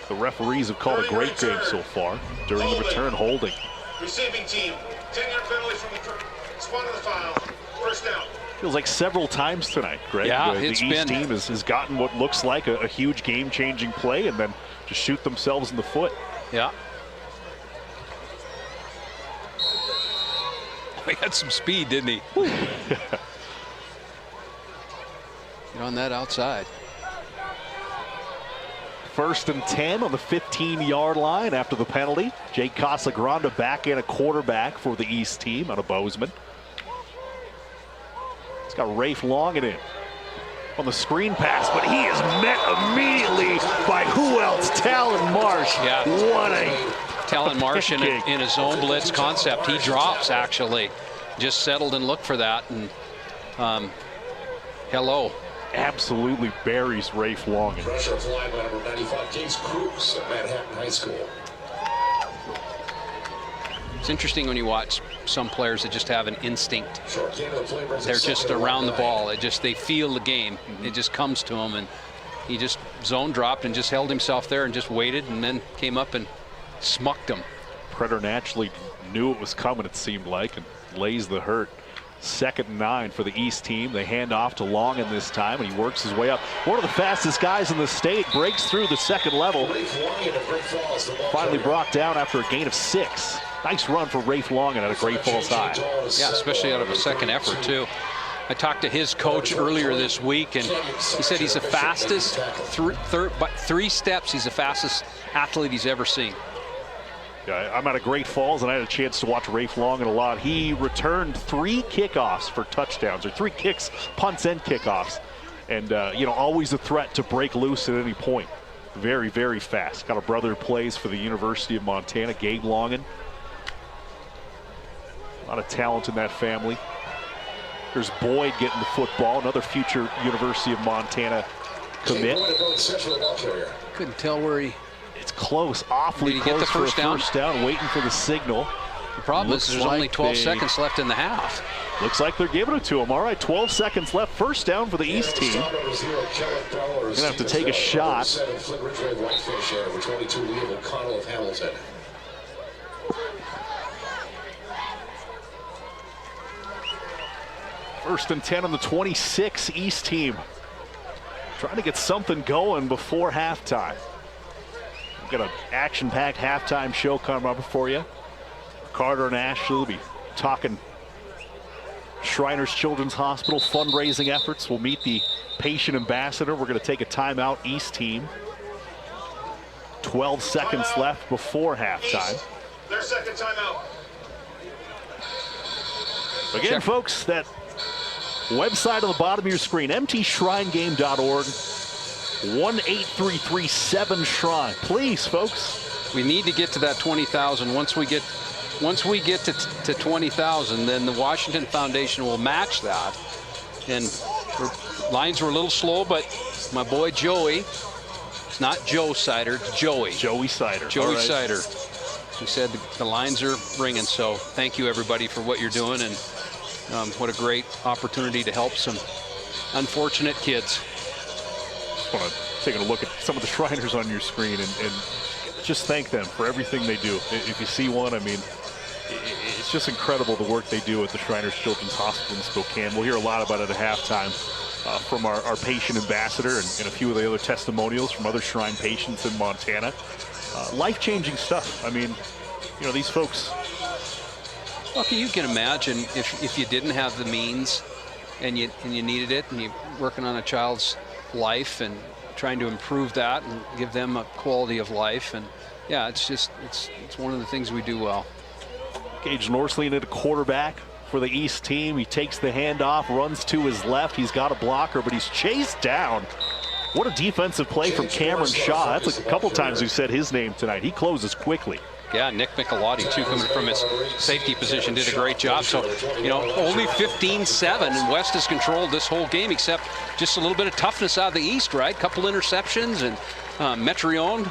Speaker 7: The referees have called a great game so far. During the return, holding.
Speaker 10: Receiving team, 10-yard penalty from the spot of the foul. First down.
Speaker 7: Feels like several times tonight, Greg.
Speaker 12: Yeah,
Speaker 7: the East team has gotten what looks like a huge game-changing play and then just shoot themselves in the foot.
Speaker 12: Yeah. He had some speed, didn't he? Get on that outside.
Speaker 7: 1st and 10 on the 15-yard line after the penalty. Jake Casagrande back in a quarterback for the East team out of Bozeman. It's got Rafe Long in it. on the screen pass, but he is met immediately by who else? Talon Marsh.
Speaker 12: Yeah.
Speaker 7: What a
Speaker 12: Talon Marsh in a zone blitz concept. He drops, actually. Just settled and looked for that. And hello.
Speaker 7: Absolutely buries Rafe Longan.
Speaker 10: Pressure applied by number 95, Case Cruz at Manhattan High School.
Speaker 12: It's interesting when you watch some players that just have an instinct. They're just around the ball. They feel the game. It just comes to them, and he just zone dropped and just held himself there and just waited, and then came up and smucked him.
Speaker 7: Preternaturally knew it was coming, it seemed like, and lays the hurt. 2nd and 9 for the East team. They hand off to Longan this time, and he works his way up. One of the fastest guys in the state, breaks through the second level. Finally brought down after a gain of 6. Nice run for Rafe Longan at a Great Falls High.
Speaker 12: Yeah, especially out of a second effort, too. I talked to his coach earlier this week, and he said he's the fastest, 3 steps, he's the fastest athlete he's ever seen.
Speaker 7: Yeah, I'm out of Great Falls, and I had a chance to watch Rafe Longan a lot. He returned 3 kickoffs for touchdowns, or 3 kicks, punts and kickoffs. And, always a threat to break loose at any point. Very, very fast. Got a brother who plays for the University of Montana, Gabe Longan. A lot of talent in that family. There's Boyd getting the football, another future University of Montana commit.
Speaker 12: Couldn't tell where he...
Speaker 7: It's close, awfully close. Did he get the first down? First down, waiting for the signal.
Speaker 12: The problem is there's only 12 seconds left in the half.
Speaker 7: Looks like they're giving it to him. All right, 12 seconds left. First down for the East team. Going to have to take a shot. First and 10 on the 26 East team. Trying to get something going before halftime. We've got an action-packed halftime show coming up for you. Carter and Ashley will be talking Shriners Children's Hospital fundraising efforts. We'll meet the patient ambassador. We're going to take a timeout, East team. 12 seconds left before halftime.
Speaker 10: Their second timeout.
Speaker 7: Again, folks, that website on the bottom of your screen, mtshrinegame.org, 1-833-7 Shrine. Please, folks.
Speaker 12: We need to get to that 20,000. Once we get to 20,000, then the Washington Foundation will match that. And lines were a little slow, but my boy Joey, it's not Joe Sider, it's Joey.
Speaker 7: Joey Sider.
Speaker 12: Joey Sider. He said the lines are ringing, so thank you everybody for what you're doing, and what a great opportunity to help some unfortunate kids.
Speaker 7: Just want to take a look at some of the Shriners on your screen and just thank them for everything they do. If you see one, I mean, it's just incredible the work they do at the Shriners Children's Hospital in Spokane. We'll hear a lot about it at halftime from our patient ambassador and a few of the other testimonials from other Shrine patients in Montana. Life-changing stuff. I mean, these folks.
Speaker 12: Well, you can imagine if you didn't have the means and you needed it, and you're working on a child's life and trying to improve that and give them a quality of life. And yeah, it's one of the things we do well.
Speaker 7: Gage Norsley at a quarterback for the East team. He takes the handoff, runs to his left. He's got a blocker, but he's chased down. What a defensive play from Cameron Shaw. That's like a couple times we've said his name tonight. He closes quickly.
Speaker 12: Yeah, Nick Michelotti, too, coming from his safety position, did a great job. So, only 15-7, and West has controlled this whole game, except just a little bit of toughness out of the East, right? Couple interceptions, and Metrione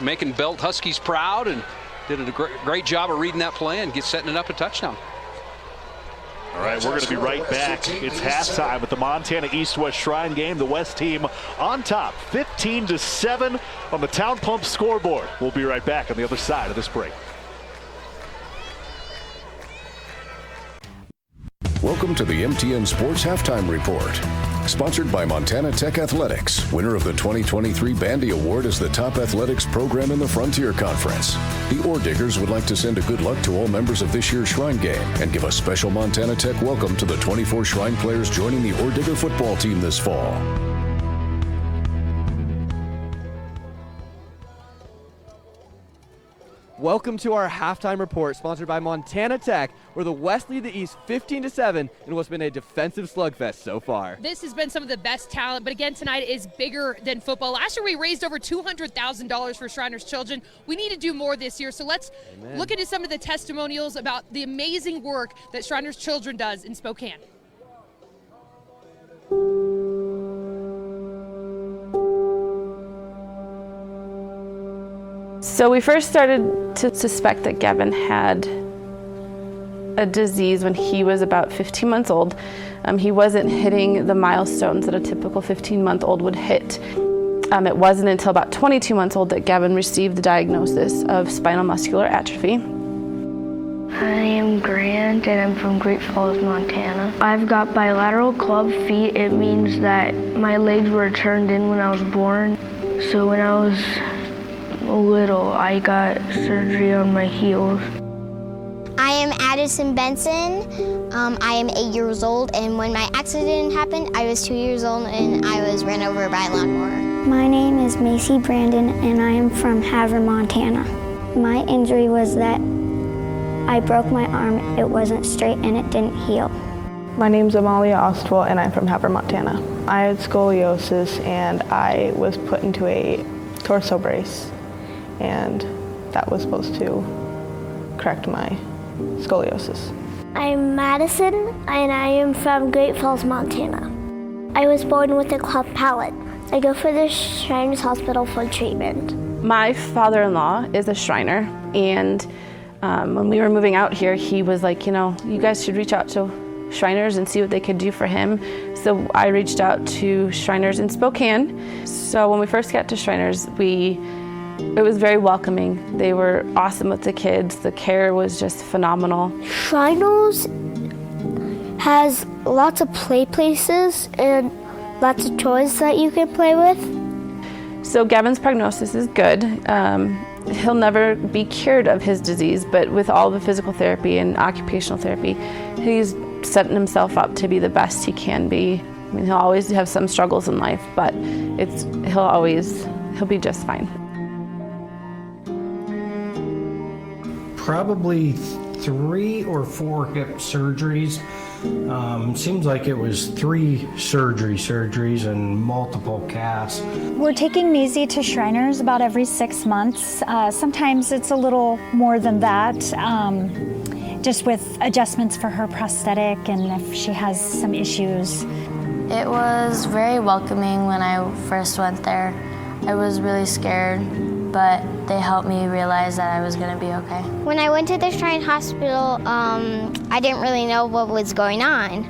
Speaker 12: making Belt Huskies proud, and did a great job of reading that play and setting it up a touchdown.
Speaker 7: All right, we're going to be right back. It's halftime at the Montana East-West Shrine game. The West team on top, 15-7 on the Town Pump scoreboard. We'll be right back on the other side of this break.
Speaker 1: Welcome to the MTN Sports Halftime Report. Sponsored by Montana Tech Athletics, winner of the 2023 Bandy Award as the top athletics program in the Frontier Conference. The Ore Diggers would like to send a good luck to all members of this year's Shrine game and give a special Montana Tech welcome to the 24 Shrine players joining the Ore Digger football team this fall.
Speaker 14: Welcome to our halftime report, sponsored by Montana Tech, where the West lead the East 15-7 in what's been a defensive slugfest so far.
Speaker 2: This has been some of the best talent, but again, tonight is bigger than football. Last year we raised over $200,000 for Shriners Children. We need to do more this year, so let's look into some of the testimonials about the amazing work that Shriners Children does in Spokane.
Speaker 20: So we first started to suspect that Gavin had a disease when he was about 15 months old. He wasn't hitting the milestones that a typical 15-month-old would hit. It wasn't until about 22 months old that Gavin received the diagnosis of spinal muscular atrophy.
Speaker 21: I am Grant and I'm from Great Falls, Montana. I've got bilateral club feet. It means that my legs were turned in when I was born. So when I was little, I got surgery on my heels.
Speaker 22: I am Addison Benson. I am 8 years old, and when my accident happened, I was 2 years old and I was ran over by a lawnmower.
Speaker 23: My name is Macy Brandon and I am from Havre, Montana. My injury was that I broke my arm, it wasn't straight and it didn't heal.
Speaker 24: My name's Amalia Ostwell and I'm from Havre, Montana. I had scoliosis and I was put into a torso brace, and that was supposed to correct my scoliosis.
Speaker 23: I'm Madison and I am from Great Falls, Montana. I was born with a cleft palate. I go for the Shriners Hospital for treatment.
Speaker 20: My father-in-law is a Shriner, and when we were moving out here, he was like, you know, you guys should reach out to Shriners and see what they could do for him. So I reached out to Shriners in Spokane. So when we first got to Shriners, it was very welcoming. They were awesome with the kids. The care was just phenomenal.
Speaker 23: Shriners has lots of play places and lots of toys that you can play with.
Speaker 20: So Gavin's prognosis is good. He'll never be cured of his disease, but with all the physical therapy and occupational therapy, he's setting himself up to be the best he can be. I mean, he'll always have some struggles in life, but he'll be just fine.
Speaker 25: Probably 3 or 4 hip surgeries. Seems like it was 3 surgeries and multiple casts.
Speaker 26: We're taking Maisie to Shriners about every 6 months. Sometimes it's a little more than that, just with adjustments for her prosthetic and if she has some issues.
Speaker 21: It was very welcoming when I first went there. I was really scared, but they helped me realize that I was going to be okay.
Speaker 22: When I went to the Shrine Hospital, I didn't really know what was going on.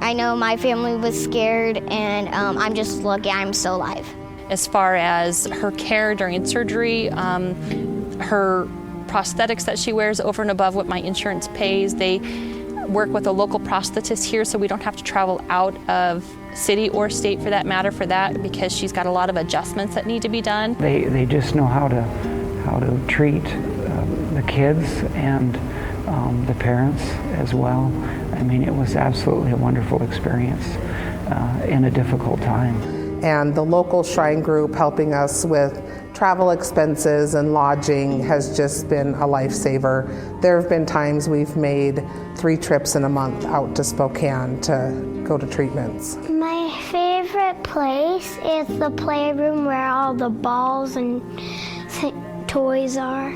Speaker 22: I know my family was scared, and I'm just lucky I'm still alive.
Speaker 27: As far as her care during surgery, her prosthetics that she wears over and above what my insurance pays, they work with a local prosthetist here, so we don't have to travel out of city or state for that matter for that, because she's got a lot of adjustments that need to be done.
Speaker 28: They just know how to treat the kids and the parents as well. I mean, it was absolutely a wonderful experience in a difficult time.
Speaker 29: And the local Shrine group helping us with travel expenses and lodging has just been a lifesaver. There have been times we've made 3 trips in a month out to Spokane to go to treatments.
Speaker 23: My favorite place is the playroom where all the balls and toys are.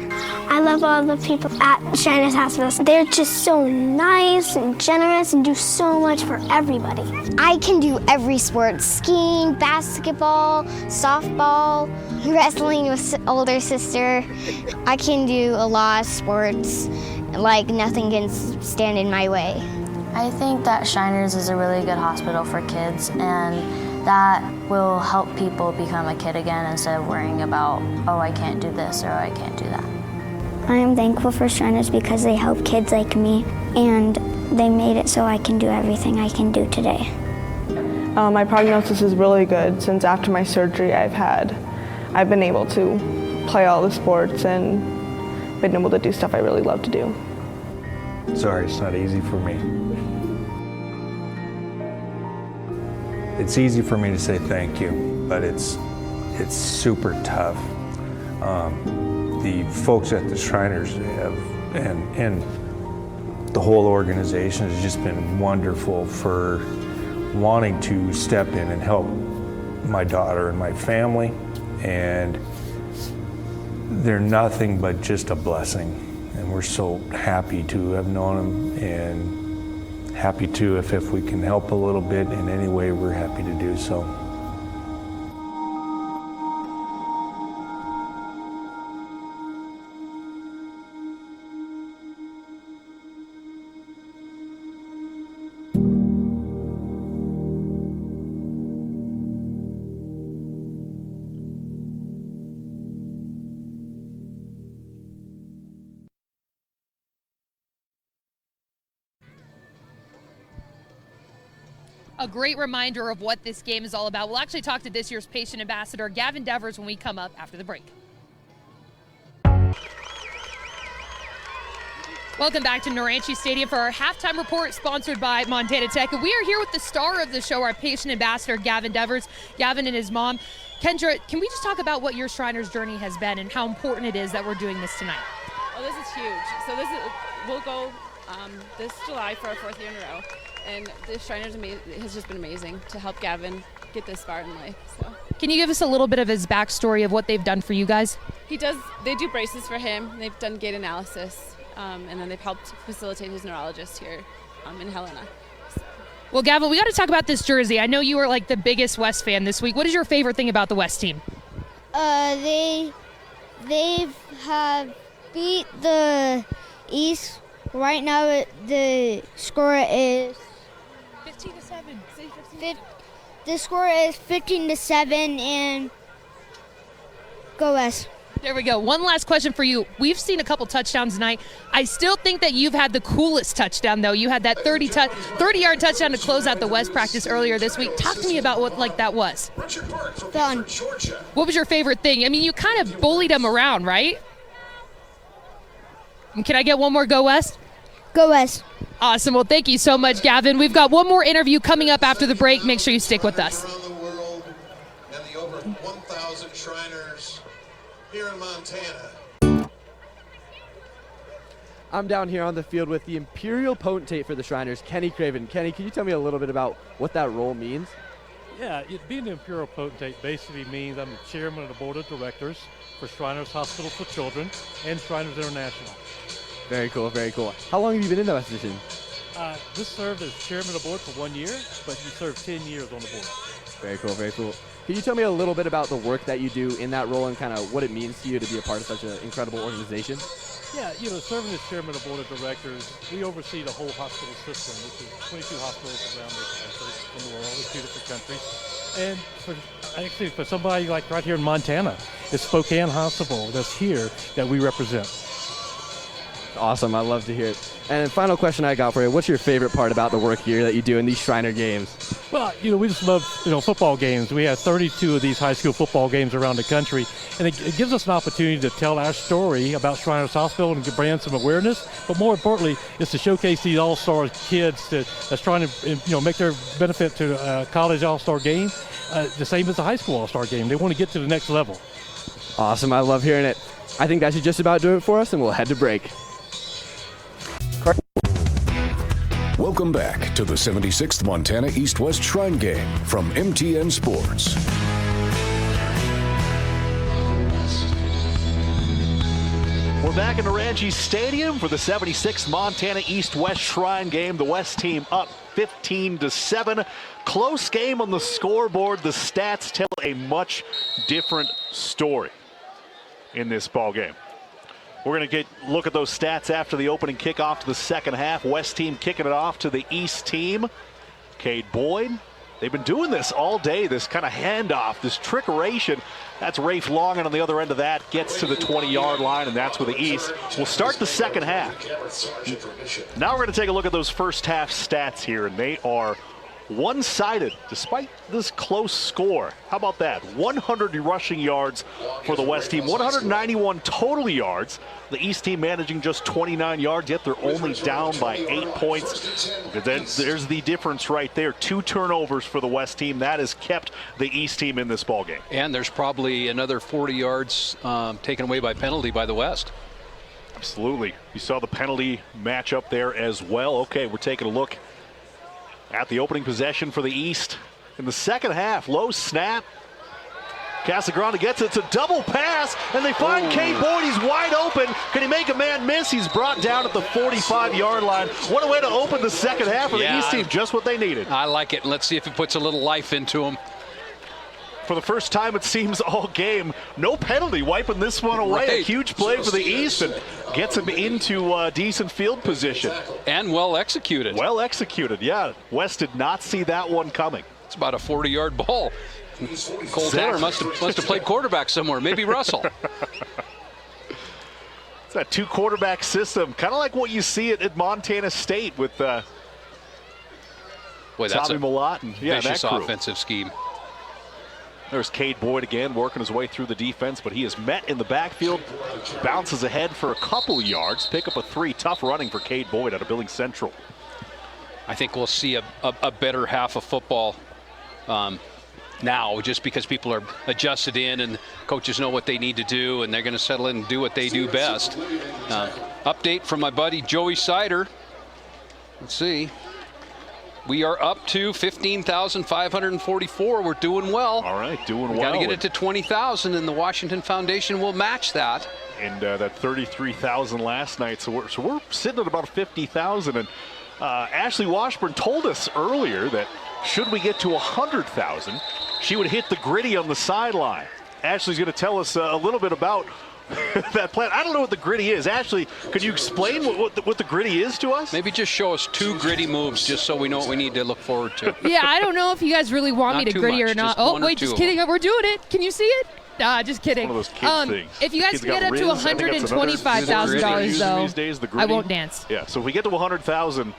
Speaker 23: I love all the people at Shriners Hospital. They're just so nice and generous and do so much for everybody.
Speaker 22: I can do every sport: skiing, basketball, softball, wrestling with older sister. I can do a lot of sports, like nothing can stand in my way.
Speaker 21: I think that Shriners is a really good hospital for kids, and that will help people become a kid again instead of worrying about, oh, I can't do this or I can't do that.
Speaker 23: I am thankful for Shriners because they help kids like me, and they made it so I can do everything I can do today.
Speaker 24: My prognosis is really good. Since after my surgery, I've been able to play all the sports and been able to do stuff I really love to do.
Speaker 30: Sorry, it's not easy for me. It's easy for me to say thank you, but it's super tough. the folks at the Shriners have, and the whole organization has just been wonderful for wanting to step in and help my daughter and my family, and they're nothing but just a blessing. And we're so happy to have known them, and happy to if we can help a little bit in any way, we're happy to do so.
Speaker 2: A great reminder of what this game is all about. We'll actually talk to this year's patient ambassador, Gavin Devers, when we come up after the break. Welcome back to Naranchi Stadium for our halftime report, sponsored by Montana Tech. And we are here with the star of the show, our patient ambassador, Gavin Devers. Gavin and his mom. Kendra, can we just talk about what your Shriners journey has been and how important it is that we're doing this tonight?
Speaker 3: Oh, this is huge. So we'll go this July for our 4th year in a row. And the Shriners has just been amazing to help Gavin get this far in life. So,
Speaker 2: can you give us a little bit of his backstory of what they've done for you guys?
Speaker 3: They do braces for him. They've done gait analysis, and then they've helped facilitate his neurologist here in Helena. So.
Speaker 2: Well, Gavin, we got to talk about this jersey. I know you were like the biggest West fan this week. What is your favorite thing about the West team?
Speaker 22: They have beat the East. Right now, the score is
Speaker 2: 15-7.
Speaker 22: The score is 15-7, and go West.
Speaker 2: There we go. One last question for you. We've seen a couple touchdowns tonight. I still think that you've had the coolest touchdown, though. You had that 30-yard touchdown to close out the West practice earlier this week. Talk to me about what that was.
Speaker 22: Fun.
Speaker 2: What was your favorite thing? I mean, you kind of bullied them around, right? And can I get one more Go West?
Speaker 22: Go West.
Speaker 2: Awesome. Well, thank you so much, Gavin. We've got one more interview coming up after the break. Make sure you stick with us.
Speaker 10: Around the world and the over 1,000 Shriners here in Montana.
Speaker 14: I'm down here on the field with the Imperial Potentate for the Shriners, Kenny Craven. Kenny, can you tell me a little bit about what that role means?
Speaker 4: Yeah, being the Imperial Potentate basically means I'm the chairman of the board of directors for Shriners Hospital for Children and Shriners International.
Speaker 14: Very cool, very cool. How long have you been in that position?
Speaker 4: Just served as chairman of the board for 1 year, but you served 10 years on the board.
Speaker 14: Very cool, very cool. Can you tell me a little bit about the work that you do in that role and kind of what it means to you to be a part of such an incredible organization?
Speaker 4: Yeah, serving as chairman of the board of directors, we oversee the whole hospital system, which is 22 hospitals around the country, in the world, in 2 different countries. And for somebody like right here in Montana, it's Spokane Hospital that's here that we represent.
Speaker 14: Awesome, I love to hear it. And final question I got for you, what's your favorite part about the work here that you do in these Shriner games?
Speaker 4: Well, we just love, football games. We have 32 of these high school football games around the country, and it gives us an opportunity to tell our story about Shriners Hospital and bring some awareness, but more importantly, is to showcase these all-star kids that's trying to, make their benefit to a college all-star game, the same as the high school all-star game. They want to get to the next level.
Speaker 14: Awesome, I love hearing it. I think that should just about do it for us, and we'll head to break.
Speaker 1: Welcome back to the 76th Montana East-West Shrine Game from MTN Sports.
Speaker 7: We're back in Naranchi Stadium for the 76th Montana East-West Shrine Game. The West team up 15-7. Close game on the scoreboard. The stats tell a much different story in this ball game. We're going to look at those stats after the opening kickoff to the second half. West team kicking it off to the East team. Cade Boyd. They've been doing this all day, this kind of handoff, this trickeration. That's Rafe Long, and on the other end of that, gets to the 20-yard line, and that's where the East will start the second half. Now we're going to take a look at those first half stats here, and they are one-sided despite this close score. How about that? 100 rushing yards for the West team, 191 total yards. The East team managing just 29 yards, yet they're only down by 8 points. There's the difference right there. 2 turnovers for the West team. That has kept the East team in this ballgame.
Speaker 12: And there's probably another 40 yards taken away by penalty by the West.
Speaker 7: Absolutely. You saw the penalty matchup there as well. Okay, we're taking a look at the opening possession for the East. In the second half, low snap. Casagrande gets it. It's a double pass, and they find Cade Boyd. He's wide open. Can he make a man miss? He's brought down at the 45-yard line. What a way to open the second half for the East team. Just what they needed.
Speaker 12: I like it. Let's see if it puts a little life into him.
Speaker 7: For the first time, it seems, all game, no penalty, wiping this one away. Right. A huge play for the East and gets him into decent field position.
Speaker 12: And well executed.
Speaker 7: Well executed, yeah. West did not see that one coming.
Speaker 12: It's about a 40-yard ball. Cole Taylor must have played quarterback somewhere, maybe Russell.
Speaker 7: It's that 2-quarterback system, kind of like what you see at Montana State with Tommy Mellott and
Speaker 12: vicious offensive scheme.
Speaker 7: There's Cade Boyd again working his way through the defense, but he is met in the backfield, bounces ahead for a couple yards, pick up a 3. Tough running for Cade Boyd out of Billings Central.
Speaker 12: I think we'll see a better half of football now, just because people are adjusted in and coaches know what they need to do, and they're going to settle in and do what they do best. Update from my buddy Joey Sider. Let's see. We are up to 15,544. We're doing well.
Speaker 7: All right, doing well.
Speaker 12: Got to get it to 20,000, and the Washington Foundation will match that.
Speaker 7: And that 33,000 last night, so we're sitting at about 50,000. And Ashley Washburn told us earlier that should we get to 100,000, she would hit the gritty on the sideline. Ashley's going to tell us a little bit about that plan. I don't know what the gritty is. Ashley, could you explain what the gritty is to us?
Speaker 12: Maybe just show us 2 gritty moves just so we know what we need to look forward to.
Speaker 2: Yeah, I don't know if you guys really want me to gritty or not. Oh, wait, just kidding. We're doing it. Can you see it? Nah, just kidding.
Speaker 7: One of those kids things.
Speaker 2: If you guys can get up to $125,000, though,
Speaker 7: these days, the
Speaker 2: I won't dance.
Speaker 7: Yeah, so if we get to 100,000,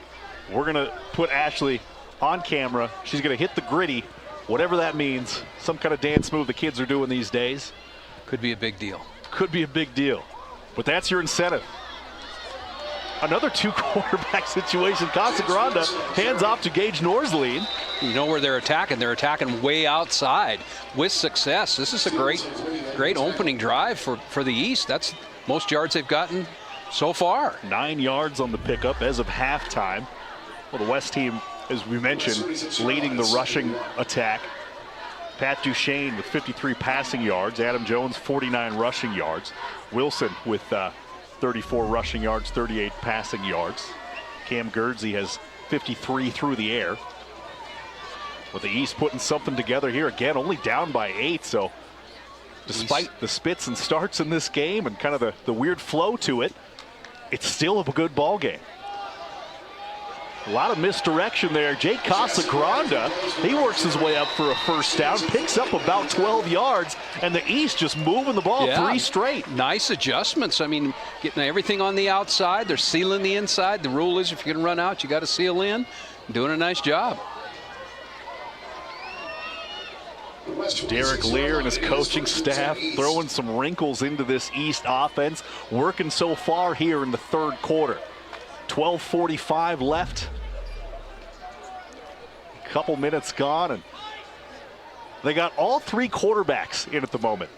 Speaker 7: we're going to put Ashley on camera. She's going to hit the gritty, whatever that means. Some kind of dance move the kids are doing these days.
Speaker 12: Could be a big deal.
Speaker 7: Could be a big deal. But that's your incentive. Another 2-quarterback situation. Casagrande hands off to Gage Norsleen.
Speaker 12: You know where they're attacking. They're attacking way outside with success. This is a great opening drive for the East. That's most yards they've gotten so far.
Speaker 7: 9 yards on the pickup as of halftime. Well, the West team, as we mentioned, leading the rushing attack. Pat Duchesne with 53 passing yards. Adam Jones, 49 rushing yards. Wilson with 34 rushing yards, 38 passing yards. Cam Guerdsey has 53 through the air. With the East putting something together here again, only down by 8. So despite the spits and starts in this game and kind of the weird flow to it, it's still a good ball game. A lot of misdirection there. Jake Casagrande, he works his way up for a first down, picks up about 12 yards, and the East just moving the ball 3 straight.
Speaker 12: Nice adjustments. I mean, getting everything on the outside. They're sealing the inside. The rule is if you're going to run out, you got to seal in. Doing a nice job.
Speaker 7: Derek Lear and his coaching staff throwing some wrinkles into this East offense, working so far here in the third quarter. 12:45 left. Couple minutes gone, and they got all 3 quarterbacks in at the moment.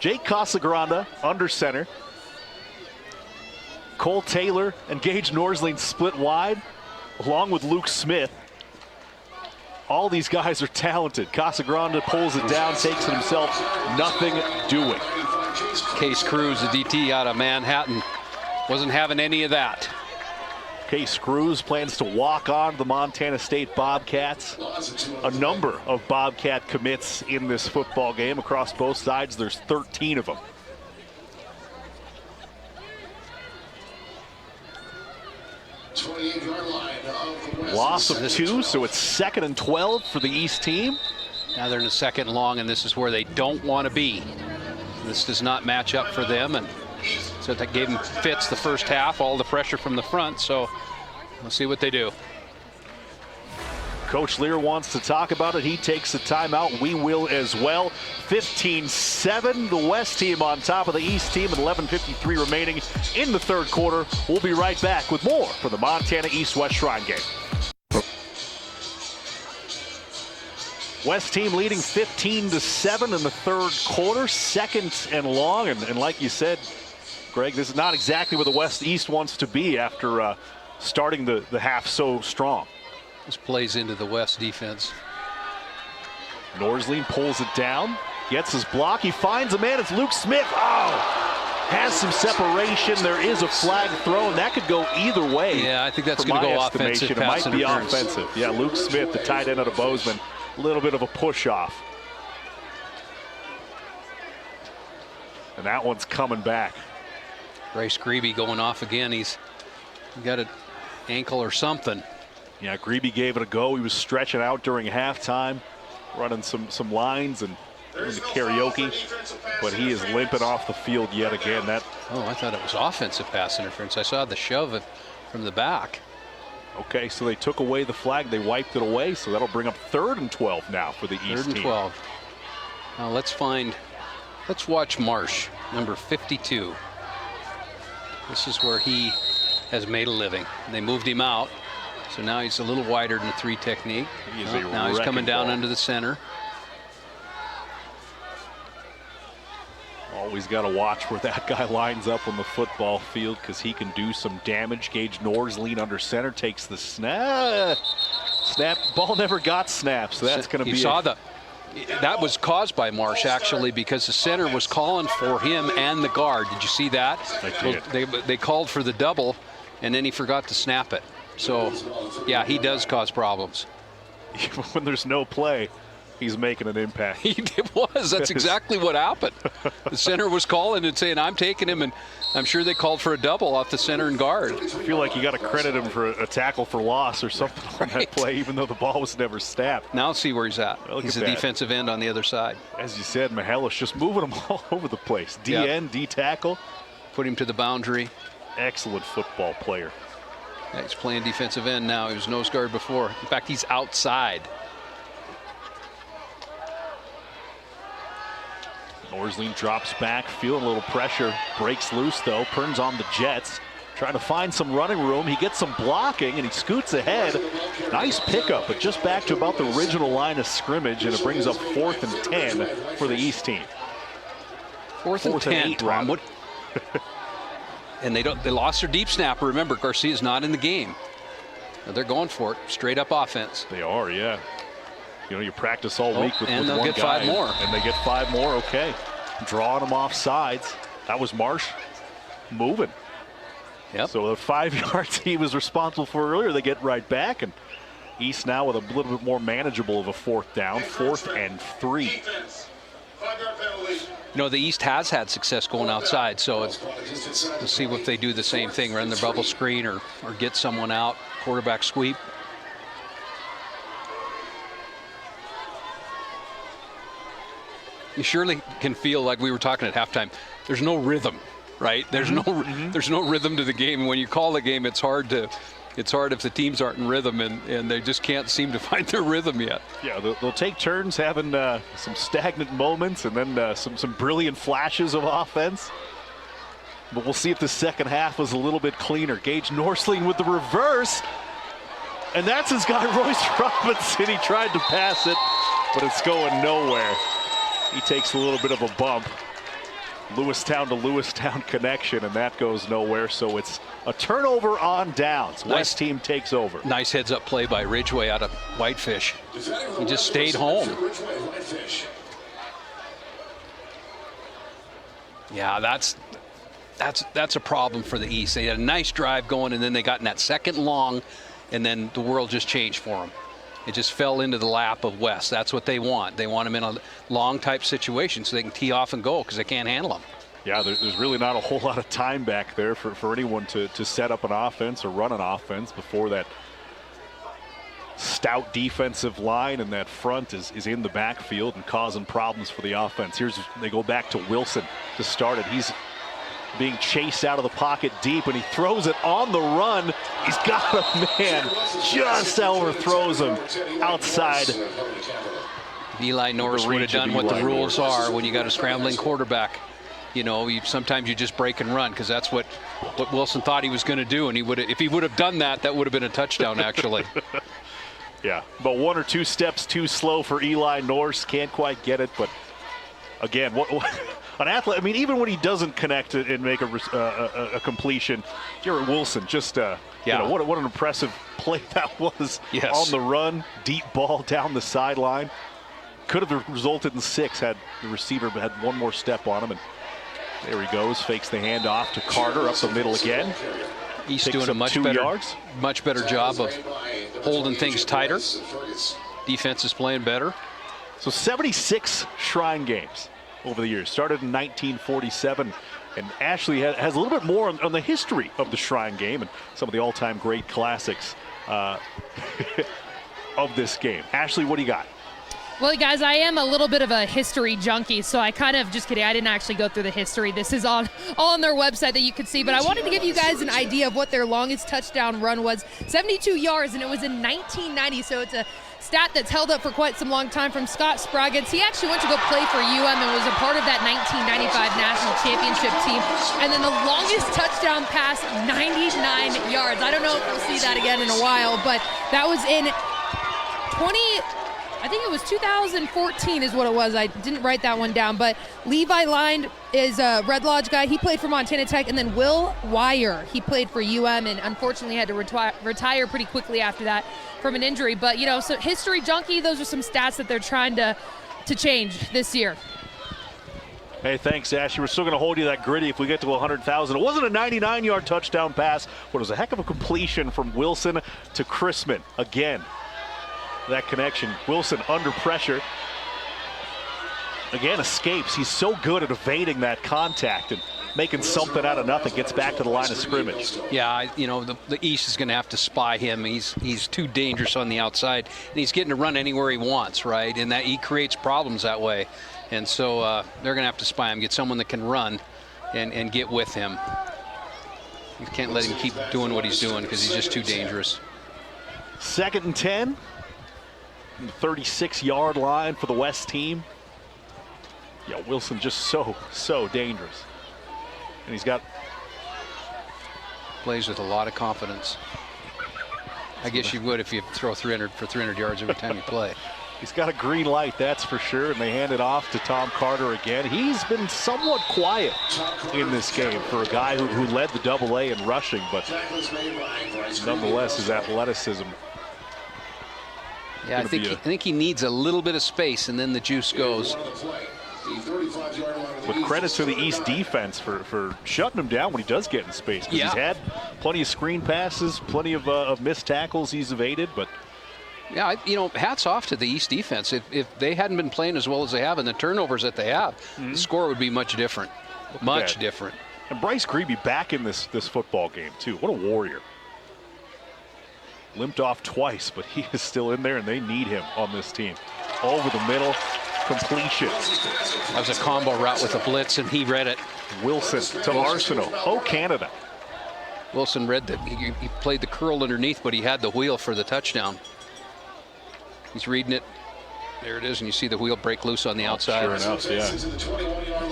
Speaker 7: Jake Casagrande under center. Cole Taylor and Gage Norsleen split wide, along with Luke Smith. All these guys are talented. Casagrande pulls it down, takes it himself, nothing doing.
Speaker 12: Case Cruz, the DT out of Manhattan, wasn't having any of that.
Speaker 7: Case Cruz plans to walk on the Montana State Bobcats. A number of Bobcat commits in this football game across both sides. There's 13 of them. Loss of 2, so it's 2nd and 12 for the East team.
Speaker 12: Now they're in a 2nd and long, and this is where they don't want to be. This does not match up for them, and so that gave them fits the first half, all the pressure from the front, so we'll see what they do.
Speaker 7: Coach Lear wants to talk about it. He takes the timeout. We will as well. 15-7, the West team on top of the East team, and 11:53 remaining in the third quarter. We'll be right back with more for the Montana East-West Shrine game. West team leading 15-7 in the third quarter, second and long, and like you said, Greg, this is not exactly where the West-East wants to be after starting the half so strong.
Speaker 12: This plays into the West defense.
Speaker 7: Norsling pulls it down, gets his block, he finds a man, it's Luke Smith. Oh, has some separation, there is a flag thrown, that could go either way.
Speaker 12: Yeah, I think that's going to go offensive.
Speaker 7: It might be offensive. Yeah, Luke Smith, the tight end out of Bozeman. A little bit of a push off. And that one's coming back.
Speaker 12: Bryce Grebe going off again. He's got an ankle or something.
Speaker 7: Yeah, Grebe gave it a go. He was stretching out during halftime, running some lines and doing the karaoke. But he is limping off the field yet again.
Speaker 12: Oh, I thought it was offensive pass interference. I saw the shove from the back.
Speaker 7: Okay, so they took away the flag. They wiped it away, so that'll bring up 3rd and 12 now for the East team.
Speaker 12: 3rd and 12. Now let's watch Marsh, number 52. This is where he has made a living. They moved him out, so now he's a little wider than the 3 technique. Now he's coming down under the center.
Speaker 7: Always got to watch where that guy lines up on the football field because he can do some damage. Gage Norsling under center takes the snap. Ball never got snapped, so that's going to be.
Speaker 12: That was caused by Marsh actually, because the center was calling for him and the guard. Did you see that?
Speaker 7: I did.
Speaker 12: They called for the double, and then he forgot to snap it. So, yeah, he does cause problems.
Speaker 7: When there's no play, he's making an impact.
Speaker 12: It was. That's exactly what happened. The center was calling and saying, I'm taking him, and I'm sure they called for a double off the center and guard.
Speaker 7: I feel like you got to credit him for a tackle for loss or something on that play, even though the ball was never snapped.
Speaker 12: Now see where he's at. He's a defensive end on the other side.
Speaker 7: As you said, Mihalis just moving him all over the place. D-end, D-tackle.
Speaker 12: Put him to the boundary.
Speaker 7: Excellent football player.
Speaker 12: Yeah, he's playing defensive end now. He was nose guard before. In fact, he's outside.
Speaker 7: Norsling drops back, feeling a little pressure, breaks loose though, turns on the Jets, trying to find some running room. He gets some blocking and he scoots ahead. Nice pickup, but just back to about the original line of scrimmage, and it brings up 4th and 10 for the East team.
Speaker 12: 4th and 10, Tom. And they lost their deep snapper. Remember, Garcia's not in the game. Now they're going for it, straight up offense.
Speaker 7: They are, yeah. You know, you practice all week with
Speaker 12: and
Speaker 7: one
Speaker 12: they'll get
Speaker 7: guy,
Speaker 12: 5 more.
Speaker 7: And they get 5 more, okay. Drawing them off sides. That was Marsh moving.
Speaker 12: Yep.
Speaker 7: So the 5 yards he was responsible for earlier, they get right back. And East now with a little bit more manageable of a 4th down, 4th and 3.
Speaker 12: You know, the East has had success going outside, so we'll see if they do the same thing, run the bubble screen or get someone out, quarterback sweep. You surely can feel like we were talking at halftime. There's no rhythm, right? There's no rhythm to the game. And when you call the game, it's hard if the teams aren't in rhythm, and they just can't seem to find their rhythm yet.
Speaker 7: Yeah, they'll take turns having some stagnant moments and then some brilliant flashes of offense. But we'll see if the second half was a little bit cleaner. Gage Norsling with the reverse. And that's his guy, Royce Robinson. He tried to pass it, but it's going nowhere. He takes a little bit of a bump. Lewistown to Lewistown connection, and that goes nowhere. So it's a turnover on downs. West team takes over.
Speaker 12: Nice heads-up play by Ridgway out of Whitefish. He just stayed home. Yeah, that's a problem for the East. They had a nice drive going, and then they got in that second long, and then the world just changed for them. It just fell into the lap of West. That's what they want. They want them in a long type situation so they can tee off and go because they can't handle them.
Speaker 7: Yeah, there's really not a whole lot of time back there for anyone to set up an offense or run an offense before that stout defensive line and that front is in the backfield and causing problems for the offense. They go back to Wilson to start it. He's being chased out of the pocket deep, and he throws it on the run. He's got a man, just overthrows him outside.
Speaker 12: Eli Norris would have done what the rules are when you got a scrambling quarterback. You know, sometimes you just break and run, because that's what Wilson thought he was going to do, and if he would have done that, that would have been a touchdown, actually.
Speaker 7: Yeah, but 1 or 2 steps too slow for Eli Norris. Can't quite get it, but again, what an athlete. I mean, even when he doesn't connect and make a completion, Garrett Wilson just you know, what an impressive play that was.
Speaker 12: Yes.
Speaker 7: On the run, deep ball down the sideline. Could have resulted in 6 had the receiver had one more step on him. And there he goes, fakes the handoff to Carter up the middle again.
Speaker 12: He's doing a much better job of holding things tighter. Defense is playing better.
Speaker 7: So 76 Shrine games over the years. Started in 1947. And Ashley has a little bit more on the history of the Shrine game and some of the all-time great classics of this game. Ashley, what do you got?
Speaker 2: Well, guys, I am a little bit of a history junkie, so I kind of, just kidding, I didn't actually go through the history. This is all on their website that you could see, but I wanted to give you guys an idea of what their longest touchdown run was. 72 yards, and it was in 1990, so it's a stat that's held up for quite some long time from Scott Spraggins. He actually went to go play for UM and was a part of that 1995 national championship team. And then the longest touchdown pass, 99 yards. I don't know if we'll see that again in a while, but that was in I think it was 2014 is what it was. I didn't write that one down, but Levi Line is a Red Lodge guy. He played for Montana Tech. And then Will Wire, he played for UM and unfortunately had to retire pretty quickly after that from an injury. But, you know, so history junkie, those are some stats that they're trying to change this year.
Speaker 7: Hey, thanks, Ashley. We're still going to hold you that gritty if we get to 100,000. It wasn't a 99-yard touchdown pass, but it was a heck of a completion from Wilson to Chrisman. Again, that connection. Wilson under pressure. Again, escapes. He's so good at evading that contact and making something out of nothing. Gets back to the line of scrimmage.
Speaker 12: Yeah, you know, the East is going to have to spy him. He's too dangerous on the outside, and he's getting to run anywhere he wants, right? And that he creates problems that way. And so they're going to have to spy him, get someone that can run and get with him. You can't let him keep doing what he's doing because he's just too dangerous.
Speaker 7: 2nd and 10. 36-yard line for the West team. Yeah, Wilson just so dangerous. And he's got...
Speaker 12: Plays with a lot of confidence. I guess you would if you throw 300 yards every time you play.
Speaker 7: He's got a green light, that's for sure, and they hand it off to Tom Carter again. He's been somewhat quiet in this game for a guy who led the AA in rushing, but nonetheless, his athleticism.
Speaker 12: Yeah, I think he needs a little bit of space, and then the juice goes.
Speaker 7: With credit to the East defense for shutting him down when he does get in space. Because he's had plenty of screen passes, plenty of missed tackles he's evaded, but...
Speaker 12: Yeah, you know, hats off to the East defense. If they hadn't been playing as well as they have and the turnovers that they have, the score would be much different. Much different.
Speaker 7: And Bryce Grebe back in this football game, too. What a warrior. Limped off twice, but he is still in there, and they need him on this team. Over the middle, completion.
Speaker 12: That was a combo route with a blitz, and he read it.
Speaker 7: Wilson to Arsenault. Oh, Canada.
Speaker 12: Wilson read that. He played the curl underneath, but he had the wheel for the touchdown. He's reading it. There it is, and you see the wheel break loose on the outside.
Speaker 7: Sure enough, yeah.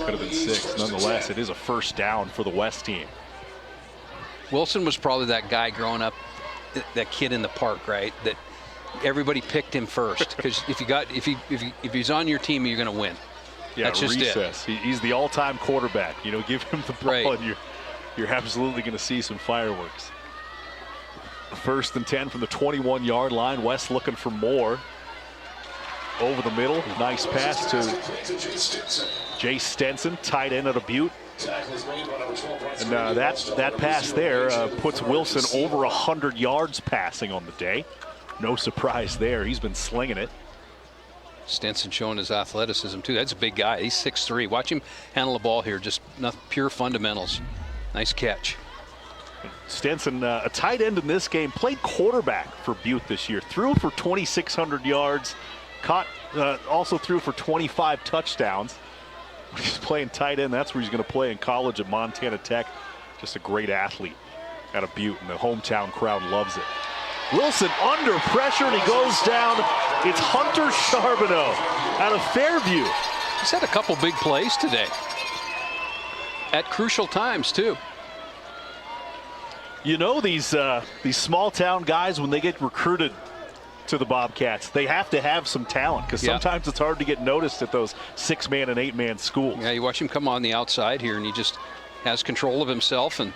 Speaker 7: Could have been 6. Nonetheless, it is a first down for the West team.
Speaker 12: Wilson was probably that guy growing up, that kid in the park, right? That everybody picked him first because if he's on your team, you're going to win.
Speaker 7: Yeah,
Speaker 12: that's just
Speaker 7: recess. He's the all-time quarterback. You know, give him the ball, and you're absolutely going to see some fireworks. 1st and 10 from the 21-yard line. West looking for more. Over the middle, nice pass to Jay Stenson, tight end at a Butte. And that pass there puts Wilson over 100 yards passing on the day. No surprise there. He's been slinging it.
Speaker 12: Stenson showing his athleticism, too. That's a big guy. He's 6'3". Watch him handle the ball here. Just pure fundamentals. Nice catch.
Speaker 7: Stenson, a tight end in this game, played quarterback for Butte this year. Threw for 2,600 yards. Also threw for 25 touchdowns. He's playing tight end. That's where he's going to play in college at Montana Tech. Just a great athlete out of Butte, and the hometown crowd loves it. Wilson under pressure, and he goes down. It's Hunter Charbonneau out of Fairview.
Speaker 12: He's had a couple big plays today at crucial times, too.
Speaker 7: You know, these small town guys, when they get recruited to the Bobcats, they have to have some talent, because sometimes it's hard to get noticed at those 6-man and 8-man schools.
Speaker 12: Yeah, you watch him come on the outside here, and he just has control of himself and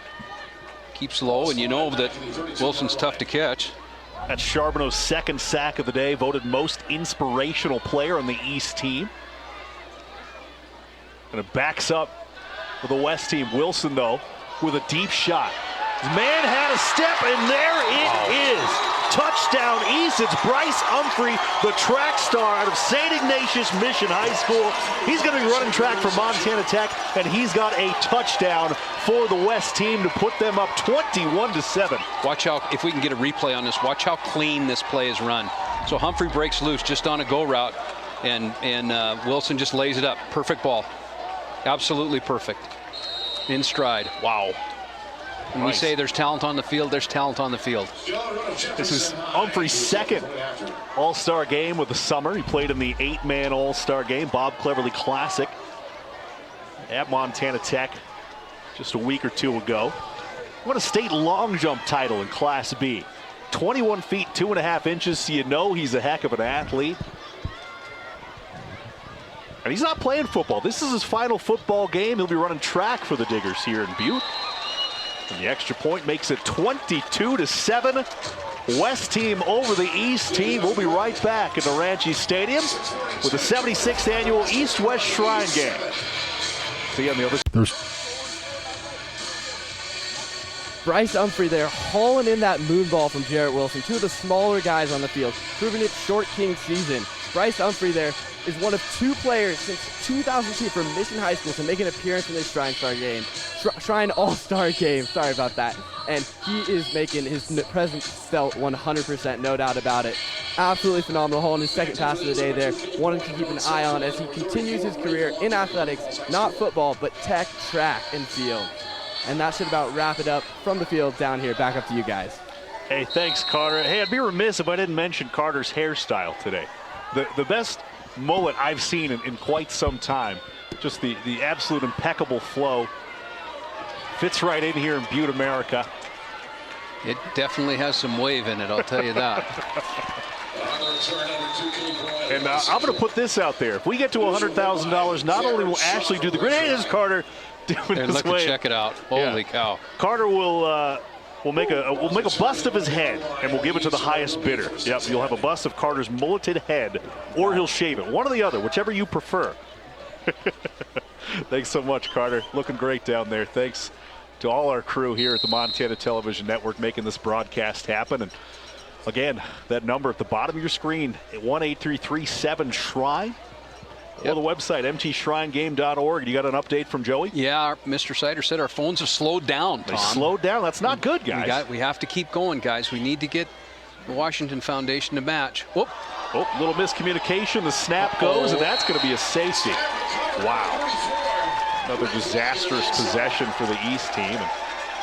Speaker 12: keeps low, and you know that Wilson's tough to catch.
Speaker 7: That's Charbonneau's second sack of the day, voted most inspirational player on the East team. And it backs up for the West team. Wilson, though, with a deep shot. His man had a step, and there it is. Touchdown East. It's Bryce Humphrey, the track star out of St. Ignatius Mission High School. He's going to be running track for Montana Tech, and he's got a touchdown for the West team to put them up 21-7.
Speaker 12: Watch how, if we can get a replay on this, watch how clean this play is run. So Humphrey breaks loose just on a go route, and Wilson just lays it up. Perfect ball. Absolutely perfect. In stride. Wow. When we say there's talent on the field, there's talent on the field.
Speaker 7: This is Humphrey's second All-Star game of the summer. He played in the 8-man All-Star game, Bob Cleverly Classic, at Montana Tech just a week or two ago. Won a state long jump title in Class B. 21 feet, 2.5 inches, so you know he's a heck of an athlete. And he's not playing football. This is his final football game. He'll be running track for the Diggers here in Butte. And the extra point makes it 22-7. West team over the East team. We'll be right back at the Ranchi Stadium with the 76th annual East-West Shrine Game. See you on the other side.
Speaker 14: Bryce Humphrey there hauling in that moon ball from Jarrett Wilson. Two of the smaller guys on the field, proving it's Short King season. Bryce Humphrey there is one of 2 players since 2002 from Mission High School to make an appearance in this Shrine All-Star game. Sorry about that. And he is making his presence felt 100%, no doubt about it. Absolutely phenomenal. Hauling his second pass of the day there. One to keep an eye on as he continues his career in athletics, not football, but tech, track, and field. And that should about wrap it up from the field down here. Back up to you guys.
Speaker 7: Hey, thanks, Carter. Hey, I'd be remiss if I didn't mention Carter's hairstyle today. The best mullet I've seen in quite some time. Just the absolute impeccable flow. Fits right in here in Butte, America.
Speaker 12: It definitely has some wave in it, I'll tell you that.
Speaker 7: And I'm going to put this out there. If we get to $100,000, not only will Ashley do the great, hey, there's Carter doing
Speaker 12: And
Speaker 7: his
Speaker 12: look,
Speaker 7: way.
Speaker 12: check it out. Holy cow.
Speaker 7: Carter will we'll make a bust of his head, and we'll give it to the highest bidder. Yep, you'll have a bust of Carter's mulleted head, or he'll shave it. One or the other, whichever you prefer. Thanks so much, Carter. Looking great down there. Thanks to all our crew here at the Montana Television Network making this broadcast happen. And again, that number at the bottom of your screen, 1-833-7-SHRINE. Or the website, mtshrinegame.org. You got an update from Joey?
Speaker 12: Yeah, Mr. Sider said our phones have slowed down, Tom.
Speaker 7: They slowed down? That's not good, guys.
Speaker 12: We have to keep going, guys. We need to get the Washington Foundation to match. Whoop.
Speaker 7: Oh, little miscommunication. The snap goes, and that's going to be a safety. Wow. Another disastrous possession for the East team. And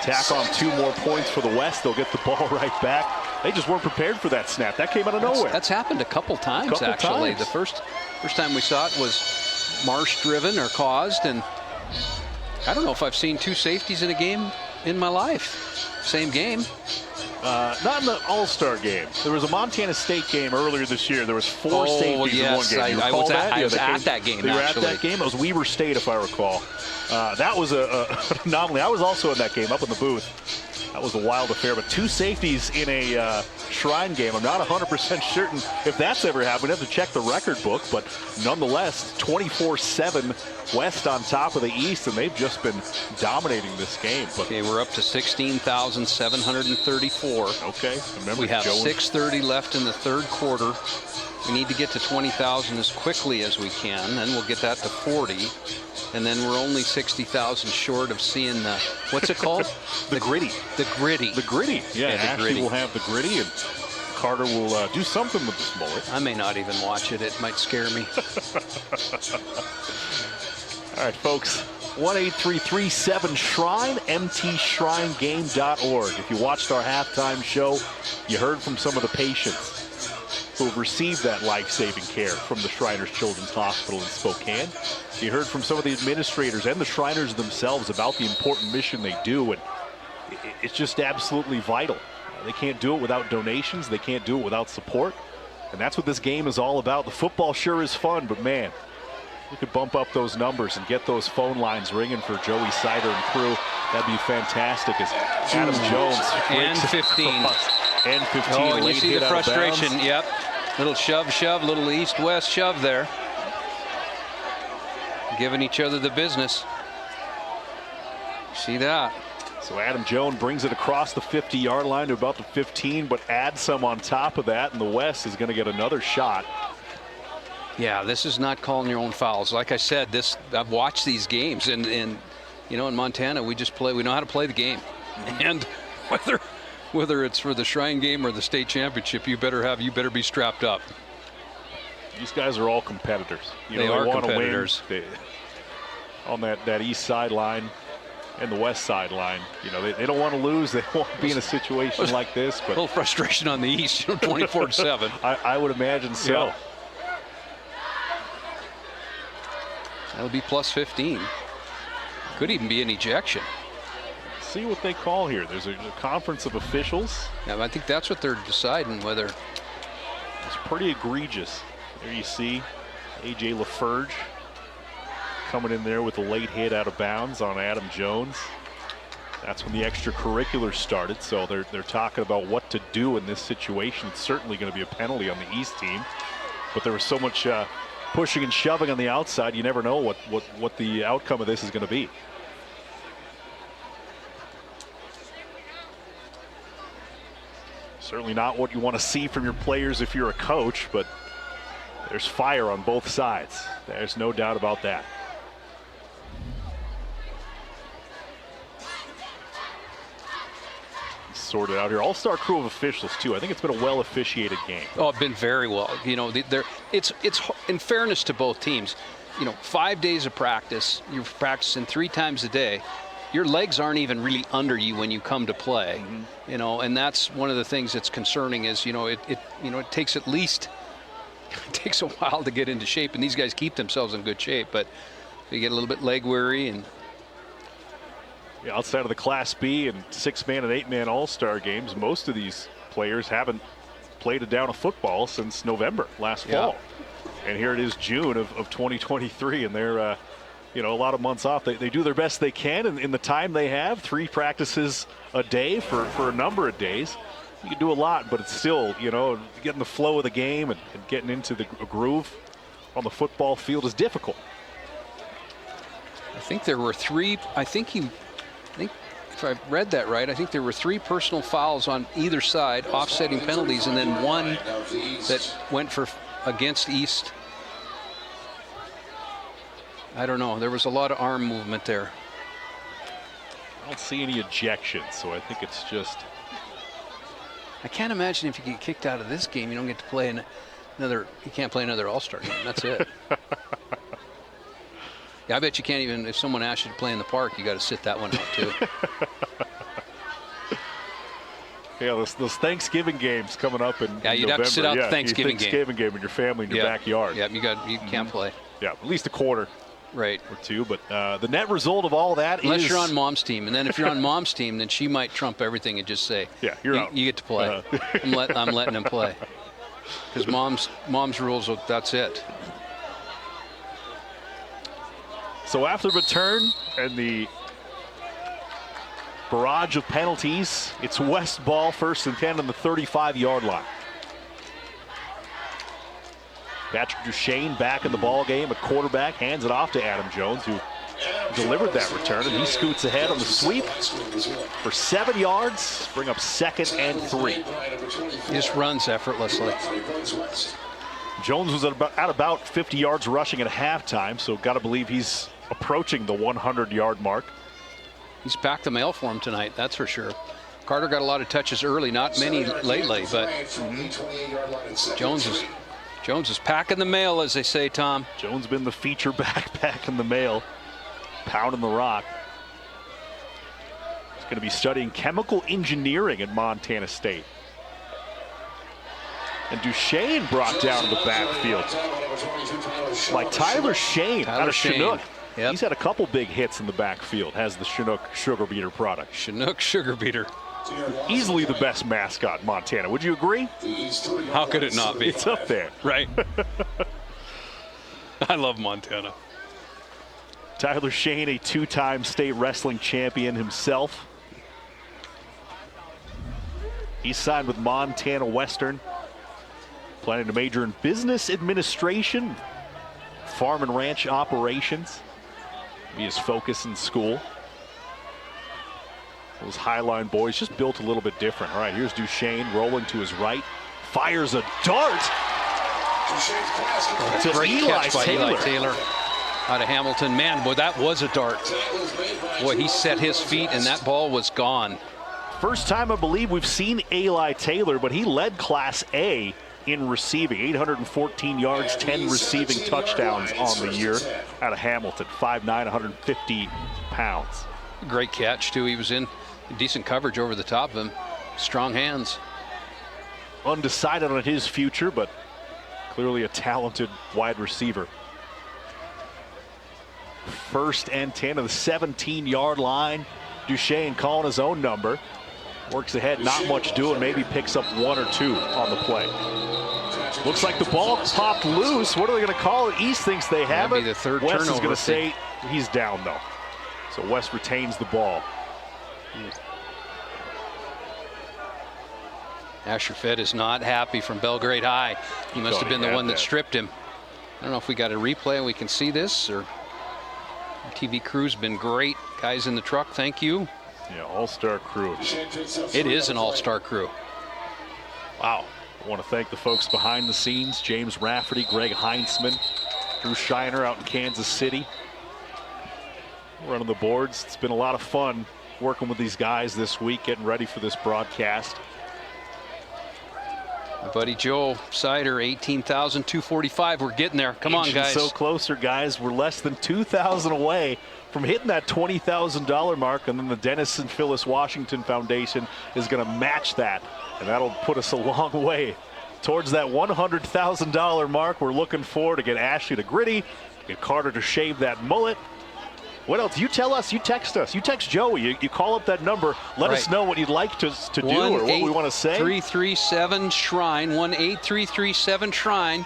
Speaker 7: tack on 2 more points for the West. They'll get the ball right back. They just weren't prepared for that snap. That came out of nowhere.
Speaker 12: That's happened a couple times, actually. The first time we saw it was Marsh-driven or caused, and I don't know if I've seen 2 safeties in a game in my life. Same game.
Speaker 7: Not in the All-Star game. There was a Montana State game earlier this year. There was 4 safeties in one game.
Speaker 12: I was at that game,
Speaker 7: You were at that game? It was Weber State, if I recall. That was an anomaly. I was also in that game, up in the booth. That was a wild affair, but 2 safeties in a Shrine game. I'm not 100% certain if that's ever happened. We'd have to check the record book, but nonetheless, 24-7 West on top of the East, and they've just been dominating this game. But
Speaker 12: okay, we're up to 16,734.
Speaker 7: Okay, remember
Speaker 12: we have 6:30 left in the third quarter. We need to get to 20,000 as quickly as we can, then we'll get that to 40. And then we're only 60,000 short of seeing the, what's it called?
Speaker 7: The gritty.
Speaker 12: The gritty.
Speaker 7: The gritty. Yeah,
Speaker 12: the
Speaker 7: Ashley
Speaker 12: gritty.
Speaker 7: will have the gritty, and Carter will do something with this mullet.
Speaker 12: I may not even watch it. It might scare me.
Speaker 7: All right, folks. 1-833-7-SHRINE, mtshrinegame.org. If you watched our halftime show, you heard from some of the patients who have received that life-saving care from the Shriners Children's Hospital in Spokane. You heard from some of the administrators and the Shriners themselves about the important mission they do, and it's just absolutely vital. They can't do it without donations. They can't do it without support, and that's what this game is all about. The football sure is fun, but man, we could bump up those numbers and get those phone lines ringing for Joey Sider and crew. That'd be fantastic. As Adam Jones
Speaker 12: and 15.
Speaker 7: And 15.
Speaker 12: Oh, and you see the frustration. Yep. Little shove, little east-west shove there. Giving each other the business. See that?
Speaker 7: So Adam Jones brings it across the 50-yard line to about the 15, but adds some on top of that, and the West is going to get another shot.
Speaker 12: Yeah, this is not calling your own fouls. Like I said, I've watched these games, and you know, in Montana, we know how to play the game. And whether it's for the Shrine game or the state championship, you better be strapped up.
Speaker 7: These guys are all competitors.
Speaker 12: They are competitors.
Speaker 7: On that east sideline and the west sideline, you know, they don't want to lose. They want to be in a situation like this. But
Speaker 12: a little frustration on the east, 24-7.
Speaker 7: I would imagine so.
Speaker 12: Yeah. That'll be plus 15. Could even be an ejection.
Speaker 7: See what they call here. There's a conference of officials.
Speaker 12: Yeah, I think that's what they're deciding whether.
Speaker 7: It's pretty egregious. There you see A.J. LaFerge coming in there with a late hit out of bounds on Adam Jones. That's when the extracurriculars started, so they're talking about what to do in this situation. It's certainly going to be a penalty on the East team, but there was so much pushing and shoving on the outside, you never know what the outcome of this is going to be. Certainly not what you want to see from your players if you're a coach, but there's fire on both sides. There's no doubt about that. Sorted out here. All-star crew of officials too. I think it's been a well-officiated game.
Speaker 12: Oh, it's been very well. You know, it's in fairness to both teams. You know, 5 days of practice. You're practicing 3 times a day. Your legs aren't even really under you when you come to play. You know, and that's one of the things that's concerning. Is it takes at least it takes a while to get into shape, and these guys keep themselves in good shape, but they get a little bit leg weary. And
Speaker 7: yeah, outside of the Class B and 6-man and 8-man all-star games, most of these players haven't played a down of football since November last fall. And here it is June of 2023, and they're a lot of months off. They do their best they can in the time they have. 3 practices a day for a number of days. You can do a lot, but it's still, getting the flow of the game and getting into the groove on the football field is difficult.
Speaker 12: I think there were 3. I think if I read that right, I think there were 3 personal fouls on either side, offsetting penalties, and then 1 that went against East. I don't know. There was a lot of arm movement there.
Speaker 7: I don't see any ejections, so I think it's just.
Speaker 12: I can't imagine if you get kicked out of this game, you don't get to play another. You can't play another All-Star game. That's it. Yeah, I bet you can't even. If someone asks you to play in the park, you got to sit that one out too.
Speaker 7: Yeah, those Thanksgiving games coming up in
Speaker 12: you'd
Speaker 7: November.
Speaker 12: Have to sit out the Thanksgiving
Speaker 7: game with your family in your backyard.
Speaker 12: Yeah, you can't play.
Speaker 7: Yeah, at least a quarter.
Speaker 12: Right.
Speaker 7: Or 2, but the net result of all that
Speaker 12: Unless you're on Mom's team, and then if you're on Mom's team, then she might trump everything and just say,
Speaker 7: "Yeah, you're out.
Speaker 12: You get to play. I'm letting him play." Because Mom's rules, that's it.
Speaker 7: So after the return and the barrage of penalties, it's West ball, 1st and 10 on the 35-yard line. Patrick Duchesne back in the ball game at quarterback, hands it off to Adam Jones, who delivered that return, and he scoots ahead on the sweep for 7 yards, bring up 2nd and 3.
Speaker 12: He just runs effortlessly.
Speaker 7: Jones was at about 50 yards rushing at halftime, so got to believe he's approaching the 100-yard mark.
Speaker 12: He's packed the mail for him tonight, that's for sure. Carter got a lot of touches early, not many lately, but Jones is packing the mail, as they say, Tom.
Speaker 7: Jones been the feature back in the mail pounding the rock. He's going to be studying chemical engineering at Montana State. And Duchesne brought down to the backfield. Like Tyler Shane out of Chinook.
Speaker 12: Yep.
Speaker 7: He's had a couple big hits in the backfield, has the Chinook Sugar Beater product.
Speaker 12: Chinook Sugar Beater.
Speaker 7: Easily the best mascot in Montana. Would you agree?
Speaker 12: How could it not be?
Speaker 7: It's up there.
Speaker 12: Right. I love Montana.
Speaker 7: Tyler Shane, a two-time state wrestling champion himself. He signed with Montana Western, planning to major in business administration, farm and ranch operations. Be his focus in school. Those Highline boys just built a little bit different. All right, here's Duchesne rolling to his right, fires a dart.
Speaker 12: That's a great catch by Eli Taylor out of Hamilton. Man, boy, that was a dart. Boy, he set his feet and that ball was gone.
Speaker 7: First time I believe we've seen Eli Taylor, but he led Class A in receiving. 814 yards, 10 receiving touchdowns on the year out of Hamilton. 5'9", 150 pounds.
Speaker 12: Great catch, too. He was in decent coverage over the top of him. Strong hands.
Speaker 7: Undecided on his future, but clearly a talented wide receiver. First and 10 of the 17-yard line. Duchesne calling his own number. Works ahead, not much doing. Maybe picks up 1 or 2 on the play. Looks like the ball popped loose. What are they going to call it? East thinks they have it.
Speaker 12: The third
Speaker 7: West
Speaker 12: turnover
Speaker 7: is going to say he's down, though. So West retains the ball.
Speaker 12: Asher Fed is not happy from Belgrade High. He must have been the one that stripped him. I don't know if we got a replay and we can see this, or TV crew's been great. Guys in the truck, thank you.
Speaker 7: Yeah, all-star crew.
Speaker 12: It is an all-star crew.
Speaker 7: Wow. I want to thank the folks behind the scenes, James Rafferty, Greg Heinzman, Drew Shiner out in Kansas City. Running the boards. It's been a lot of fun working with these guys this week, getting ready for this broadcast.
Speaker 12: My buddy Joe Sider, 18,245. We're getting there. Come on, guys.
Speaker 7: So closer, guys. We're less than 2,000 away from hitting that $20,000 mark, and then the Dennis and Phyllis Washington Foundation is going to match that, and that'll put us a long way towards that $100,000 mark. We're looking forward to get Ashley to Gritty, get Carter to shave that mullet. What else? You tell us. You text us. You text Joey. You call up that number. Let us know what you'd like to do or what we want to say.
Speaker 12: 337 Shrine. 18337 Shrine.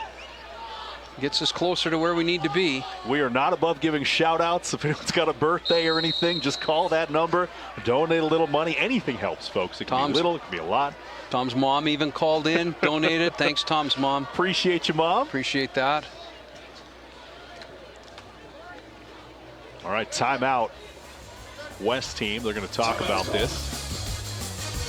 Speaker 12: Gets us closer to where we need to be.
Speaker 7: We are not above giving shout outs. If anyone's got a birthday or anything, just call that number. Donate a little money. Anything helps, folks. It can be little, it can be a lot.
Speaker 12: Tom's mom even called in, donated. Thanks, Tom's mom.
Speaker 7: Appreciate you, Mom.
Speaker 12: Appreciate that.
Speaker 7: All right, timeout. West team, they're going to talk about this.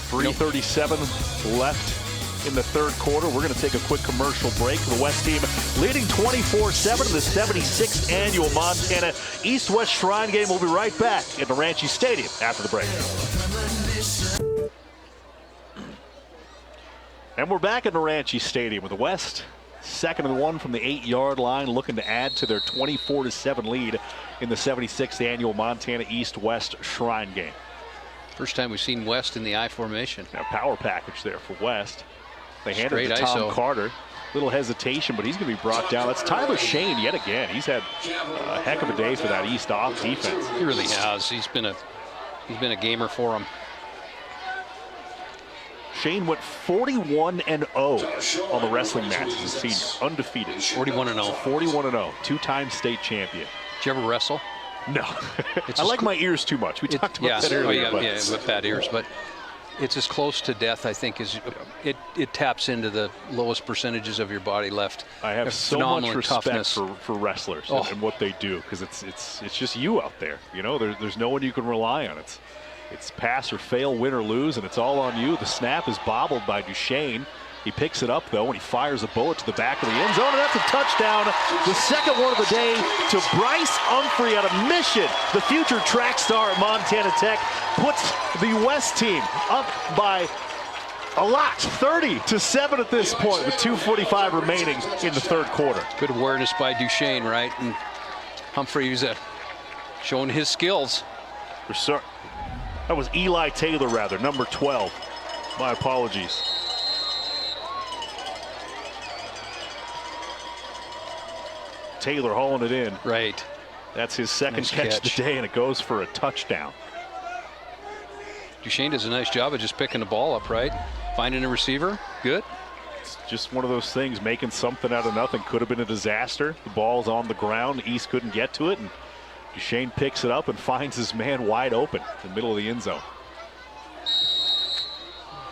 Speaker 7: 3:37 left in the third quarter. We're going to take a quick commercial break. The West team leading 24-7 in the 76th annual Montana East-West Shrine game. We'll be right back at Naranche Stadium after the break. And we're back at Naranche Stadium with the West. Second and 1 from the 8-yard line, looking to add to their 24-7 lead in the 76th annual Montana East-West Shrine game.
Speaker 12: First time we've seen West in the I formation.
Speaker 7: Now power package there for West. They handed it to
Speaker 12: Straight
Speaker 7: Tom
Speaker 12: ISO.
Speaker 7: Carter. Little hesitation, but he's going to be brought down. That's Tyler Shane yet again. He's had a heck of a day for that East off defense.
Speaker 12: He really has. He's been a gamer for them.
Speaker 7: Shane went 41-0 on the wrestling matches as a senior, undefeated.
Speaker 12: 41-0.
Speaker 7: 41-0, two-time state champion.
Speaker 12: Did you ever wrestle?
Speaker 7: No. I like my ears too much. We talked about that earlier.
Speaker 12: With bad ears, but it's as close to death, I think, as it taps into the lowest percentages of your body left.
Speaker 7: I have so much respect for wrestlers and what they do, because it's just you out there. You know, there's no one you can rely on. It's pass or fail, win or lose, and it's all on you. The snap is bobbled by Duchesne. He picks it up, though, and he fires a bullet to the back of the end zone, and that's a touchdown. The second one of the day to Bryce Humphrey out of Mission. The future track star at Montana Tech puts the West team up by a lot, 30-7 at this point, with 2:45 remaining in the third quarter.
Speaker 12: Good awareness by Duchesne, right? And Humphrey was a showing his skills.
Speaker 7: That was Eli Taylor, rather, number 12. My apologies. Taylor hauling it in.
Speaker 12: Right.
Speaker 7: That's his second
Speaker 12: Nice
Speaker 7: catch of
Speaker 12: catch.
Speaker 7: the day, and it goes for a touchdown.
Speaker 12: Duchesne does a nice job of just picking the ball up, right? Finding a receiver. Good.
Speaker 7: It's just one of those things, making something out of nothing. Could have been a disaster. The ball's on the ground. East couldn't get to it, and Duchesne picks it up and finds his man wide open in the middle of the end zone.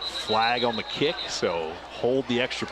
Speaker 7: Flag on the kick, so hold the extra